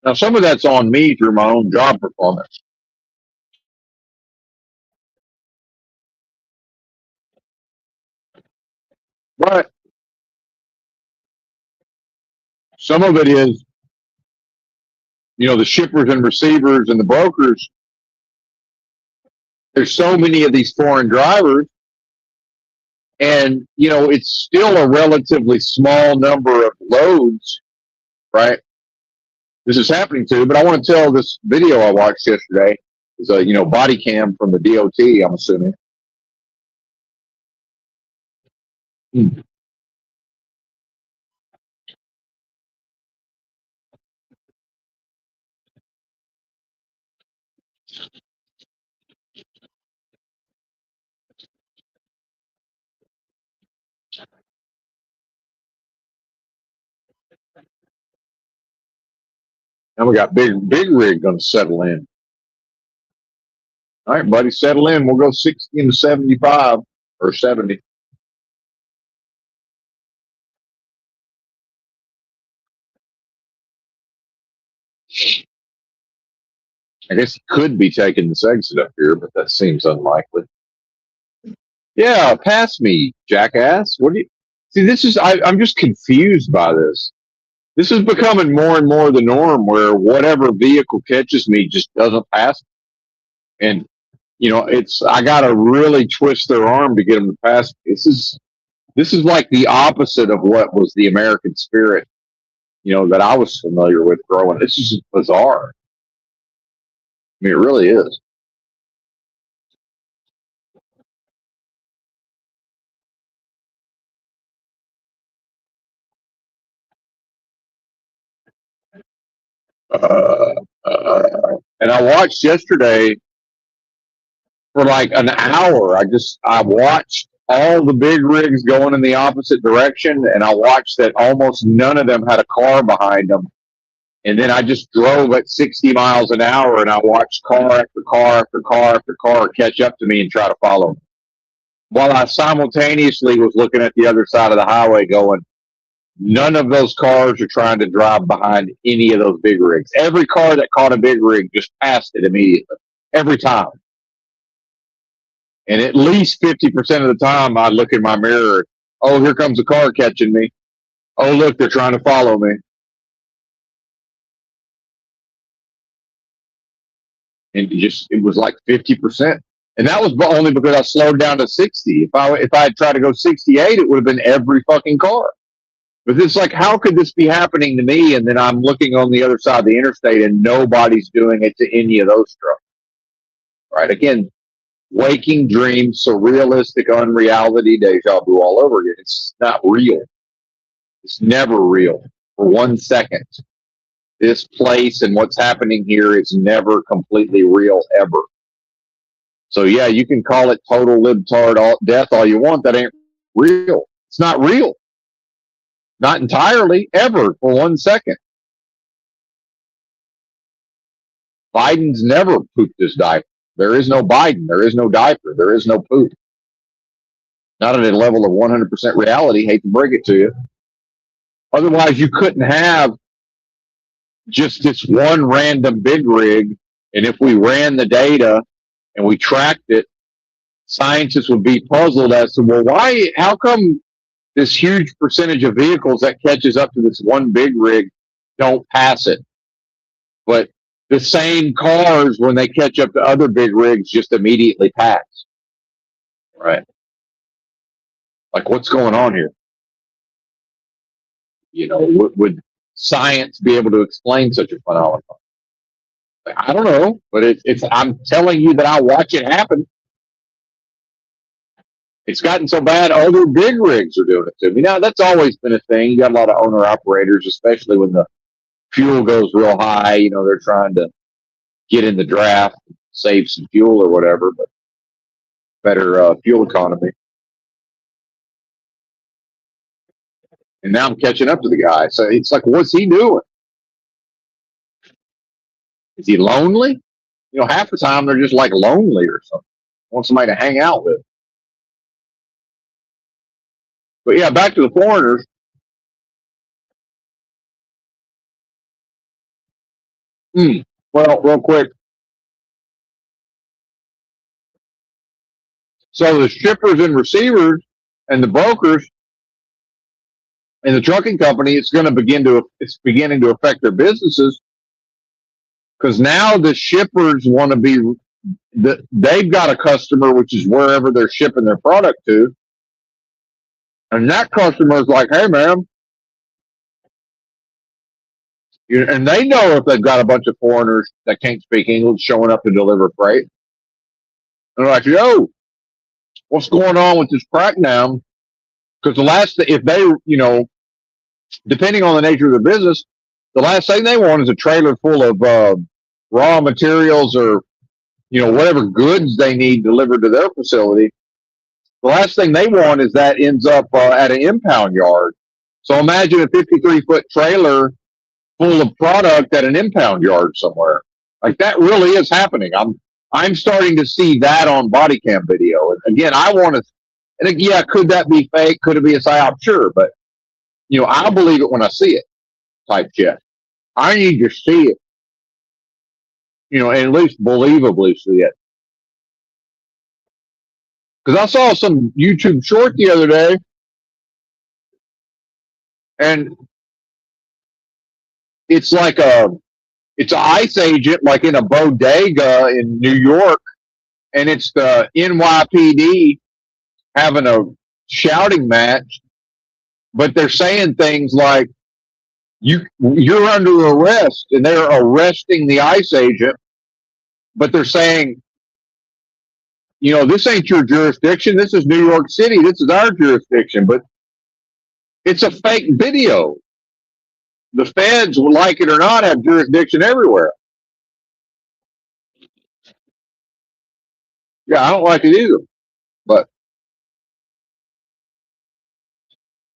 A: Now, some of that's on me through my own job performance. But some of it is, the shippers and receivers and the brokers. There's so many of these foreign drivers, and it's still a relatively small number of loads, right? This is happening to, but I want to tell this video I watched yesterday. It's a body cam from the DOT, I'm assuming. Hmm. And we got big rig going to settle in. All right, buddy, settle in. We'll go 60 to 75 or 70. I guess he could be taking this exit up here, but that seems unlikely. Yeah, pass me, jackass. What do you see? I'm just confused by this. This is becoming more and more the norm where whatever vehicle catches me just doesn't pass me. And I gotta really twist their arm to get them to pass me. This is like the opposite of what was the American spirit, that I was familiar with growing. This is just bizarre. I mean, it really is. Uh, and I watched yesterday for like an hour. I watched all the big rigs going in the opposite direction, and I watched that almost none of them had a car behind them. And then I just drove at 60 miles an hour, and I watched car after car after car after car catch up to me and try to follow me, while I simultaneously was looking at the other side of the highway going, none of those cars are trying to drive behind any of those big rigs. Every car that caught a big rig just passed it immediately, every time. And at least 50% of the time, I look in my mirror. Oh, here comes a car catching me. Oh, look, they're trying to follow me. And it was like 50%. And that was only because I slowed down to 60. If I had tried to go 68, it would have been every fucking car. But it's like, how could this be happening to me? And then I'm looking on the other side of the interstate and nobody's doing it to any of those trucks. Right? Again, waking dreams, surrealistic, unreality, deja vu all over again. It's not real. It's never real for 1 second. This place and what's happening here is never completely real ever. So yeah, you can call it total libtard death all you want. That ain't real. It's not real. Not entirely, ever, for 1 second. Biden's never pooped his diaper. There is no Biden. There is no diaper. There is no poop. Not at a level of 100% reality. Hate to break it to you. Otherwise, you couldn't have just this one random big rig. And if we ran the data and we tracked it, scientists would be puzzled as to, well, how come this huge percentage of vehicles that catches up to this one big rig don't pass it? But the same cars, when they catch up to other big rigs, just immediately pass. Right. Like, what's going on here? Would science be able to explain such a phenomenon? I don't know, but I'm telling you that I watch it happen. It's gotten so bad, other big rigs are doing it to me. Now, that's always been a thing. You got a lot of owner operators, especially when the fuel goes real high. They're trying to get in the draft, save some fuel or whatever, but better fuel economy. And now I'm catching up to the guy. So it's like, what's he doing? Is he lonely? Half the time they're just like lonely or something. Want somebody to hang out with. But yeah, back to the foreigners. Well, real quick. So the shippers and receivers and the brokers and the trucking company, it's beginning to affect their businesses because now the shippers want to be they've got a customer which is wherever they're shipping their product to, and that customer is like, hey man, and they know if they've got a bunch of foreigners that can't speak English showing up to deliver freight, and they're like, yo, what's going on with this crackdown? Because if they, depending on the nature of the business, the last thing they want is a trailer full of raw materials or whatever goods they need delivered to their facility. The last thing they want is that ends up at an impound yard. So imagine a 53-foot trailer full of product at an impound yard somewhere. Like that really is happening. I'm starting to see that on body cam video. And again, I want to. And yeah, could that be fake? Could it be a psyop? Sure, but I'll believe it when I see it. Type shit. I need to see it. And at least believably see it. Because I saw some YouTube short the other day, and it's like it's an ICE agent like in a bodega in New York, and it's the NYPD having a shouting match, but they're saying things like you're under arrest, and they're arresting the ICE agent, but they're saying, this ain't your jurisdiction. This is New York City. This is our jurisdiction, but it's a fake video. The feds, like it or not, have jurisdiction everywhere. Yeah, I don't like it either. But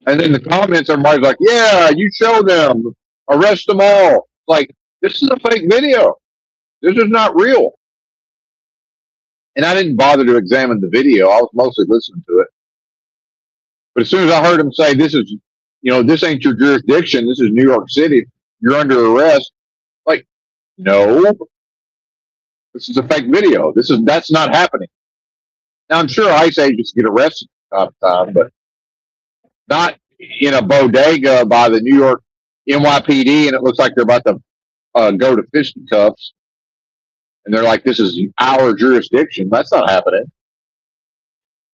A: and then the comments, everybody's like, "Yeah, you show them, arrest them all." Like this is a fake video. This is not real. And I didn't bother to examine the video. I was mostly listening to it. But as soon as I heard him say, "This is, this ain't your jurisdiction. This is New York City. You're under arrest." Like, no, this is a fake video. That's not happening. Now I'm sure ICE agents get arrested time to time, but not in a bodega by the New York NYPD, and it looks like they're about to go to fisticuffs, and they're like, "This is our jurisdiction." That's not happening.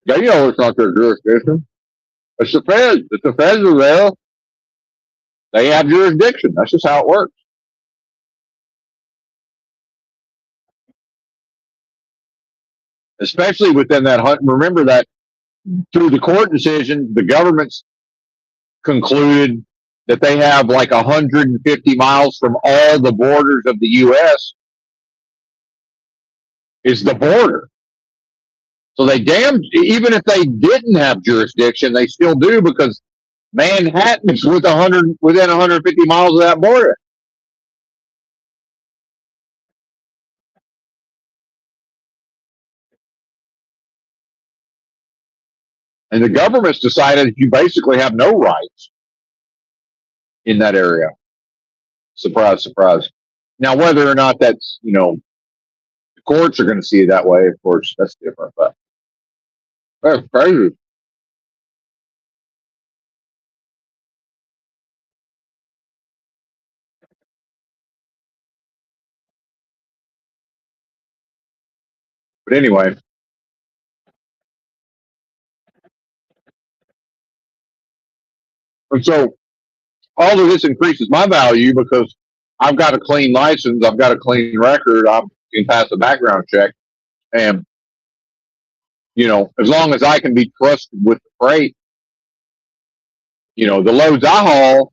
A: They know it's not their jurisdiction. It's the feds. If the feds are there, they have jurisdiction. That's just how it works. Especially within that hunt. Remember that through the court decision, the government's concluded that they have like 150 miles from all the borders of the U.S. is the border. So even if they didn't have jurisdiction, they still do because Manhattan is within 150 miles of that border. And the government's decided you basically have no rights in that area. Surprise, surprise. Now, whether or not that's, the courts are going to see it that way, of course, that's different. But that's crazy. But anyway, and so all of this increases my value because I've got a clean license, I've got a clean record, I can pass a background check, and as long as I can be trusted with the freight, the loads I haul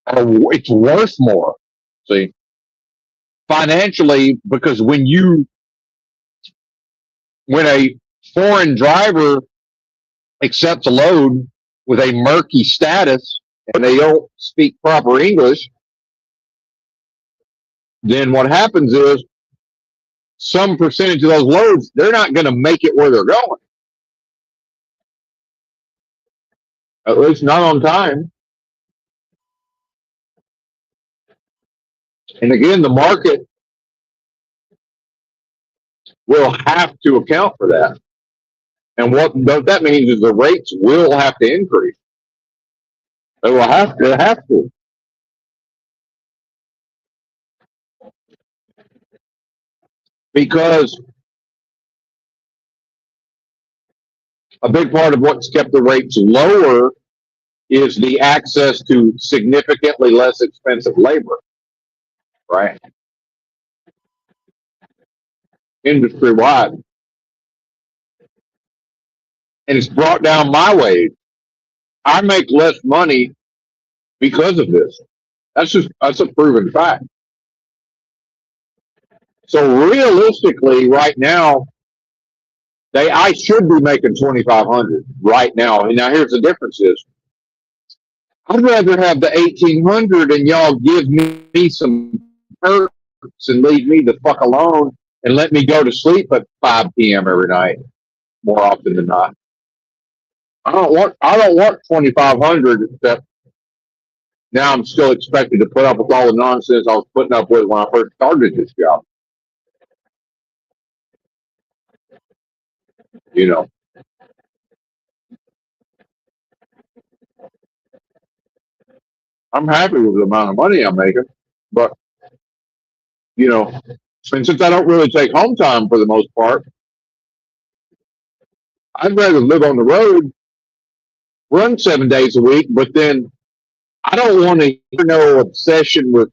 A: it's worth more. See, financially, because when a foreign driver accepts a load with a murky status and they don't speak proper English, then what happens is some percentage of those loads, they're not going to make it where they're going. At least not on time. And again, the market will have to account for that. And what that means is the rates will have to increase. They will have to. They have to. Because a big part of what's kept the rates lower is the access to significantly less expensive labor, right? Industry wide. And it's brought down my wage. I make less money because of this. That's a proven fact. So realistically, right now, I should be making 2,500 right now. And now here's the difference: is I'd rather have the 1,800 and y'all give me some perks and leave me the fuck alone and let me go to sleep at 5 p.m. every night more often than not. I don't want 2,500 except now I'm still expected to put up with all the nonsense I was putting up with when I first started this job. You know, I'm happy with the amount of money I'm making, but you know, and since I don't really take home time for the most part, I'd rather live on the road, run 7 days a week, but then I don't want to no obsession with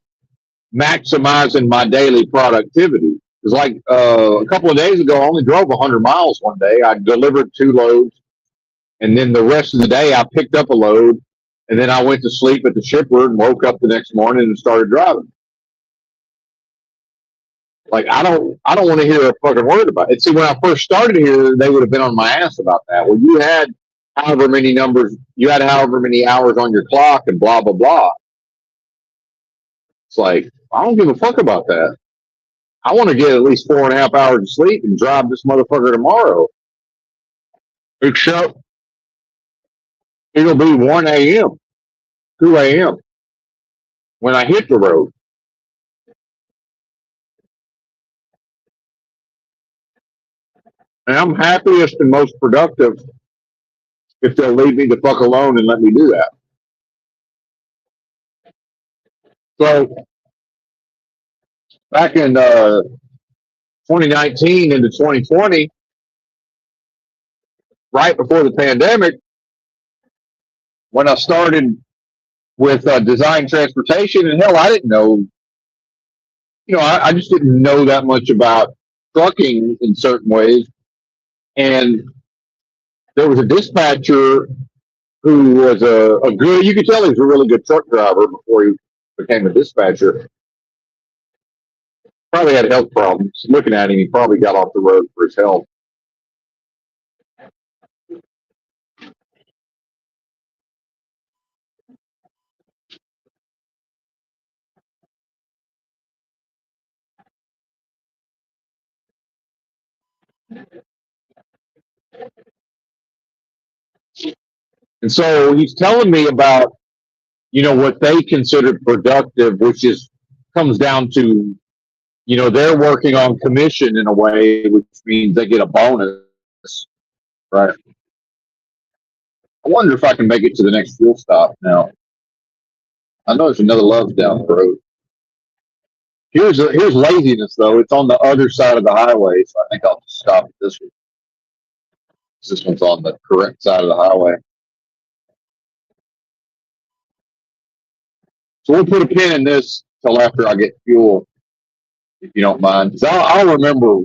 A: maximizing my daily productivity. It's like a couple of days ago, I only drove 100 miles one day. I delivered 2 loads, and then the rest of the day, I picked up a load, and then I went to sleep at the shipper and woke up the next morning and started driving. Like I don't want to hear a fucking word about it. See, when I first started here, they would have been on my ass about that. Well, you had however many hours on your clock, and blah blah blah. It's like I don't give a fuck about that. I want to get at least 4.5 hours of sleep and drive this motherfucker tomorrow. Except it'll be 1 a.m., 2 a.m. when I hit the road. And I'm happiest and most productive if they'll leave me the fuck alone and let me do that. So back in 2019 into 2020, right before the pandemic, when I started with design transportation, and hell, I didn't know, I just didn't know that much about trucking in certain ways. And there was a dispatcher who was a good, you could tell he was a really good truck driver before he became a dispatcher. Probably had health problems. Looking at him, he probably got off the road for his health. And so he's telling me about, what they consider productive, which is comes down to, they're working on commission in a way, which means they get a bonus, right? I wonder if I can make it to the next fuel stop now. I know there's another Love's down the road. Here's laziness though. It's on the other side of the highway, so I think I'll just stop at this one. This one's on the correct side of the highway. So we'll put a pin in this till after I get fuel, if you don't mind, because I'll remember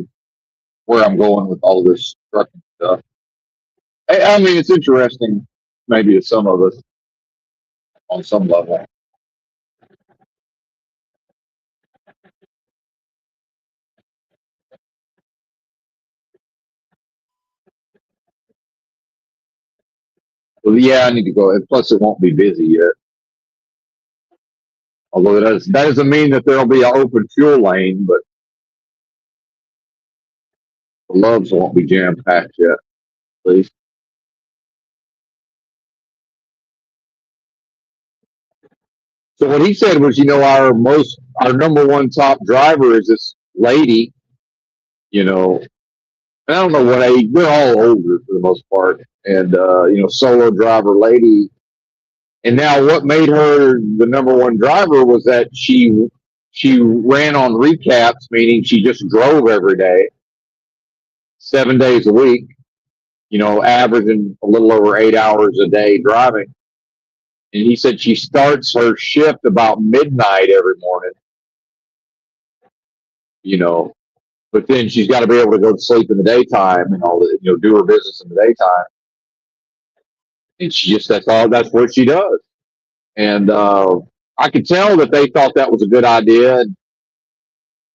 A: where I'm going with all this trucking stuff. I mean, it's interesting, maybe to some of us on some level. Well, yeah, I need to go. And plus, it won't be busy yet. Although that doesn't mean that there'll be an open fuel lane, but the Loves won't be jam packed yet, please. So what he said was, our number one top driver is this lady, you know, I don't know what age, they're all older for the most part. And, solo driver lady. And now what made her the number one driver was that she ran on recaps, meaning she just drove every day, 7 days a week, averaging a little over 8 hours a day driving. And he said she starts her shift about midnight every morning, you know, but then she's got to be able to go to sleep in the daytime and all that, do her business in the daytime. And that's what she does. And I could tell that they thought that was a good idea. And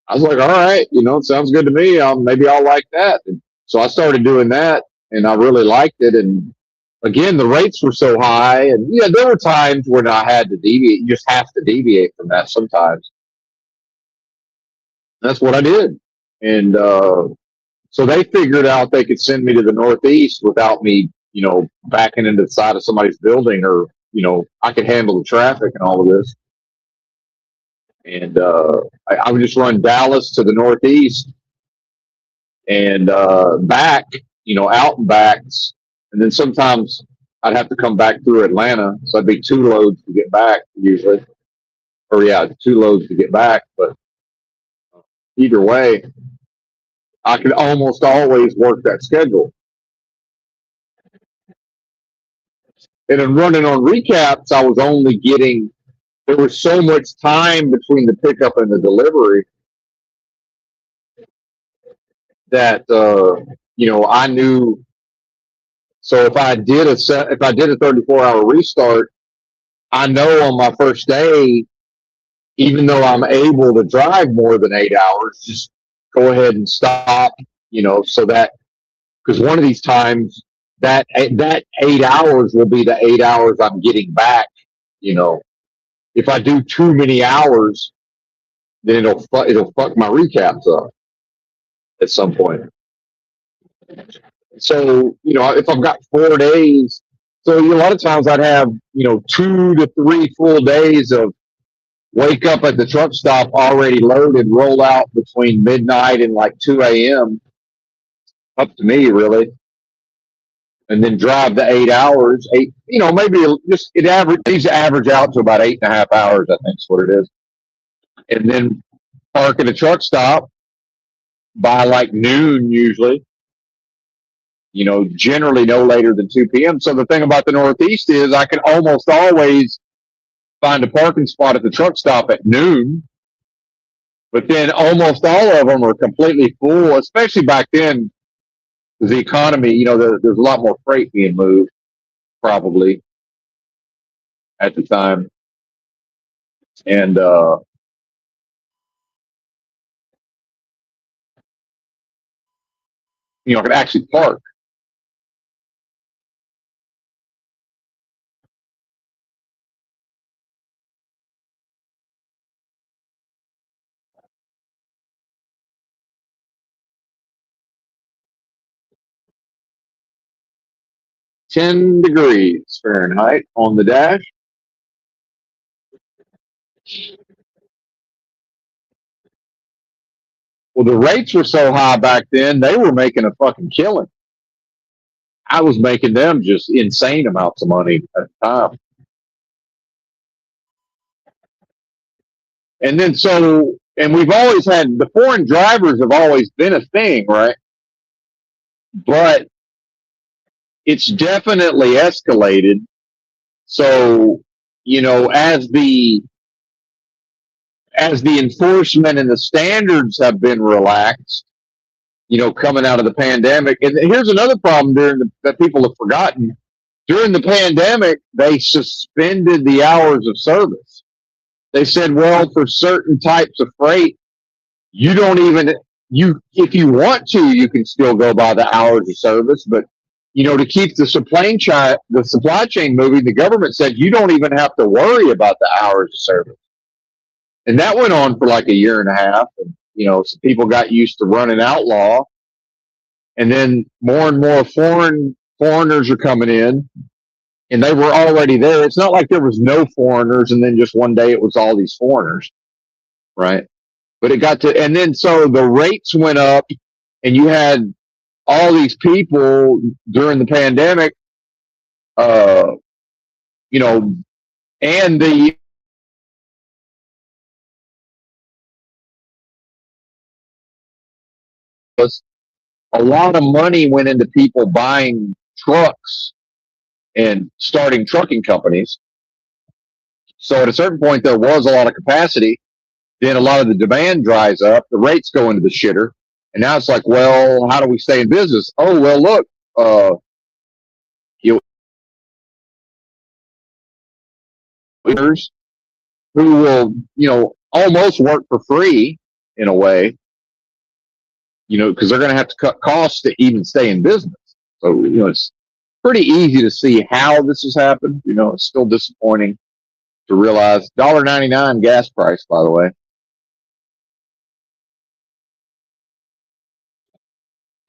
A: I was like, all right, it sounds good to me. Maybe I'll like that. And so I started doing that, and I really liked it. And again, the rates were so high, and there were times when I had to deviate. You just have to deviate from that sometimes. And that's what I did. And so they figured out they could send me to the Northeast without me, backing into the side of somebody's building, or I could handle the traffic and all of this. And I would just run Dallas to the Northeast and back, out and backs. And then sometimes I'd have to come back through Atlanta. So it'd be 2 loads to get back usually. Or 2 loads to get back. But either way, I could almost always work that schedule. And in running on recaps, I was only getting, there was so much time between the pickup and the delivery that I knew. So if I did a 34-hour restart, I know on my first day, even though I'm able to drive more than 8 hours, just go ahead and stop. So that, because one of these times that 8 hours will be the 8 hours I'm getting back. If I do too many hours, then it'll fuck my recaps up at some point. So, if I've got 4 days, so a lot of times I'd have, 2 to 3 full days of wake up at the truck stop already loaded, roll out between midnight and like 2 a.m. Up to me, really. And then drive the 8 hours, maybe just these average out to about 8.5 hours, I think is what it is. And then park at a truck stop by like noon usually, generally no later than 2 p.m. So the thing about the Northeast is I can almost always find a parking spot at the truck stop at noon, but then almost all of them are completely full, especially back then. The economy, there's a lot more freight being moved probably at the time. And, I could actually park. (10°F) on the dash. Well, the rates were so high back then, they were making a fucking killing. I was making them just insane amounts of money at the time. And then and we've always had, the foreign drivers have always been a thing, right? But it's definitely escalated. So, as the enforcement and the standards have been relaxed, coming out of the pandemic. And here's another problem that people have forgotten. During the pandemic, they suspended the hours of service. They said, well, for certain types of freight, you don't even, if you want to, you can still go by the hours of service. But, to keep the supply chain moving, the government said you don't even have to worry about the hours of service. And that went on for like a year and a half. And, so people got used to running outlaw. And then more and more foreigners are coming in. and they were already there. It's not like there was no foreigners, and then just one day it was all these foreigners, right? But it got to, and then so the rates went up, and you had all these people during the pandemic, uh, you know, and the a lot of money went into people buying trucks and starting trucking companies. So at a certain point, there was a lot of capacity. Then a lot of the demand dries up, the rates go into the shitter, and now it's like, well, how do we stay in business? Oh, well, look, you who will, almost work for free in a way, because they're going to have to cut costs to even stay in business. So, it's pretty easy to see how this has happened. It's still disappointing to realize $1.99 gas price, by the way.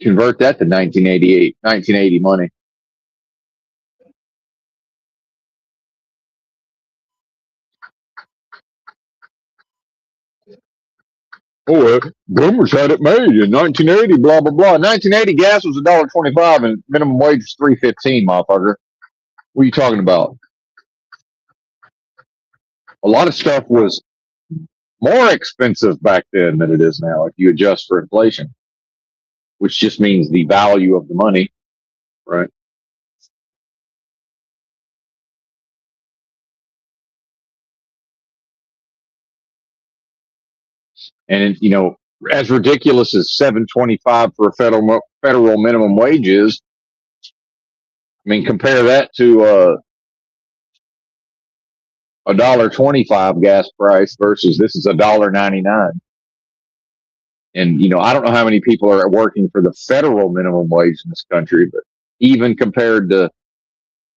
A: Convert that to 1980 money. Oh, boomers had it made in 1980, blah, blah, blah. 1980 gas was $1.25 and minimum wage was $3.15, motherfucker. What are you talking about? A lot of stuff was more expensive back then than it is now if you adjust for inflation, which just means the value of the money, right? And as ridiculous as 7.25 for a federal minimum wage is, I mean, compare that to $1.25 gas price versus this is $1.99. And I don't know how many people are working for the federal minimum wage in this country, but even compared to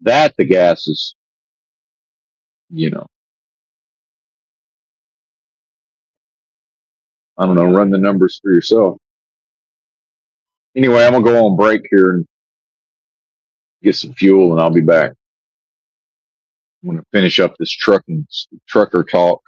A: that, the gas is, I don't know, run the numbers for yourself. Anyway, I'm gonna go on break here and get some fuel, and I'll be back. I'm gonna finish up this trucker talk.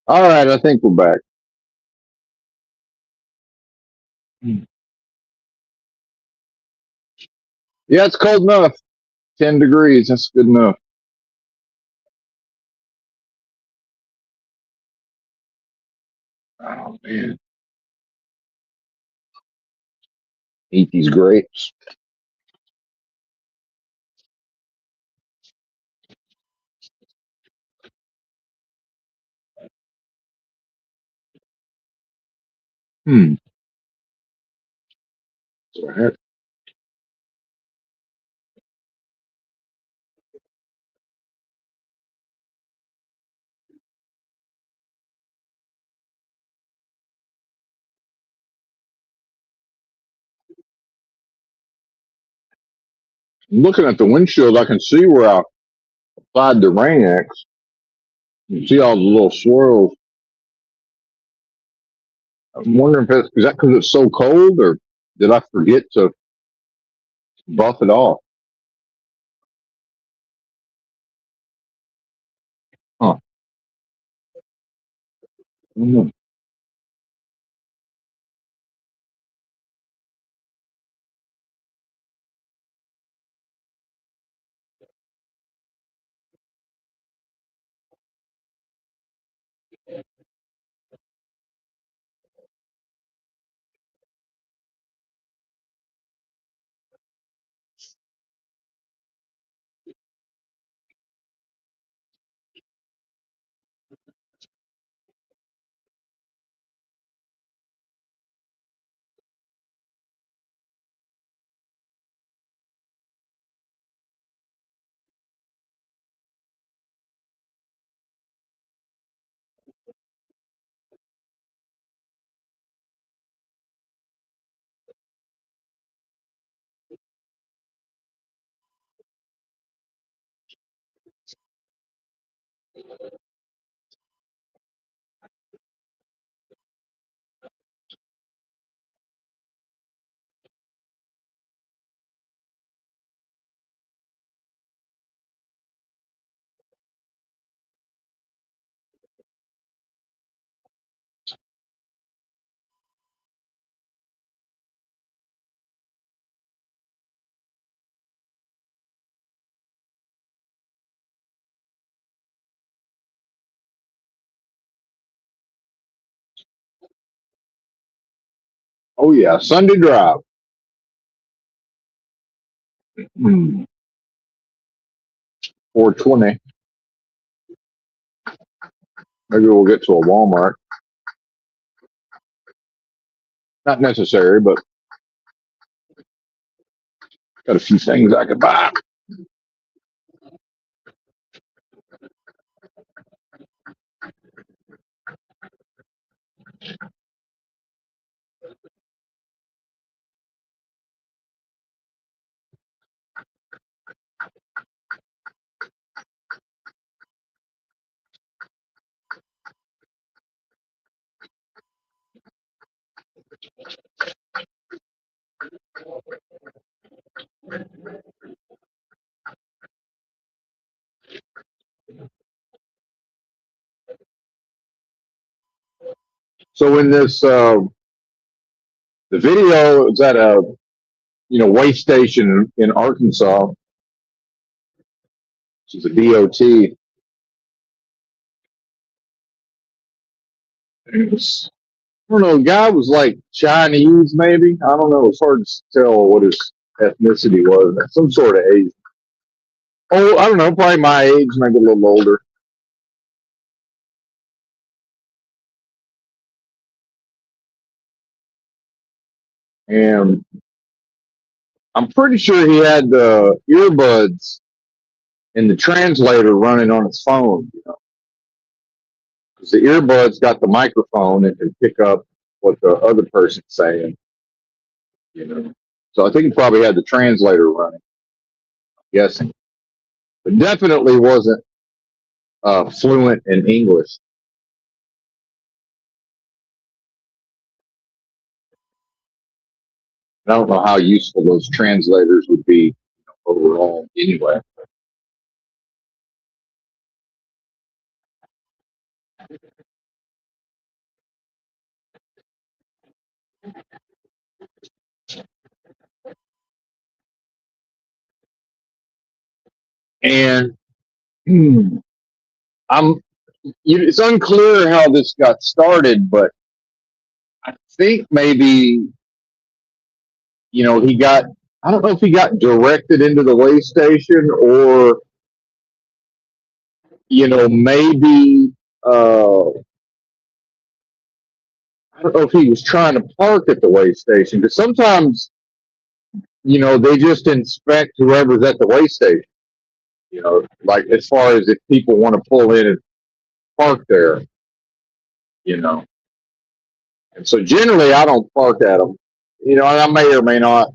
A: All right, I think we're back. Yeah, it's cold enough. 10 degrees. That's good enough. Oh, man. Eat these grapes. Hmm. All right. Looking at the windshield, I can see where I applied the rain X. You can see all the little swirls. I'm wondering if it's, is that because it's so cold, or did I forget to buff it off? Huh. I don't know. Oh, yeah. Sunday drive. 420. Maybe we'll get to a Walmart. Not necessary, but got a few things I could buy. So in this, the video is at a way station in Arkansas, which is a DOT. I don't know. The guy was like Chinese, maybe. I don't know. It's hard to tell what his ethnicity was. Some sort of Asian. Oh, I don't know. Probably my age, maybe a little older. And I'm pretty sure he had the earbuds and the translator running on his phone. Because the earbuds got the microphone and can pick up what the other person's saying. You know. So I think he probably had the translator running. I'm guessing, but definitely wasn't fluent in English. I don't know how useful those translators would be overall anyway. And I'm it's unclear how this got started, but I think maybe, he got, I don't know if he got directed into the way station or, maybe, I don't know if he was trying to park at the way station, because sometimes, they just inspect whoever's at the way station, like as far as if people want to pull in and park there, you know. And so generally I don't park at them, and I may or may not,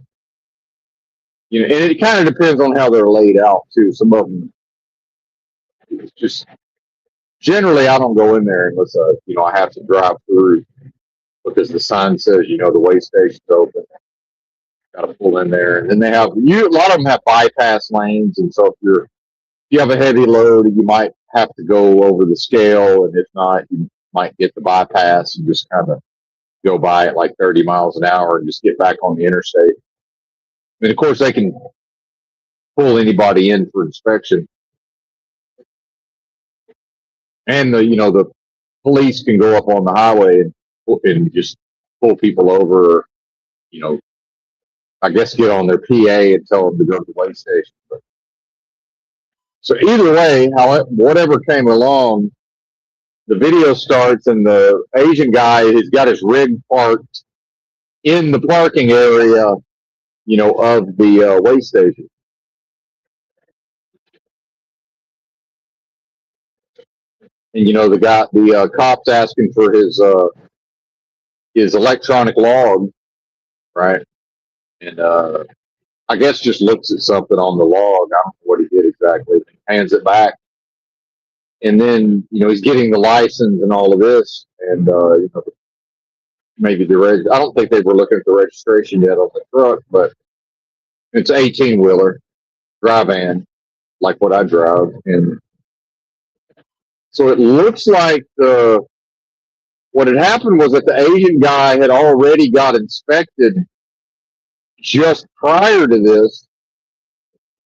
A: and it kind of depends on how they're laid out too. Some of them, it's just generally I don't go in there unless I have to drive through because the sign says the way station's open. Got to pull in there, and then they have a lot of them have bypass lanes, and so if you have a heavy load, you might have to go over the scale, and if not, you might get the bypass and just kind of go by at like 30 miles an hour and just get back on the interstate. And of course, they can pull anybody in for inspection, and the police can go up on the highway and just pull people over. I guess get on their PA and tell them to go to the way station. So either way, whatever came along, the video starts and the Asian guy has got his rig parked in the parking area, of the way station. And the cop's asking for his electronic log, right? And I guess just looks at something on the log. I don't know what he did exactly. Hands it back, and then he's getting the license and all of this, and maybe I don't think they were looking at the registration yet on the truck, but it's an 18-wheeler dry van, like what I drive, and so it looks like what had happened was that the Asian guy had already got inspected just prior to this.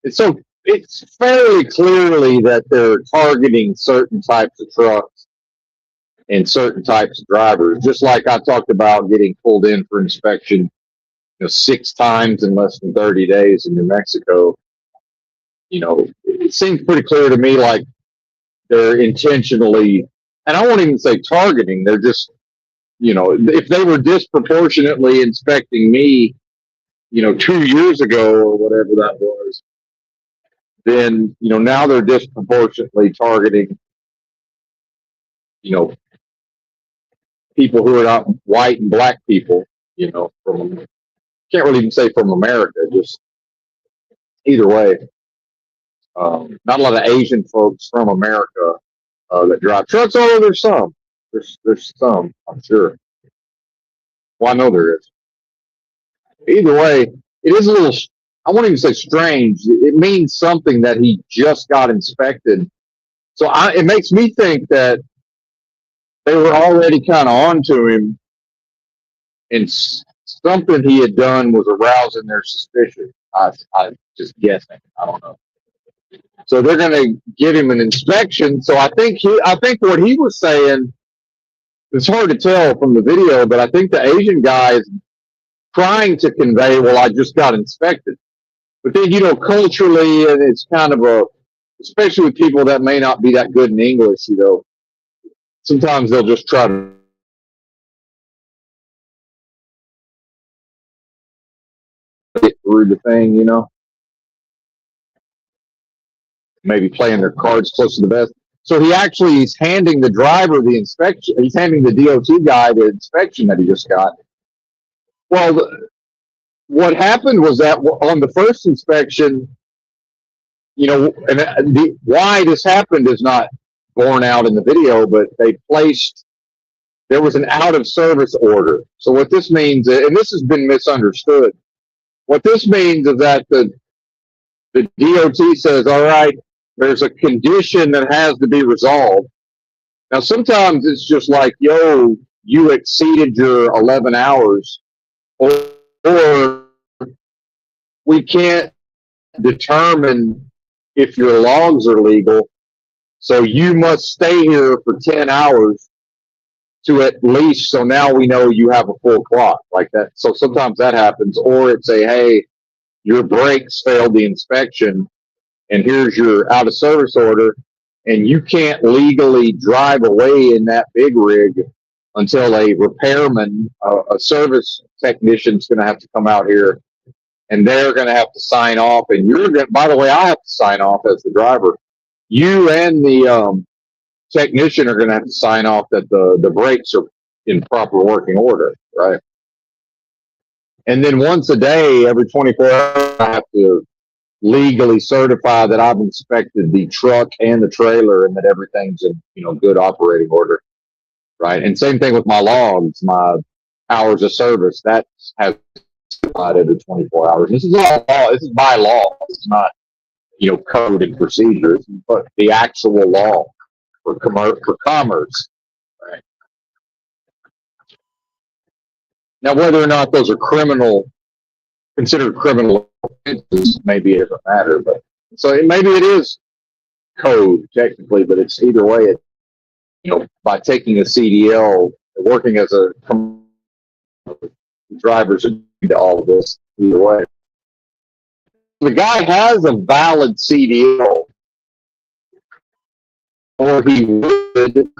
A: And so it's fairly clearly that they're targeting certain types of trucks and certain types of drivers, just like I talked about getting pulled in for inspection 6 times in less than 30 days in New Mexico. It seems pretty clear to me like they're intentionally, and I won't even say targeting, they're just, if they were disproportionately inspecting me, 2 years ago or whatever that was, then, now they're disproportionately targeting, people who are not white and black people, from, can't really even say from America, just either way. Not a lot of Asian folks from America that drive trucks, although there's some. There's some, I'm sure. Well, I know there is. Either way, it is a little, I won't even say strange. It means something that he just got inspected. So it makes me think that they were already kind of onto him, and something he had done was arousing their suspicion. I'm just guessing. I don't know. So they're going to give him an inspection. So I think what he was saying, it's hard to tell from the video, but I think the Asian guy is trying to convey, well, I just got inspected. But then, culturally, and it's kind of especially with people that may not be that good in English, sometimes they'll just try to get through the thing, maybe playing their cards close to the vest. So he's handing the driver the inspection. He's handing the DOT guy the inspection that he just got. Well, what happened was that on the first inspection, and why this happened is not borne out in the video, but there was an out of service order. So what this means, and this has been misunderstood, what this means is that the DOT says, all right, there's a condition that has to be resolved. Now, sometimes it's just like, yo, you exceeded your 11 hours, or we can't determine if your logs are legal. So you must stay here for 10 hours to at least, so now we know you have a full clock like that. So sometimes that happens, or it's a, hey, your brakes failed the inspection and here's your out of service order, and you can't legally drive away in that big rig until a repairman, a service technician is going to have to come out here, and they're going to have to sign off. And you're going, by the way, I have to sign off as the driver. You and the technician are going to have to sign off that the brakes are in proper working order, right? And then once a day, every 24 hours, I have to legally certify that I've inspected the truck and the trailer and that everything's in, good operating order, right? And same thing with my logs, my hours of service, that has certified every 24 hours. This is all law. This is by law. It's not, code and procedures, but the actual law for commerce, right? Now, whether or not those are considered criminal offenses, maybe it doesn't matter, but so maybe it is code technically, but it's either way. By taking a CDL, working as a driver's into all of this either way. The guy has a valid CDL, or he would,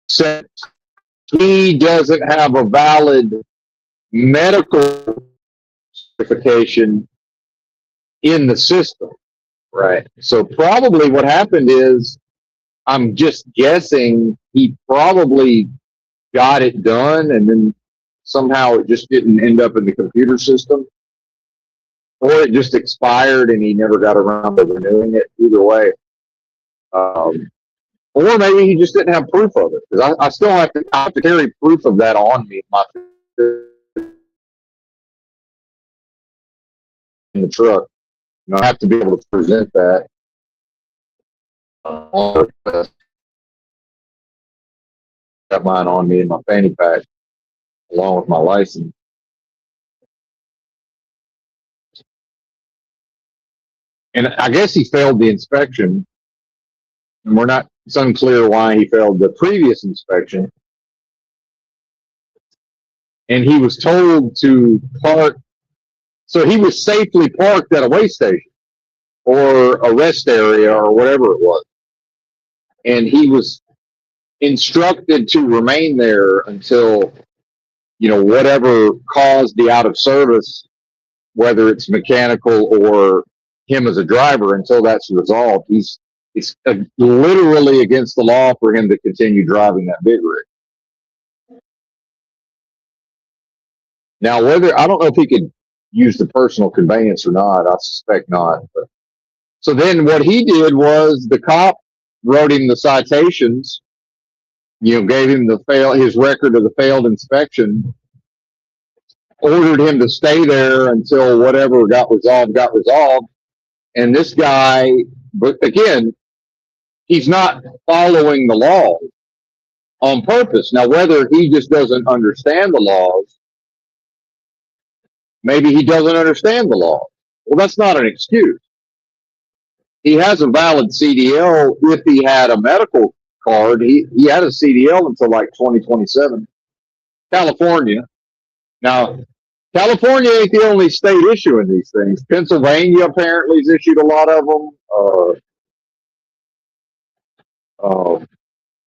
A: since he doesn't have a valid medical certification in the system, right? So probably what happened is, I'm just guessing, he probably got it done and then somehow it just didn't end up in the computer system, or it just expired and he never got around to renewing it. Either way, or maybe he just didn't have proof of it, because I still have to carry proof of that on me in the truck. I have to be able to present that. Got mine on me in my fanny pack along with my license. And I guess he failed the inspection, and it's unclear why he failed the previous inspection. And he was told to park, so he was safely parked at a way station or a rest area or whatever it was. And he was instructed to remain there until, whatever caused the out of service, whether it's mechanical or him as a driver, until that's resolved. It's literally against the law for him to continue driving that big rig. Now, I don't know if he could use the personal conveyance or not. I suspect not. But so then what he did was, the cop wrote him the citations, gave him his record of the failed inspection, ordered him to stay there until whatever got resolved. And this guy, but again, he's not following the law on purpose. Now, whether he just doesn't understand the laws, maybe he doesn't understand the law. Well, that's not an excuse. He has a valid CDL. If he had a medical card, he had a CDL until like 2027. California. Now, California ain't the only state issuing these things. Pennsylvania apparently has issued a lot of them.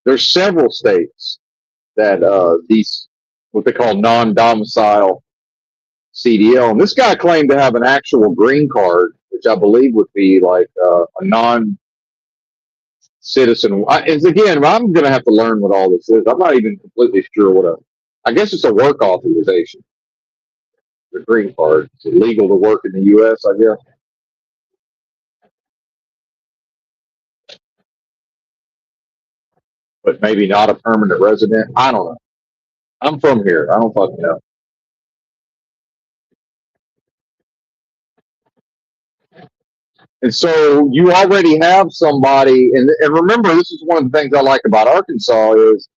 A: There's several states that these, what they call non-domicile CDL. And this guy claimed to have an actual green card, which I believe would be like a non-citizen. Again, I'm going to have to learn what all this is. I'm not even completely sure I guess it's a work authorization. The green card. It's illegal to work in the U.S., I guess. But maybe not a permanent resident. I don't know. I'm from here. I don't fucking know. And so you already have somebody, and remember, this is one of the things I like about Arkansas is,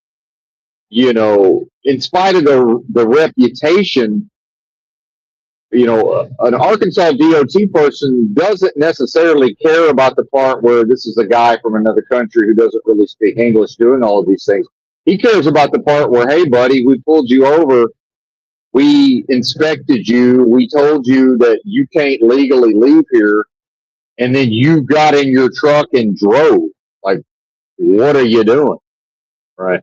A: in spite of the reputation An Arkansas DOT person doesn't necessarily care about the part where this is a guy from another country who doesn't really speak English doing all of these things. He cares about the part where, hey, buddy, we pulled you over. We inspected you. We told you that you can't legally leave here. And then you got in your truck and drove. Like, what are you doing? Right.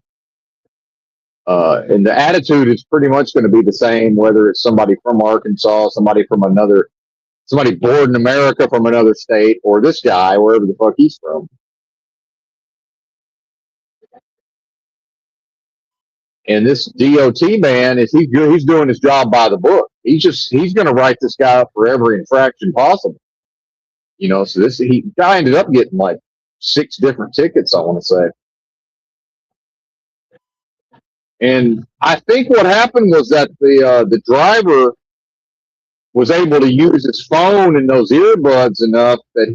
A: And the attitude is pretty much going to be the same, whether it's somebody from Arkansas, somebody born in America from another state, or this guy, wherever the fuck he's from. And this DOT man he's doing his job by the book. He's going to write this guy up for every infraction possible. So the guy ended up getting like 6 different tickets, I want to say. And I think what happened was that the driver was able to use his phone and those earbuds enough that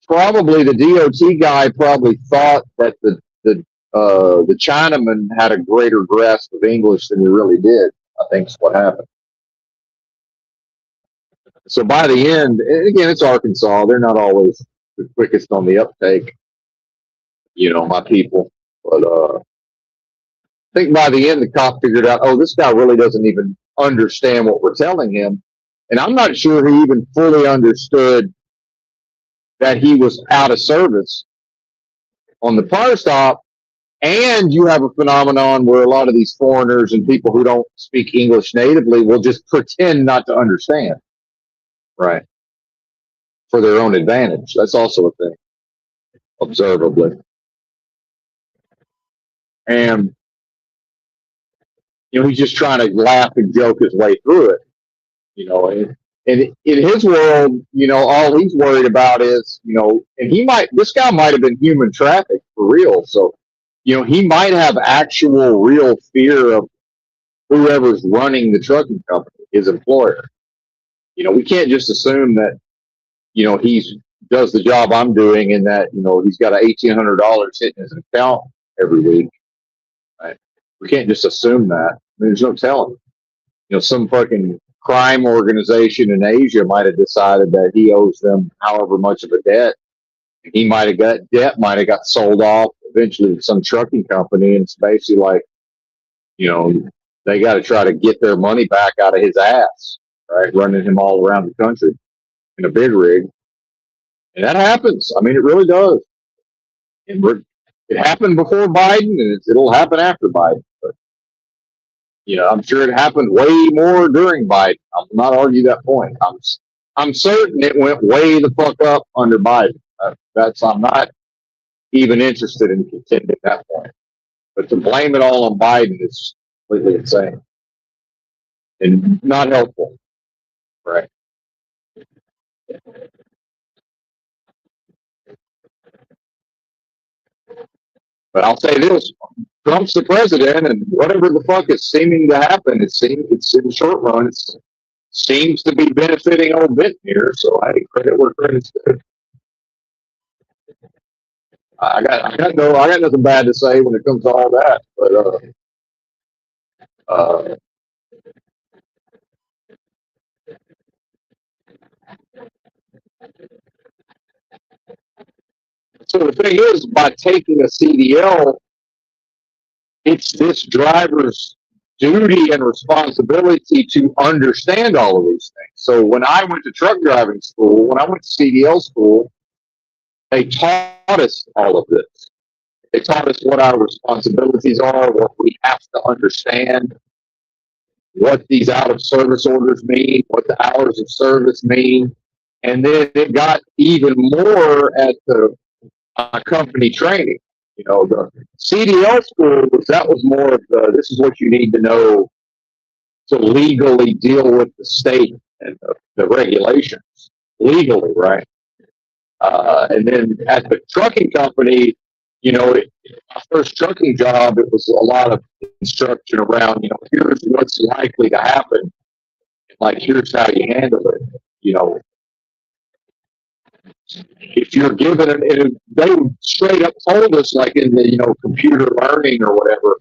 A: probably the DOT guy probably thought that the Chinaman had a greater grasp of English than he really did. I think is what happened. So by the end, and again, it's Arkansas. They're not always the quickest on the uptake, my people. But I think by the end, the cop figured out, oh, this guy really doesn't even understand what we're telling him. And I'm not sure he even fully understood that he was out of service on the prior stop. And you have a phenomenon where a lot of these foreigners and people who don't speak English natively will just pretend not to understand. Right. For their own advantage. That's also a thing, observably. And, he's just trying to laugh and joke his way through it. And in his world, all he's worried about is, and this guy might have been human trafficked for real. So, he might have actual real fear of whoever's running the trucking company, his employer. We can't just assume that, he does the job I'm doing and that, he's got $1,800 hitting his account every week. Right? We can't just assume that. There's no telling. Some fucking crime organization in Asia might have decided that he owes them however much of a debt. He might have got sold off eventually to some trucking company, and it's basically like, they got to try to get their money back out of his ass, right? Running him all around the country in a big rig. And that happens. I mean, it really does. And it happened before Biden, and it'll happen after Biden. But, I'm sure it happened way more during Biden. I will not argue that point. I'm certain it went way the fuck up under Biden. I'm not even interested in contending that point. But to blame it all on Biden is completely insane and not helpful. Right. But I'll say this: Trump's the president, and whatever the fuck is seeming to happen, it's in the short run, it seems to be benefiting old Benton here. So I credit where credit's due. I got nothing bad to say when it comes to all that. But so the thing is, by taking a CDL, it's this driver's duty and responsibility to understand all of these things. So when I went to truck driving school, when I went to CDL school, they taught us all of this. They taught us what our responsibilities are, what we have to understand, what these out of service orders mean, what the hours of service mean. And then it got even more at the company training. The CDL school was more of this is what you need to know to legally deal with the state and the regulations legally, right? And then at the trucking company, my first trucking job, it was a lot of instruction around, here's what's likely to happen. Like, here's how you handle it. If you're given it, they straight up told us, like in the, computer learning or whatever,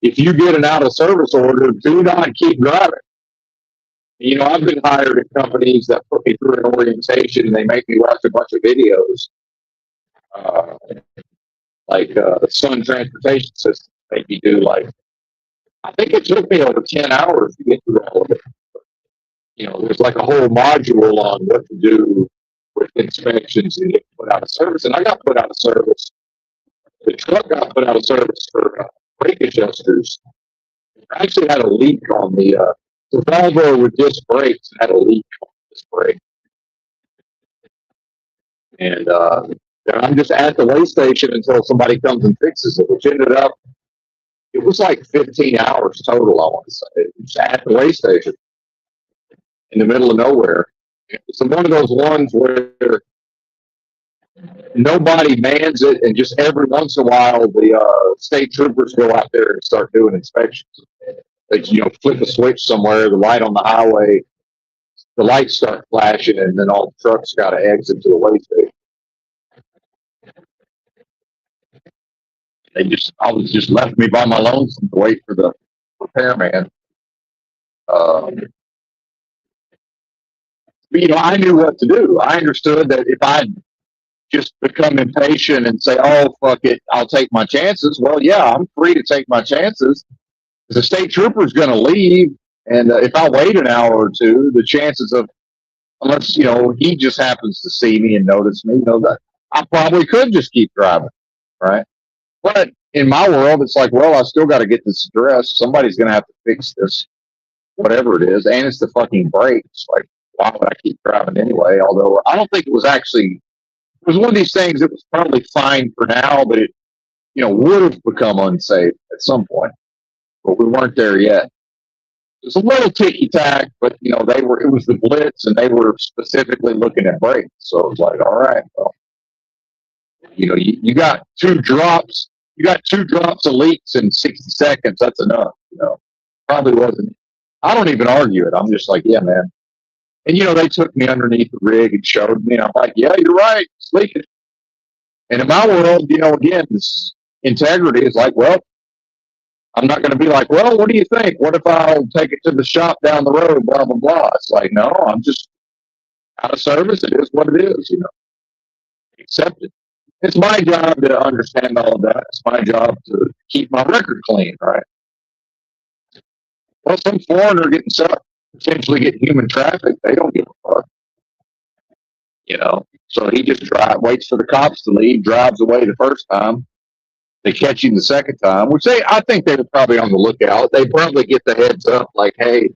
A: if you get an out of service order, do not keep driving. I've been hired at companies that put me through an orientation and they make me watch a bunch of videos, uh, like the Sun Transportation System. Make me do like, I think it took me over 10 hours to get through all of it. There's like a whole module on what to do with inspections and get put out of service. And I got put out of service. The truck got put out of service for brake adjusters. I actually had a leak on the Volvo with disc brakes had a leak on this brake. And I'm just at the way station until somebody comes and fixes it, which ended up, it was like 15 hours total, I want to say. It was at the way station in the middle of nowhere. It's one of those ones where nobody mans it, and just every once in a while, the state troopers go out there and start doing inspections. They, flip a switch somewhere, the light on the highway, the lights start flashing, and then all the trucks got to exit to the way station. I was just left me by my lonesome to wait for the repairman. But, I knew what to do. I understood that if I just become impatient and say, "Oh, fuck it, I'll take my chances." Well, yeah, I'm free to take my chances. The state trooper's going to leave, and if I wait an hour or two, the chances of, unless he just happens to see me and notice me, that I probably could just keep driving, right? But in my world, it's like, well, I still got to get this addressed. Somebody's going to have to fix this, whatever it is, and it's the fucking brakes. Like, why would I keep driving anyway? Although I don't think it was actually. It was one of these things that was probably fine for now, but it, would have become unsafe at some point. But we weren't there yet. It was a little ticky tack, but it was the blitz, and they were specifically looking at brakes. So it was like, all right, well, you got two drops of leaks in 60 seconds. That's enough. Probably wasn't. I don't even argue it. I'm just like, yeah, man. And they took me underneath the rig and showed me. And I'm like, yeah, you're right. It's leaking. And in my world, again, this integrity is like, well, I'm not going to be like, well, what do you think? What if I'll take it to the shop down the road? Blah blah blah. It's like, no, I'm just out of service. It is what it is. Accept it. It's my job to understand all of that. It's my job to keep my record clean, right? Well, some foreigner getting stuck, potentially getting human traffic, they don't give a fuck. So he just waits for the cops to leave, drives away the first time. They catch him the second time, which I think they were probably on the lookout. They probably get the heads up, like, hey,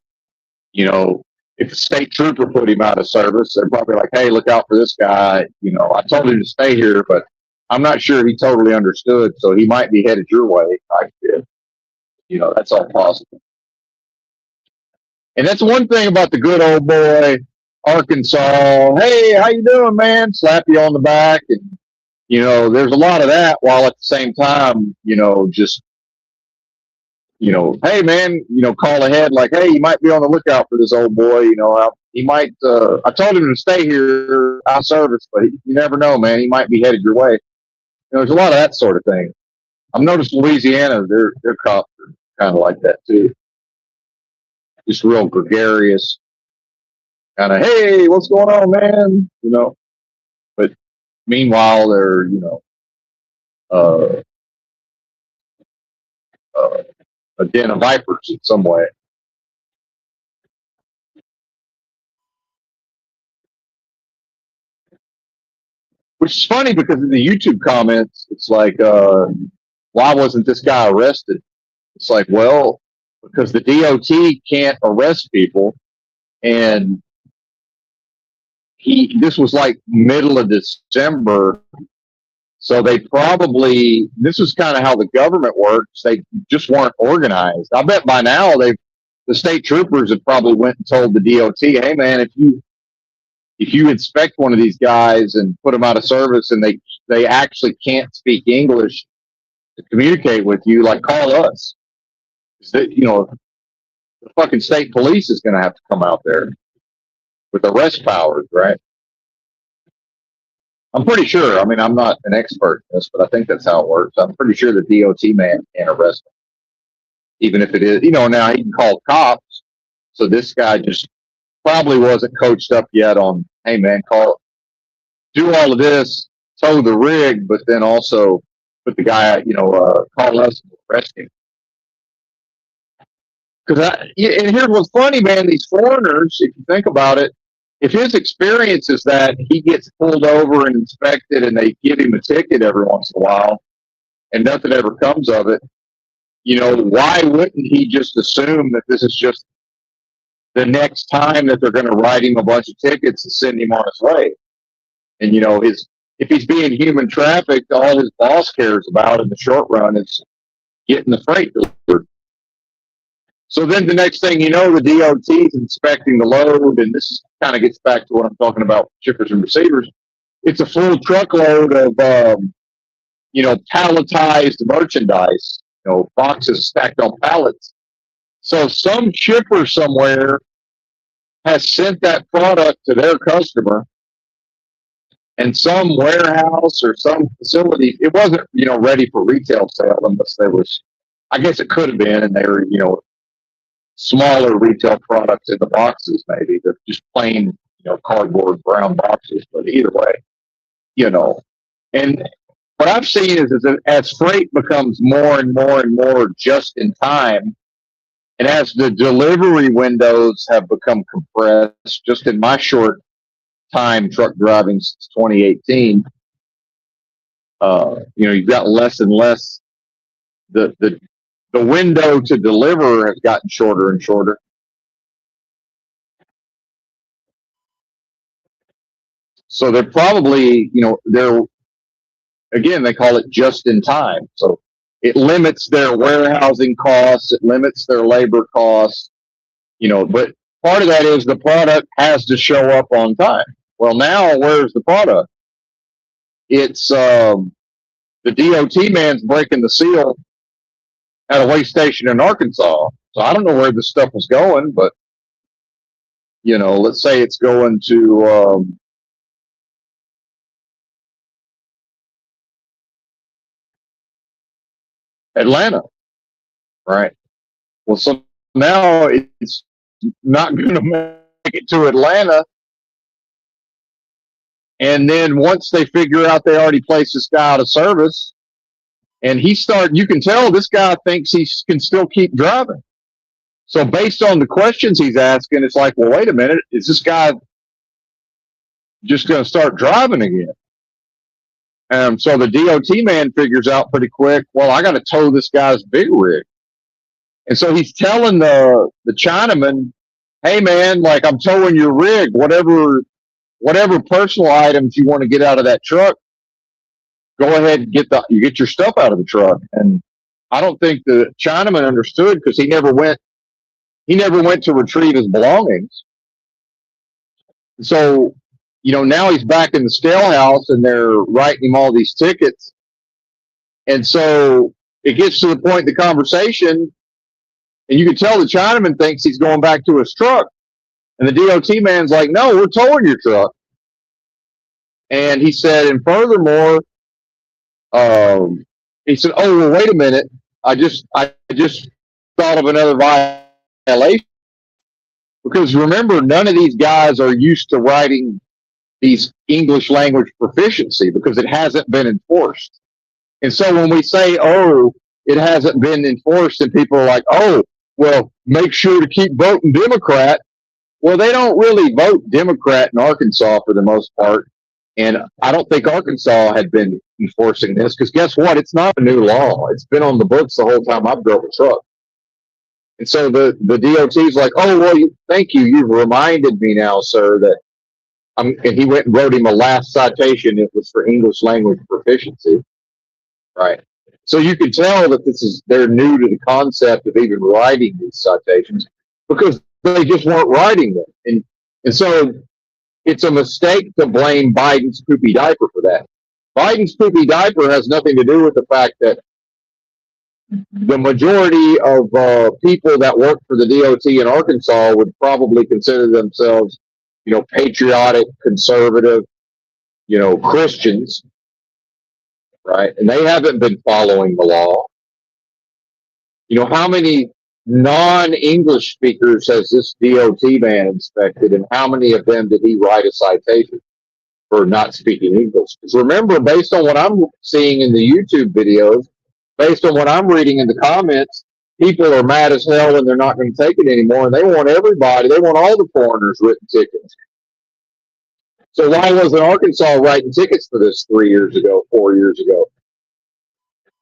A: if a state trooper put him out of service, they're probably like, hey, look out for this guy. I told him to stay here, but I'm not sure he totally understood, so he might be headed your way. That's all possible. And that's one thing about the good old boy, Arkansas. Hey, how you doing, man? Slap you on the back. And, there's a lot of that, while at the same time, just, hey, man, call ahead like, hey, you might be on the lookout for this old boy. He might, I told him to stay here out of service, but you never know, man. He might be headed your way. There's a lot of that sort of thing. I've noticed Louisiana, their cops are kind of like that too. Just real gregarious, kind of, hey, what's going on, man? But meanwhile, they're, a den of vipers in some way. Which is funny because in the YouTube comments, it's like, why wasn't this guy arrested? It's like, well, because the DOT can't arrest people, and this was like middle of December, so they probably, this is kind of how the government works. They just weren't organized. I bet by now the state troopers have probably went and told the DOT, hey man, if you inspect one of these guys and put them out of service, and they actually can't speak English to communicate with you, like, call us. The fucking state police is going to have to come out there with arrest powers, right? I'm pretty sure. I mean, I'm not an expert in this, but I think that's how it works. I'm pretty sure the DOT man can't arrest him, even if it is, now he can call cops. So this guy just probably wasn't coached up yet on, hey man, do all of this, tow the rig, but then also put the guy, call us and arrest him. And here's what's funny, man, these foreigners, if you think about it, if his experience is that he gets pulled over and inspected and they give him a ticket every once in a while and nothing ever comes of it, why wouldn't he just assume that this is just the next time that they're going to write him a bunch of tickets and send him on his way? And, if he's being human trafficked, all his boss cares about in the short run is getting the freight delivered. So then the next thing you know, the DOT is inspecting the load, and this kind of gets back to what I'm talking about, shippers and receivers. It's a full truckload of, palletized merchandise, boxes stacked on pallets. So some shipper somewhere has sent that product to their customer, and some warehouse or some facility, it wasn't, ready for retail sale unless there was, I guess it could have been, and they were, smaller retail products in the boxes, maybe. They're just plain, cardboard brown boxes, but either way, And what I've seen is that as freight becomes more and more and more just in time, and as the delivery windows have become compressed, just in my short time truck driving since 2018, you've got less and less. The window to deliver has gotten shorter and shorter. So they're probably, again, they call it just in time. So it limits their warehousing costs, it limits their labor costs, but part of that is the product has to show up on time. Well, now where's the product? It's the DOT man's breaking the seal at a way station in Arkansas. So I don't know where this stuff was going, but let's say it's going to Atlanta, right? Well, so now it's not going to make it to Atlanta. And then once they figure out they already placed this guy out of service, and you can tell this guy thinks he can still keep driving. So based on the questions he's asking, it's like, well, wait a minute, is this guy just going to start driving again? So the DOT man figures out pretty quick, well, I got to tow this guy's big rig. And so he's telling the Chinaman, hey man, like I'm towing your rig, whatever personal items you want to get out of that truck, go ahead and get your stuff out of the truck. And I don't think the Chinaman understood, because he never went to retrieve his belongings. So, now he's back in the scale house and they're writing him all these tickets. And so it gets to the point in the conversation, and you can tell the Chinaman thinks he's going back to his truck. And the DOT man's like, no, we're towing your truck. And he said, and furthermore, he said, oh, well, wait a minute. I just thought of another violation. Because remember, none of these guys are used to writing these English language proficiency because it hasn't been enforced. And so when we say, oh, it hasn't been enforced, and people are like, oh, well, make sure to keep voting Democrat. Well, they don't really vote Democrat in Arkansas for the most part. And I don't think Arkansas had been enforcing this, because guess what? It's not a new law. It's been on the books the whole time I've drove a truck. And so the DOT's like, oh, well, thank you. You've reminded me now, sir, that and he went and wrote him a last citation. It was for English language proficiency. Right. So you can tell that they're new to the concept of even writing these citations, because they just weren't writing them. And so it's a mistake to blame Biden's poopy diaper for that. Biden's poopy diaper has nothing to do with the fact that the majority of people that work for the DOT in Arkansas would probably consider themselves, patriotic, conservative, Christians, right? And they haven't been following the law. How many non-English speakers has this DOT man inspected, and how many of them did he write a citation for not speaking English? Because remember, based on what I'm seeing in the YouTube videos, based on what I'm reading in the comments, people are mad as hell and they're not going to take it anymore, and they want everybody, they want all the foreigners written tickets. So why wasn't Arkansas writing tickets for this 3 years ago, 4 years ago?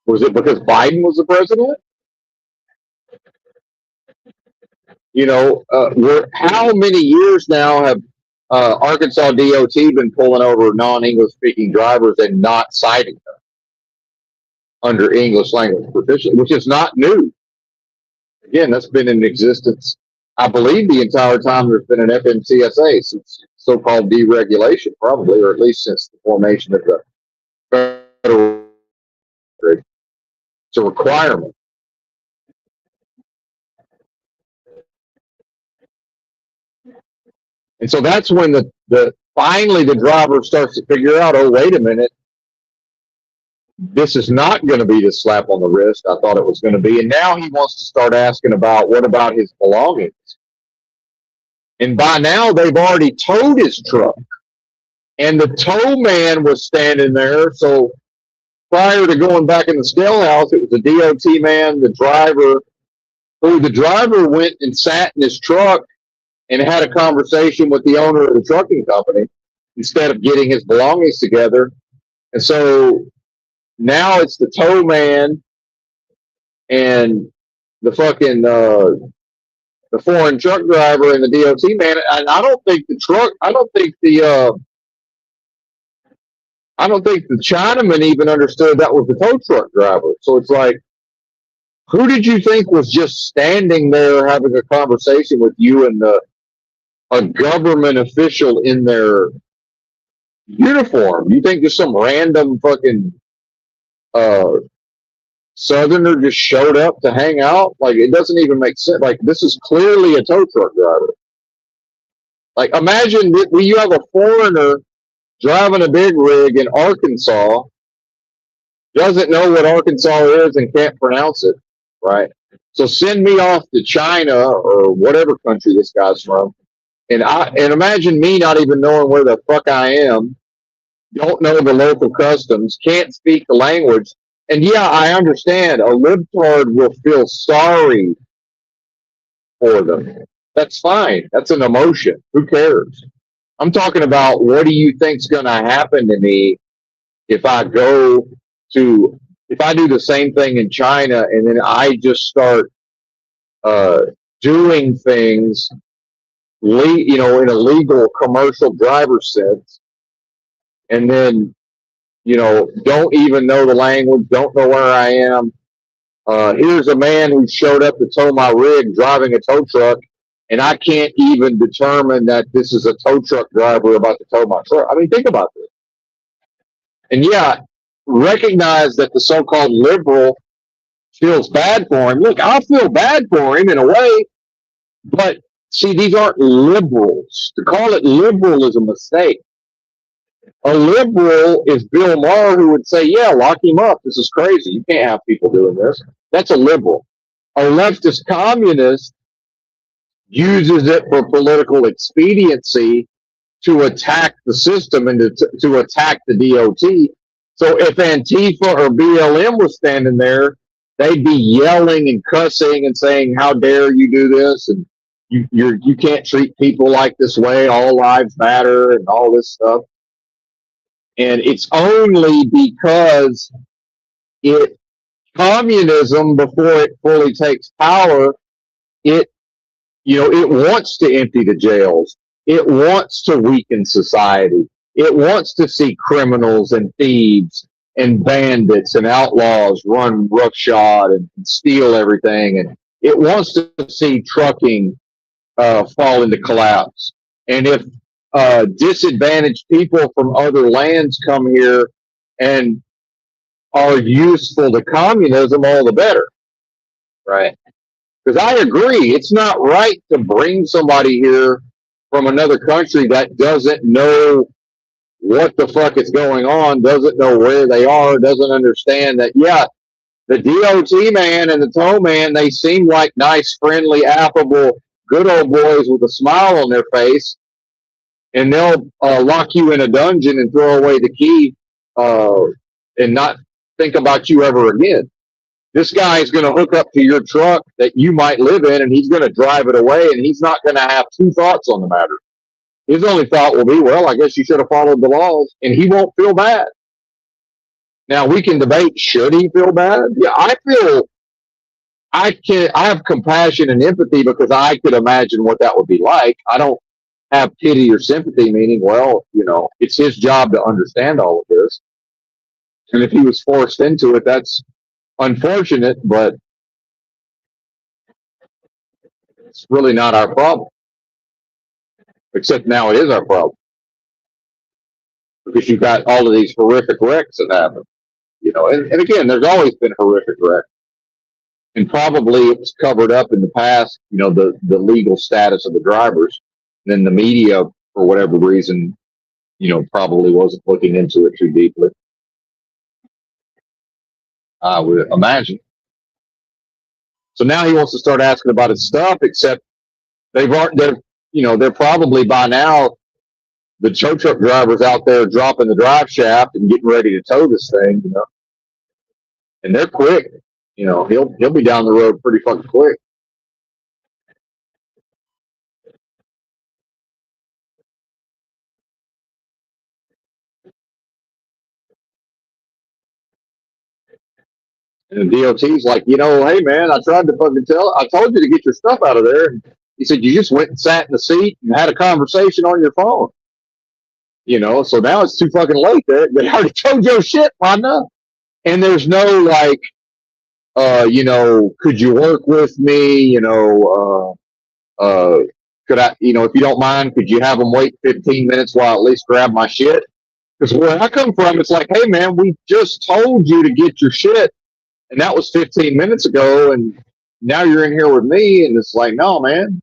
A: Was it because Biden was the president? You know, how many years now have Arkansas DOT been pulling over non-English speaking drivers and not citing them under English language proficiency, which is not new. Again, that's been in existence, I believe, the entire time there's been an FMCSA, since so-called deregulation, probably, or at least since the formation of the federal. It's a requirement. And so that's when finally the driver starts to figure out, oh, wait a minute, this is not going to be the slap on the wrist I thought it was going to be. And now he wants to start asking about, what about his belongings? And by now they've already towed his truck. And the tow man was standing there. So prior to going back in the scale house, it was the DOT man, the driver. So the driver went and sat in his truck and had a conversation with the owner of the trucking company instead of getting his belongings together. And so now it's the tow man and the fucking the foreign truck driver and the DOT man. And I don't think the Chinaman even understood that was the tow truck driver. So it's like, who did you think was just standing there having a conversation with you and a government official in their uniform? You think just some random fucking Southerner just showed up to hang out? Like, it doesn't even make sense. Like, this is clearly a tow truck driver. Like, imagine you have a foreigner driving a big rig in Arkansas, doesn't know what Arkansas is and can't pronounce it, right? So send me off to China or whatever country this guy's from, and imagine me not even knowing where the fuck I am, don't know the local customs, can't speak the language. And yeah, I understand a libtard will feel sorry for them. That's fine. That's an emotion. Who cares? I'm talking about, what do you think's going to happen to me if I do the same thing in China and then I just start doing things, in a legal commercial driver's sense, and then, don't even know the language, don't know where I am. Here's a man who showed up to tow my rig driving a tow truck, and I can't even determine that this is a tow truck driver about to tow my truck. I mean, think about this. And yeah, recognize that the so-called liberal feels bad for him. Look, I feel bad for him in a way, but see, these aren't liberals. To call it liberal is a mistake. A liberal is Bill Maher, who would say, yeah, lock him up. This is crazy. You can't have people doing this. That's a liberal. A leftist communist uses it for political expediency to attack the system and to attack the DOT. So if Antifa or BLM was standing there, they'd be yelling and cussing and saying, how dare you do this? And you can't treat people like this way. All lives matter and all this stuff. And it's only because communism, before it fully takes power, it wants to empty the jails. It wants to weaken society. It wants to see criminals and thieves and bandits and outlaws run roughshod and steal everything. And it wants to see trucking fall into collapse. And if disadvantaged people from other lands come here and are useful to communism, all the better, right? Because I agree, it's not right to bring somebody here from another country that doesn't know what the fuck is going on, doesn't know where they are, doesn't understand that, yeah, the DOT man and the tow man, they seem like nice, friendly, affable, good old boys with a smile on their face, and they'll lock you in a dungeon and throw away the key uh, and not think about you ever again. This guy is going to hook up to your truck that you might live in, and he's going to drive it away, and he's not going to have two thoughts on the matter. His only thought will be, well, I guess you should have followed the laws, and he won't feel bad. Now we can debate, should he feel bad? Yeah, I have compassion and empathy because I could imagine what that would be like. I don't have pity or sympathy, meaning, well, it's his job to understand all of this. And if he was forced into it, that's unfortunate, but it's really not our problem. Except now it is our problem. Because you've got all of these horrific wrecks that happen. And again, there's always been horrific wrecks. And probably it was covered up in the past, the legal status of the drivers. And then the media, for whatever reason, probably wasn't looking into it too deeply. I would imagine. So now he wants to start asking about his stuff, except they're probably by now, the tow truck drivers out there dropping the drive shaft and getting ready to tow this thing, and they're quick. He'll be down the road pretty fucking quick. And the DOT's like, hey man, I tried to fucking I told you to get your stuff out of there. And he said, you just went and sat in the seat and had a conversation on your phone. So now it's too fucking late. They already told your shit, partner. And there's no like, could you work with me? Could I, if you don't mind, could you have them wait 15 minutes while I at least grab my shit? Because where I come from, it's like, hey man, we just told you to get your shit. And that was 15 minutes ago. And now you're in here with me. And it's like, no, man,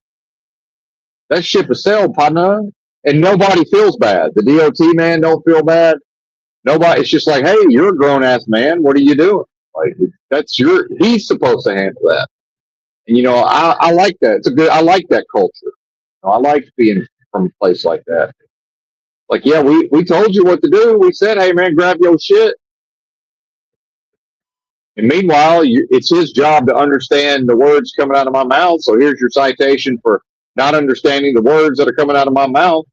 A: that ship is sailed, partner. And nobody feels bad. The DOT man don't feel bad. Nobody. It's just like, hey, you're a grown ass man. What are you doing? Like he's supposed to handle that. And I like that. I like that culture. I like being from a place like that. Like, yeah, we told you what to do. We said, hey man, grab your shit. And meanwhile, it's his job to understand the words coming out of my mouth. So here's your citation for not understanding the words that are coming out of my mouth.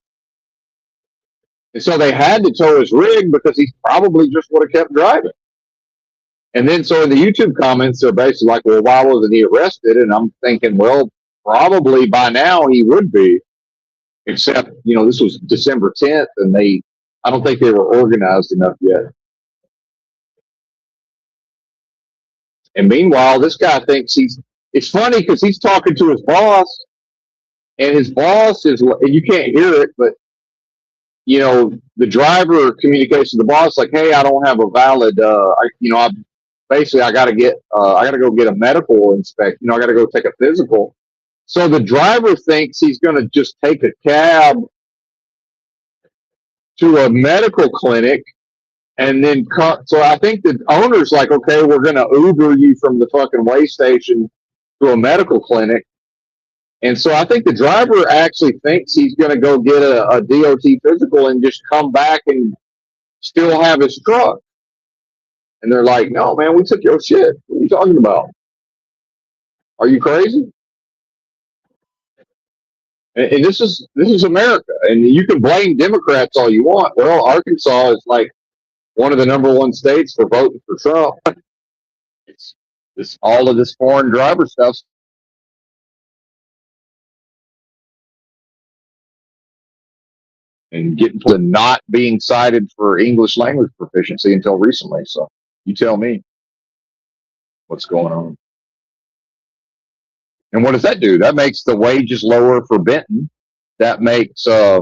A: And so they had to tow his rig because he probably just would have kept driving. And then so in the YouTube comments, they're basically like, well, why wasn't he arrested? And I'm thinking, well, probably by now he would be. Except, this was December 10th, and I don't think they were organized enough yet. And meanwhile, this guy thinks it's funny because he's talking to his boss, and his boss is, and you can't hear it, but, the driver communicates to the boss like, hey, I don't have a valid, I got to go get a medical inspection. I got to go take a physical. So the driver thinks he's going to just take a cab to a medical clinic and then so I think the owner's like, okay, we're going to Uber you from the fucking way station to a medical clinic. And so I think the driver actually thinks he's going to go get a DOT physical and just come back and still have his truck. And they're like, no, man, we took your shit. What are you talking about? Are you crazy? And this is America. And you can blame Democrats all you want. Well, Arkansas is like one of the number one states for voting for Trump. It's all of this foreign driver stuff. And getting to not being cited for English language proficiency until recently. So you tell me what's going on. And what does that do? That makes the wages lower for Benton. That makes, my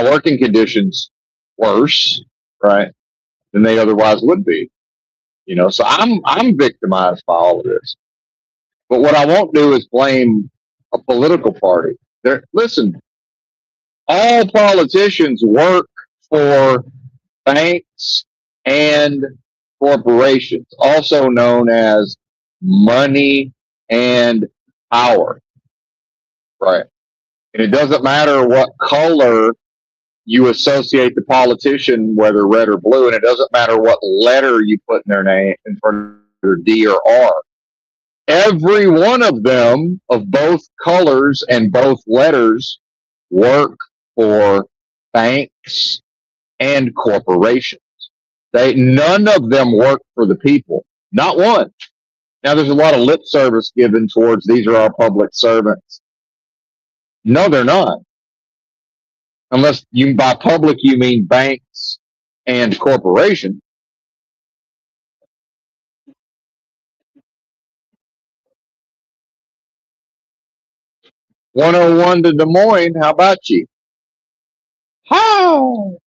A: working conditions worse, right, than they otherwise would be. So I'm victimized by all of this. But what I won't do is blame a political party. Listen, All politicians work for banks and corporations, also known as money and power. Right. And it doesn't matter what color you associate the politician, whether red or blue, and it doesn't matter what letter you put in their name in front of their D or R. Every one of them, of both colors and both letters, work for banks and corporations. None of them work for the people. Not one. Now, there's a lot of lip service given towards these are our public servants. No, they're not. Unless you by public you mean banks and corporations. "101 to Des Moines, how about you?" How?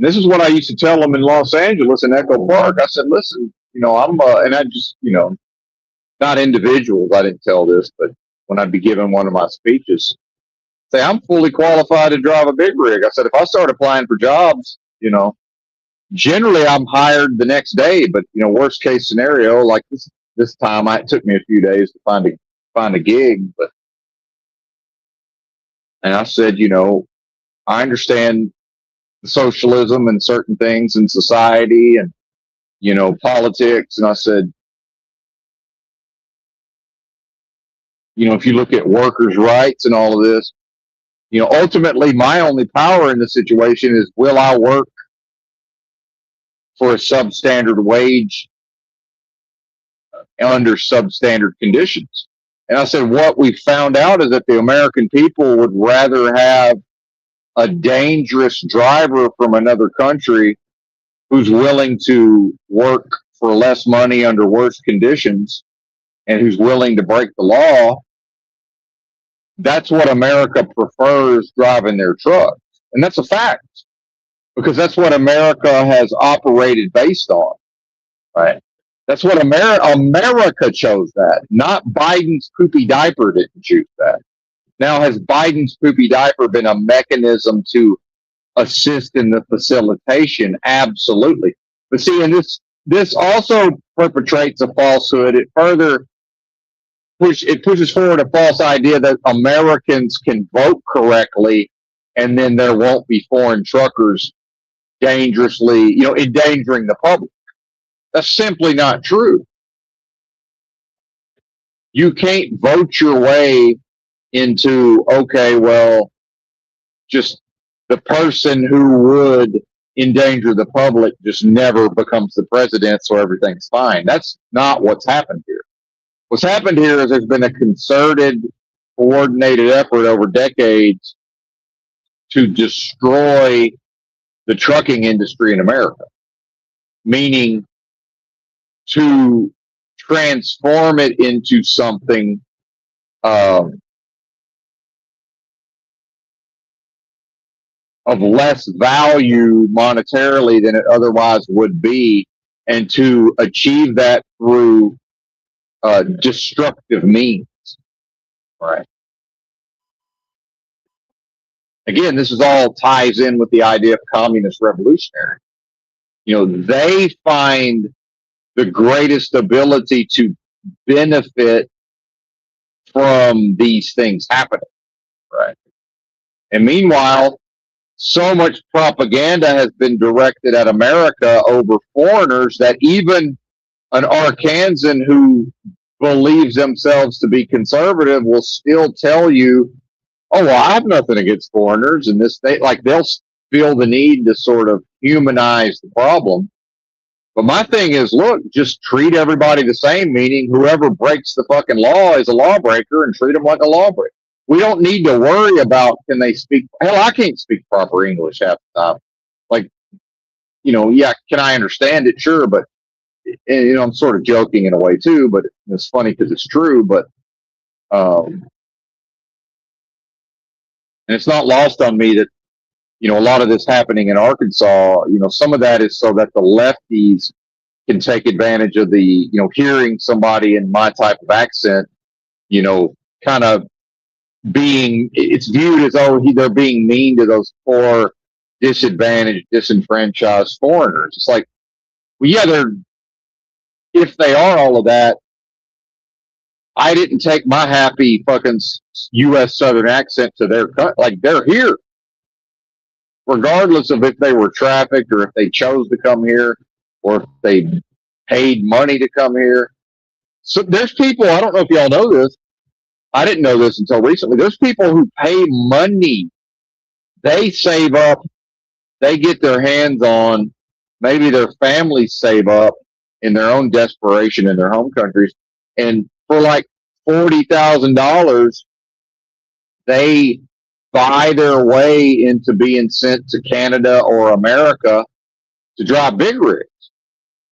A: This is what I used to tell them in Los Angeles in Echo Park. I said, listen, I'm, and I just, not individuals, I didn't tell this, but when I'd be giving one of my speeches, say, I'm fully qualified to drive a big rig. I said, if I start applying for jobs, generally I'm hired the next day, but, worst case scenario, like this time, it took me a few days to find a gig, and I said, I understand socialism and certain things in society and politics, and I said, if you look at workers' rights and all of this, ultimately my only power in the situation is, will I work for a substandard wage under substandard conditions? And I said, what we found out is that the American people would rather have a dangerous driver from another country who's willing to work for less money under worse conditions and who's willing to break the law. That's what America prefers driving their trucks. And that's a fact, because that's what America has operated based on, right? That's what America chose that, not Biden's poopy diaper didn't choose that. Now, has Biden's poopy diaper been a mechanism to assist in the facilitation? Absolutely. But see, and this also perpetrates a falsehood. It further pushes forward a false idea that Americans can vote correctly, and then there won't be foreign truckers dangerously, endangering the public. That's simply not true. You can't vote your way into, okay, well, just the person who would endanger the public just never becomes the president, so everything's fine. That's not what's happened here. What's happened here is there's been a concerted, coordinated effort over decades to destroy the trucking industry in America, meaning to transform it into something of less value monetarily than it otherwise would be, and to achieve that through destructive means. Right. Again, this is all ties in with the idea of communist revolutionary. They find the greatest ability to benefit from these things happening. Right. And meanwhile, so much propaganda has been directed at America over foreigners that even an Arkansan who believes themselves to be conservative will still tell you, oh, well, I have nothing against foreigners in this state. Like, they'll feel the need to sort of humanize the problem. But my thing is, look, just treat everybody the same, meaning whoever breaks the fucking law is a lawbreaker, and treat them like a lawbreaker. We don't need to worry about, can they speak? Hell, I can't speak proper English half the time. Like, yeah, can I understand it? Sure, but I'm sort of joking in a way too, but it's funny because it's true. But and it's not lost on me that a lot of this happening in Arkansas. Some of that is so that the lefties can take advantage of the hearing somebody in my type of accent, kind of it's viewed as, oh, they're being mean to those poor, disadvantaged, disenfranchised foreigners. It's like, well, yeah, if they are all of that, I didn't take my happy fucking U.S. Southern accent to their country. Like, they're here, regardless of if they were trafficked or if they chose to come here or if they paid money to come here. So there's people, I don't know if y'all know this, I didn't know this until recently. There's people who pay money. They save up, they get their hands on, maybe their families save up in their own desperation in their home countries. And for like $40,000, they buy their way into being sent to Canada or America to drive big rigs.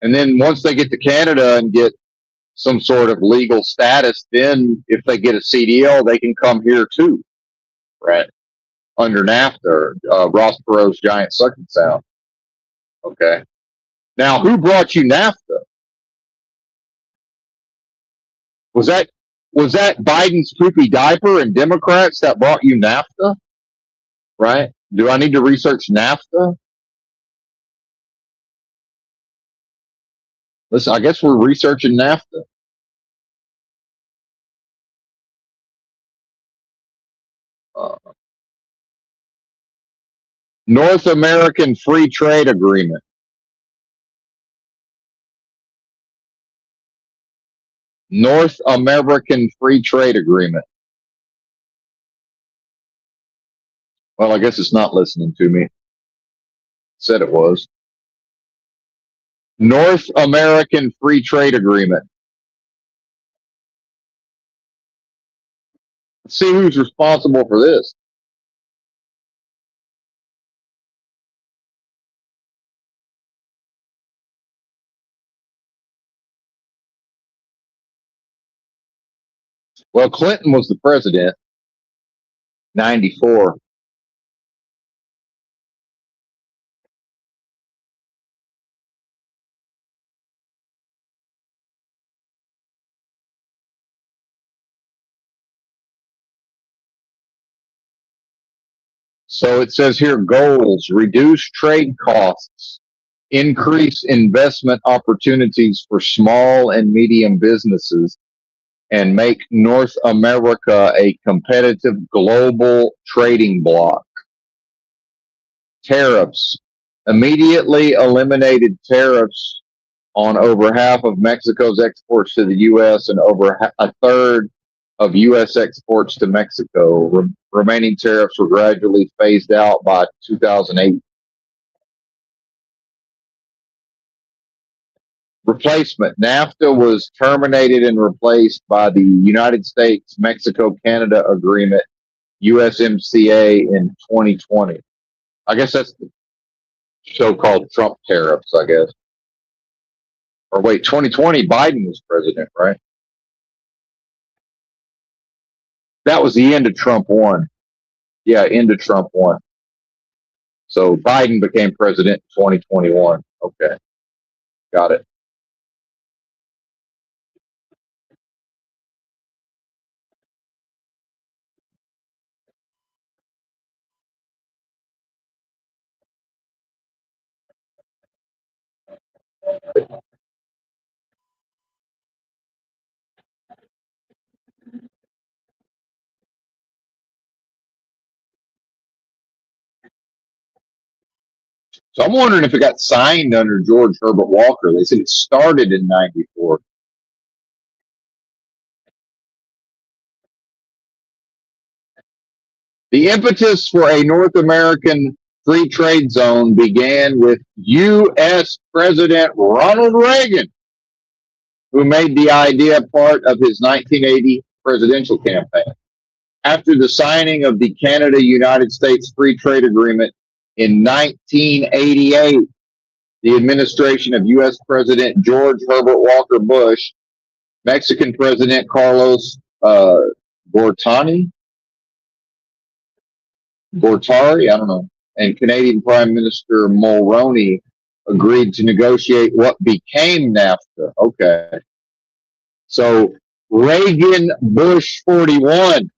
A: And then once they get to Canada and get some sort of legal status, then if they get a CDL, they can come here too, right? Under NAFTA, Ross Perot's Giant Sucking Sound. Okay. Now, who brought you NAFTA? Was that Biden's poopy diaper and Democrats that brought you NAFTA? Right? Do I need to research NAFTA? Listen, I guess we're researching NAFTA. North American Free Trade Agreement. North American Free Trade Agreement. Well, I guess it's not listening to me. It said it was. North American Free Trade Agreement. Let's see who's responsible for this. Well, Clinton was the president, 94. So it says here, goals: reduce trade costs, increase investment opportunities for small and medium businesses, and make North America a competitive global trading bloc. Tariffs: immediately eliminated tariffs on over half of Mexico's exports to the U.S. and over a third of U.S. exports to Mexico. Remaining tariffs were gradually phased out by 2008. Replacement: NAFTA was terminated and replaced by the United States-Mexico-Canada Agreement, USMCA, in 2020. I guess that's the so-called Trump tariffs, I guess. Or wait, 2020, Biden was president, right? That was the end of Trump 1. Yeah, end of Trump 1. So Biden became president in 2021. Okay, got it. So I'm wondering if it got signed under George Herbert Walker. They said it started in 94. The impetus for a North American free trade zone began with U.S. President Ronald Reagan, who made the idea part of his 1980 presidential campaign. After the signing of the Canada-United States Free Trade Agreement in 1988, the administration of U.S. President George Herbert Walker Bush, Mexican President Carlos Gortari, I don't know, and Canadian Prime Minister Mulroney agreed to negotiate what became NAFTA. Okay. So Reagan Bush 41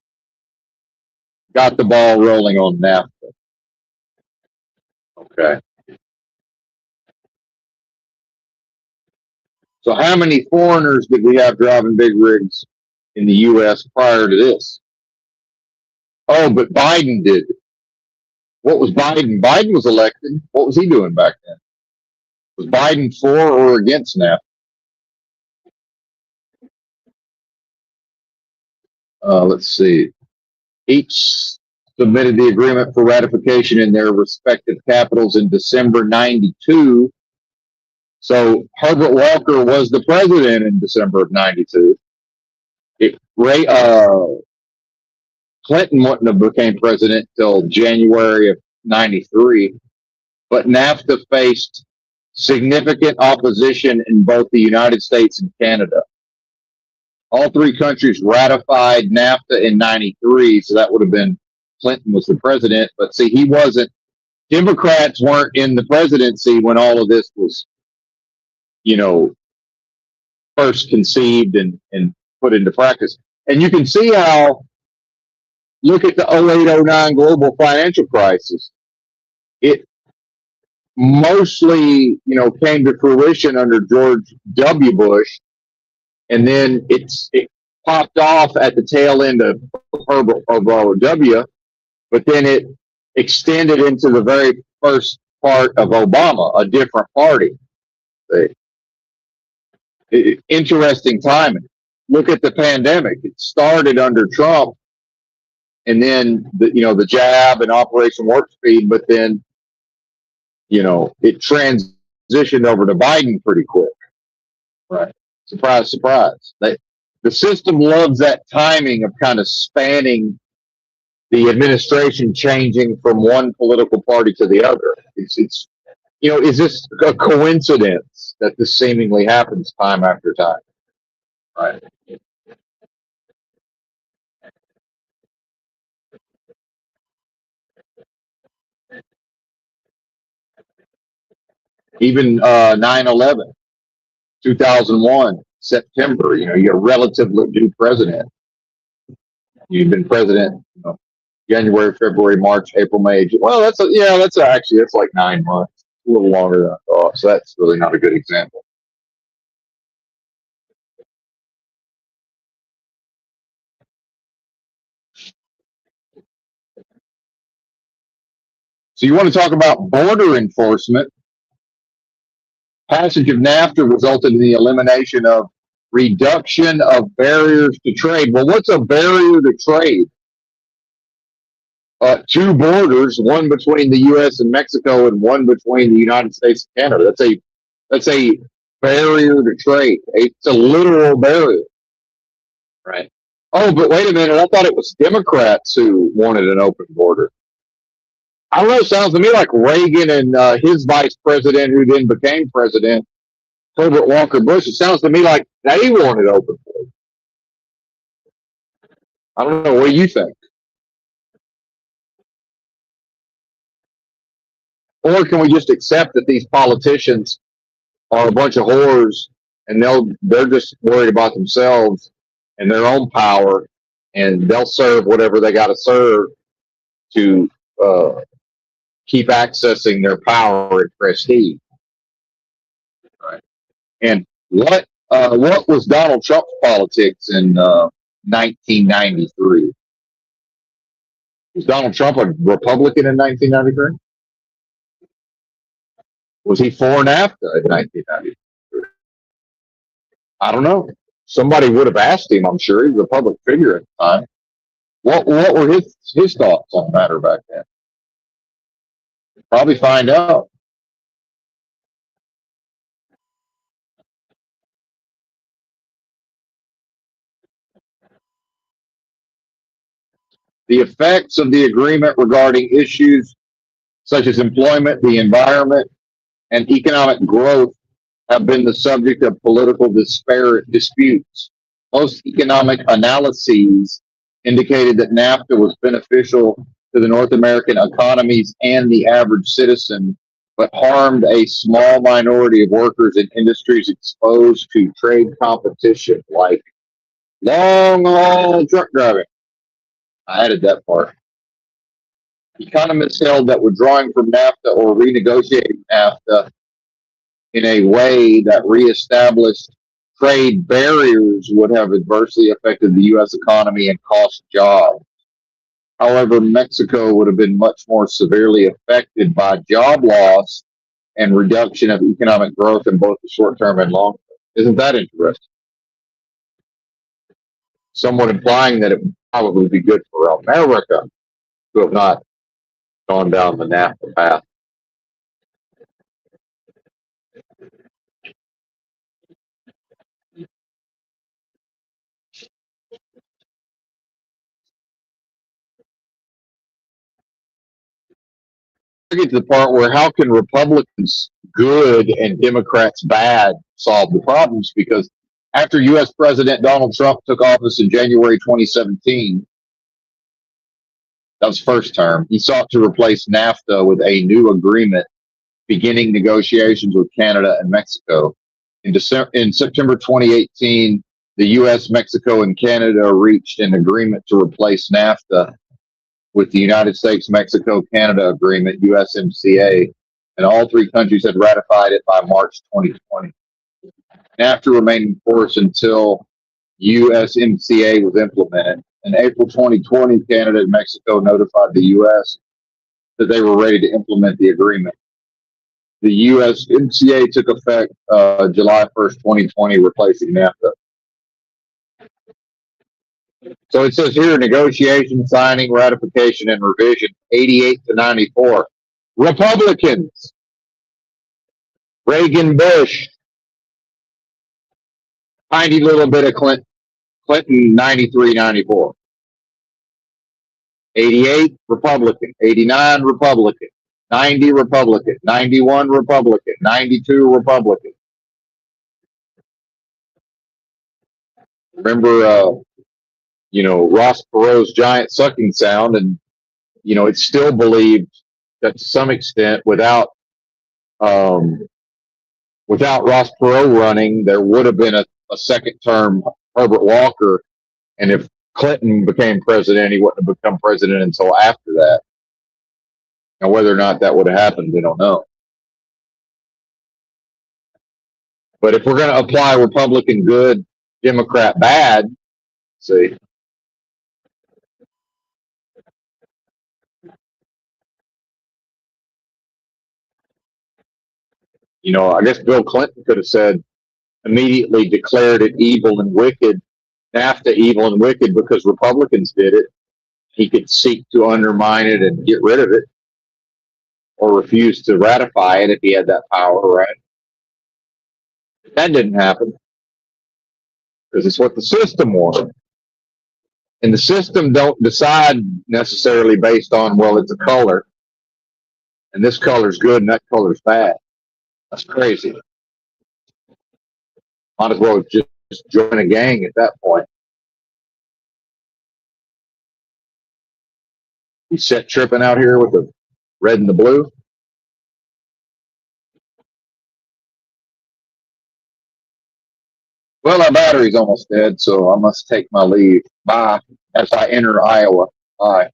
A: got the ball rolling on NAFTA. Okay. So how many foreigners did we have driving big rigs in the U.S. prior to this? Oh, but Biden did. What was Biden? Biden was elected. What was he doing back then? Was Biden for or against NAFTA? Let's see. Each submitted the agreement for ratification in their respective capitals in December 92. So Herbert Walker was the president in December of 92. Clinton wouldn't have became president till January of 93, but NAFTA faced significant opposition in both the United States and Canada. All three countries ratified NAFTA in 93, so that would have been Clinton was the president, but see, he wasn't, Democrats weren't in the presidency when all of this was, first conceived and put into practice. And you can see how, look at the 08-09 global financial crisis. It mostly, came to fruition under George W. Bush, and then it popped off at the tail end of W. But then it extended into the very first part of Obama, a different party. Interesting timing. Look at the pandemic. It started under Trump, and then the jab and Operation Warp Speed, but then it transitioned over to Biden pretty quick. Right. Surprise, surprise. The system loves that timing of kind of spanning the administration changing from one political party to the other. It's is this a coincidence that this seemingly happens time after time? Right. Even 9/11, 2001, September. You got a relatively new president. You've been president, January, February, March, April, May. Well, that's like 9 months, a little longer than I thought. So that's really not a good example. So you want to talk about border enforcement? Passage of NAFTA resulted in the elimination of reduction of barriers to trade. Well, what's a barrier to trade? Two borders, one between the U.S. and Mexico, and one between the United States and Canada. That's a barrier to trade. It's a literal barrier, right? Oh, but wait a minute! I thought it was Democrats who wanted an open border. I don't know. It sounds to me like Reagan and his vice president, who then became president, Herbert Walker Bush. It sounds to me like they wanted open border. I don't know. What do you think? Or can we just accept that these politicians are a bunch of whores and they're just worried about themselves and their own power, and they'll serve whatever they got to serve to keep accessing their power and prestige? Right. And what was Donald Trump's politics in 1993? Was Donald Trump a Republican in 1993? Was he for NAFTA in 1993? I don't know. Somebody would have asked him, I'm sure. He was a public figure at the time. What were his thoughts on the matter back then? Probably find out. The effects of the agreement regarding issues such as employment, the environment, and economic growth have been the subject of political disputes. Most economic analyses indicated that NAFTA was beneficial to the North American economies and the average citizen, but harmed a small minority of workers in industries exposed to trade competition, like long haul truck driving. I added that part. Economists held that withdrawing from NAFTA or renegotiating NAFTA in a way that reestablished trade barriers would have adversely affected the U.S. economy and cost jobs. However, Mexico would have been much more severely affected by job loss and reduction of economic growth in both the short term and long term. Isn't that interesting? Somewhat implying that it would probably be good for America to have not gone down the NAFTA path. I get to the part where how can Republicans good and Democrats bad solve the problems? Because after U.S. President Donald Trump took office in January 2017, that was first term, he sought to replace NAFTA with a new agreement beginning negotiations with Canada and Mexico. In September 2018, the U.S., Mexico, and Canada reached an agreement to replace NAFTA with the United States, Mexico, Canada Agreement, USMCA, and all three countries had ratified it by March 2020. NAFTA remained in force until USMCA was implemented. In April 2020, Canada and Mexico notified the U.S. that they were ready to implement the agreement. The USMCA took effect July 1st, 2020, replacing NAFTA. So it says here, negotiation, signing, ratification, and revision, 88 to 94. Republicans, Reagan, Bush, tiny little bit of Clinton, 93, 94. 88, Republican, 89, Republican, 90, Republican, 91, Republican, 92, Republican. Remember, Ross Perot's giant sucking sound, and it's still believed that to some extent, without Ross Perot running, there would have been a second term Herbert Walker, and if Clinton became president, he wouldn't have become president until after that. Now, whether or not that would have happened, we don't know. But if we're going to apply Republican good, Democrat bad, see. I guess Bill Clinton could have said, immediately declared it evil and wicked, NAFTA evil and wicked because Republicans did it. He could seek to undermine it and get rid of it, or refuse to ratify it if he had that power, right? That didn't happen because it's what the system wanted. And the system don't decide necessarily based on, well, it's a color, and this color's good and that color's bad. That's crazy. Might as well just join a gang at that point. You set tripping out here with the red and the blue. Well, our battery's almost dead, so I must take my leave. Bye. As I enter Iowa. Bye.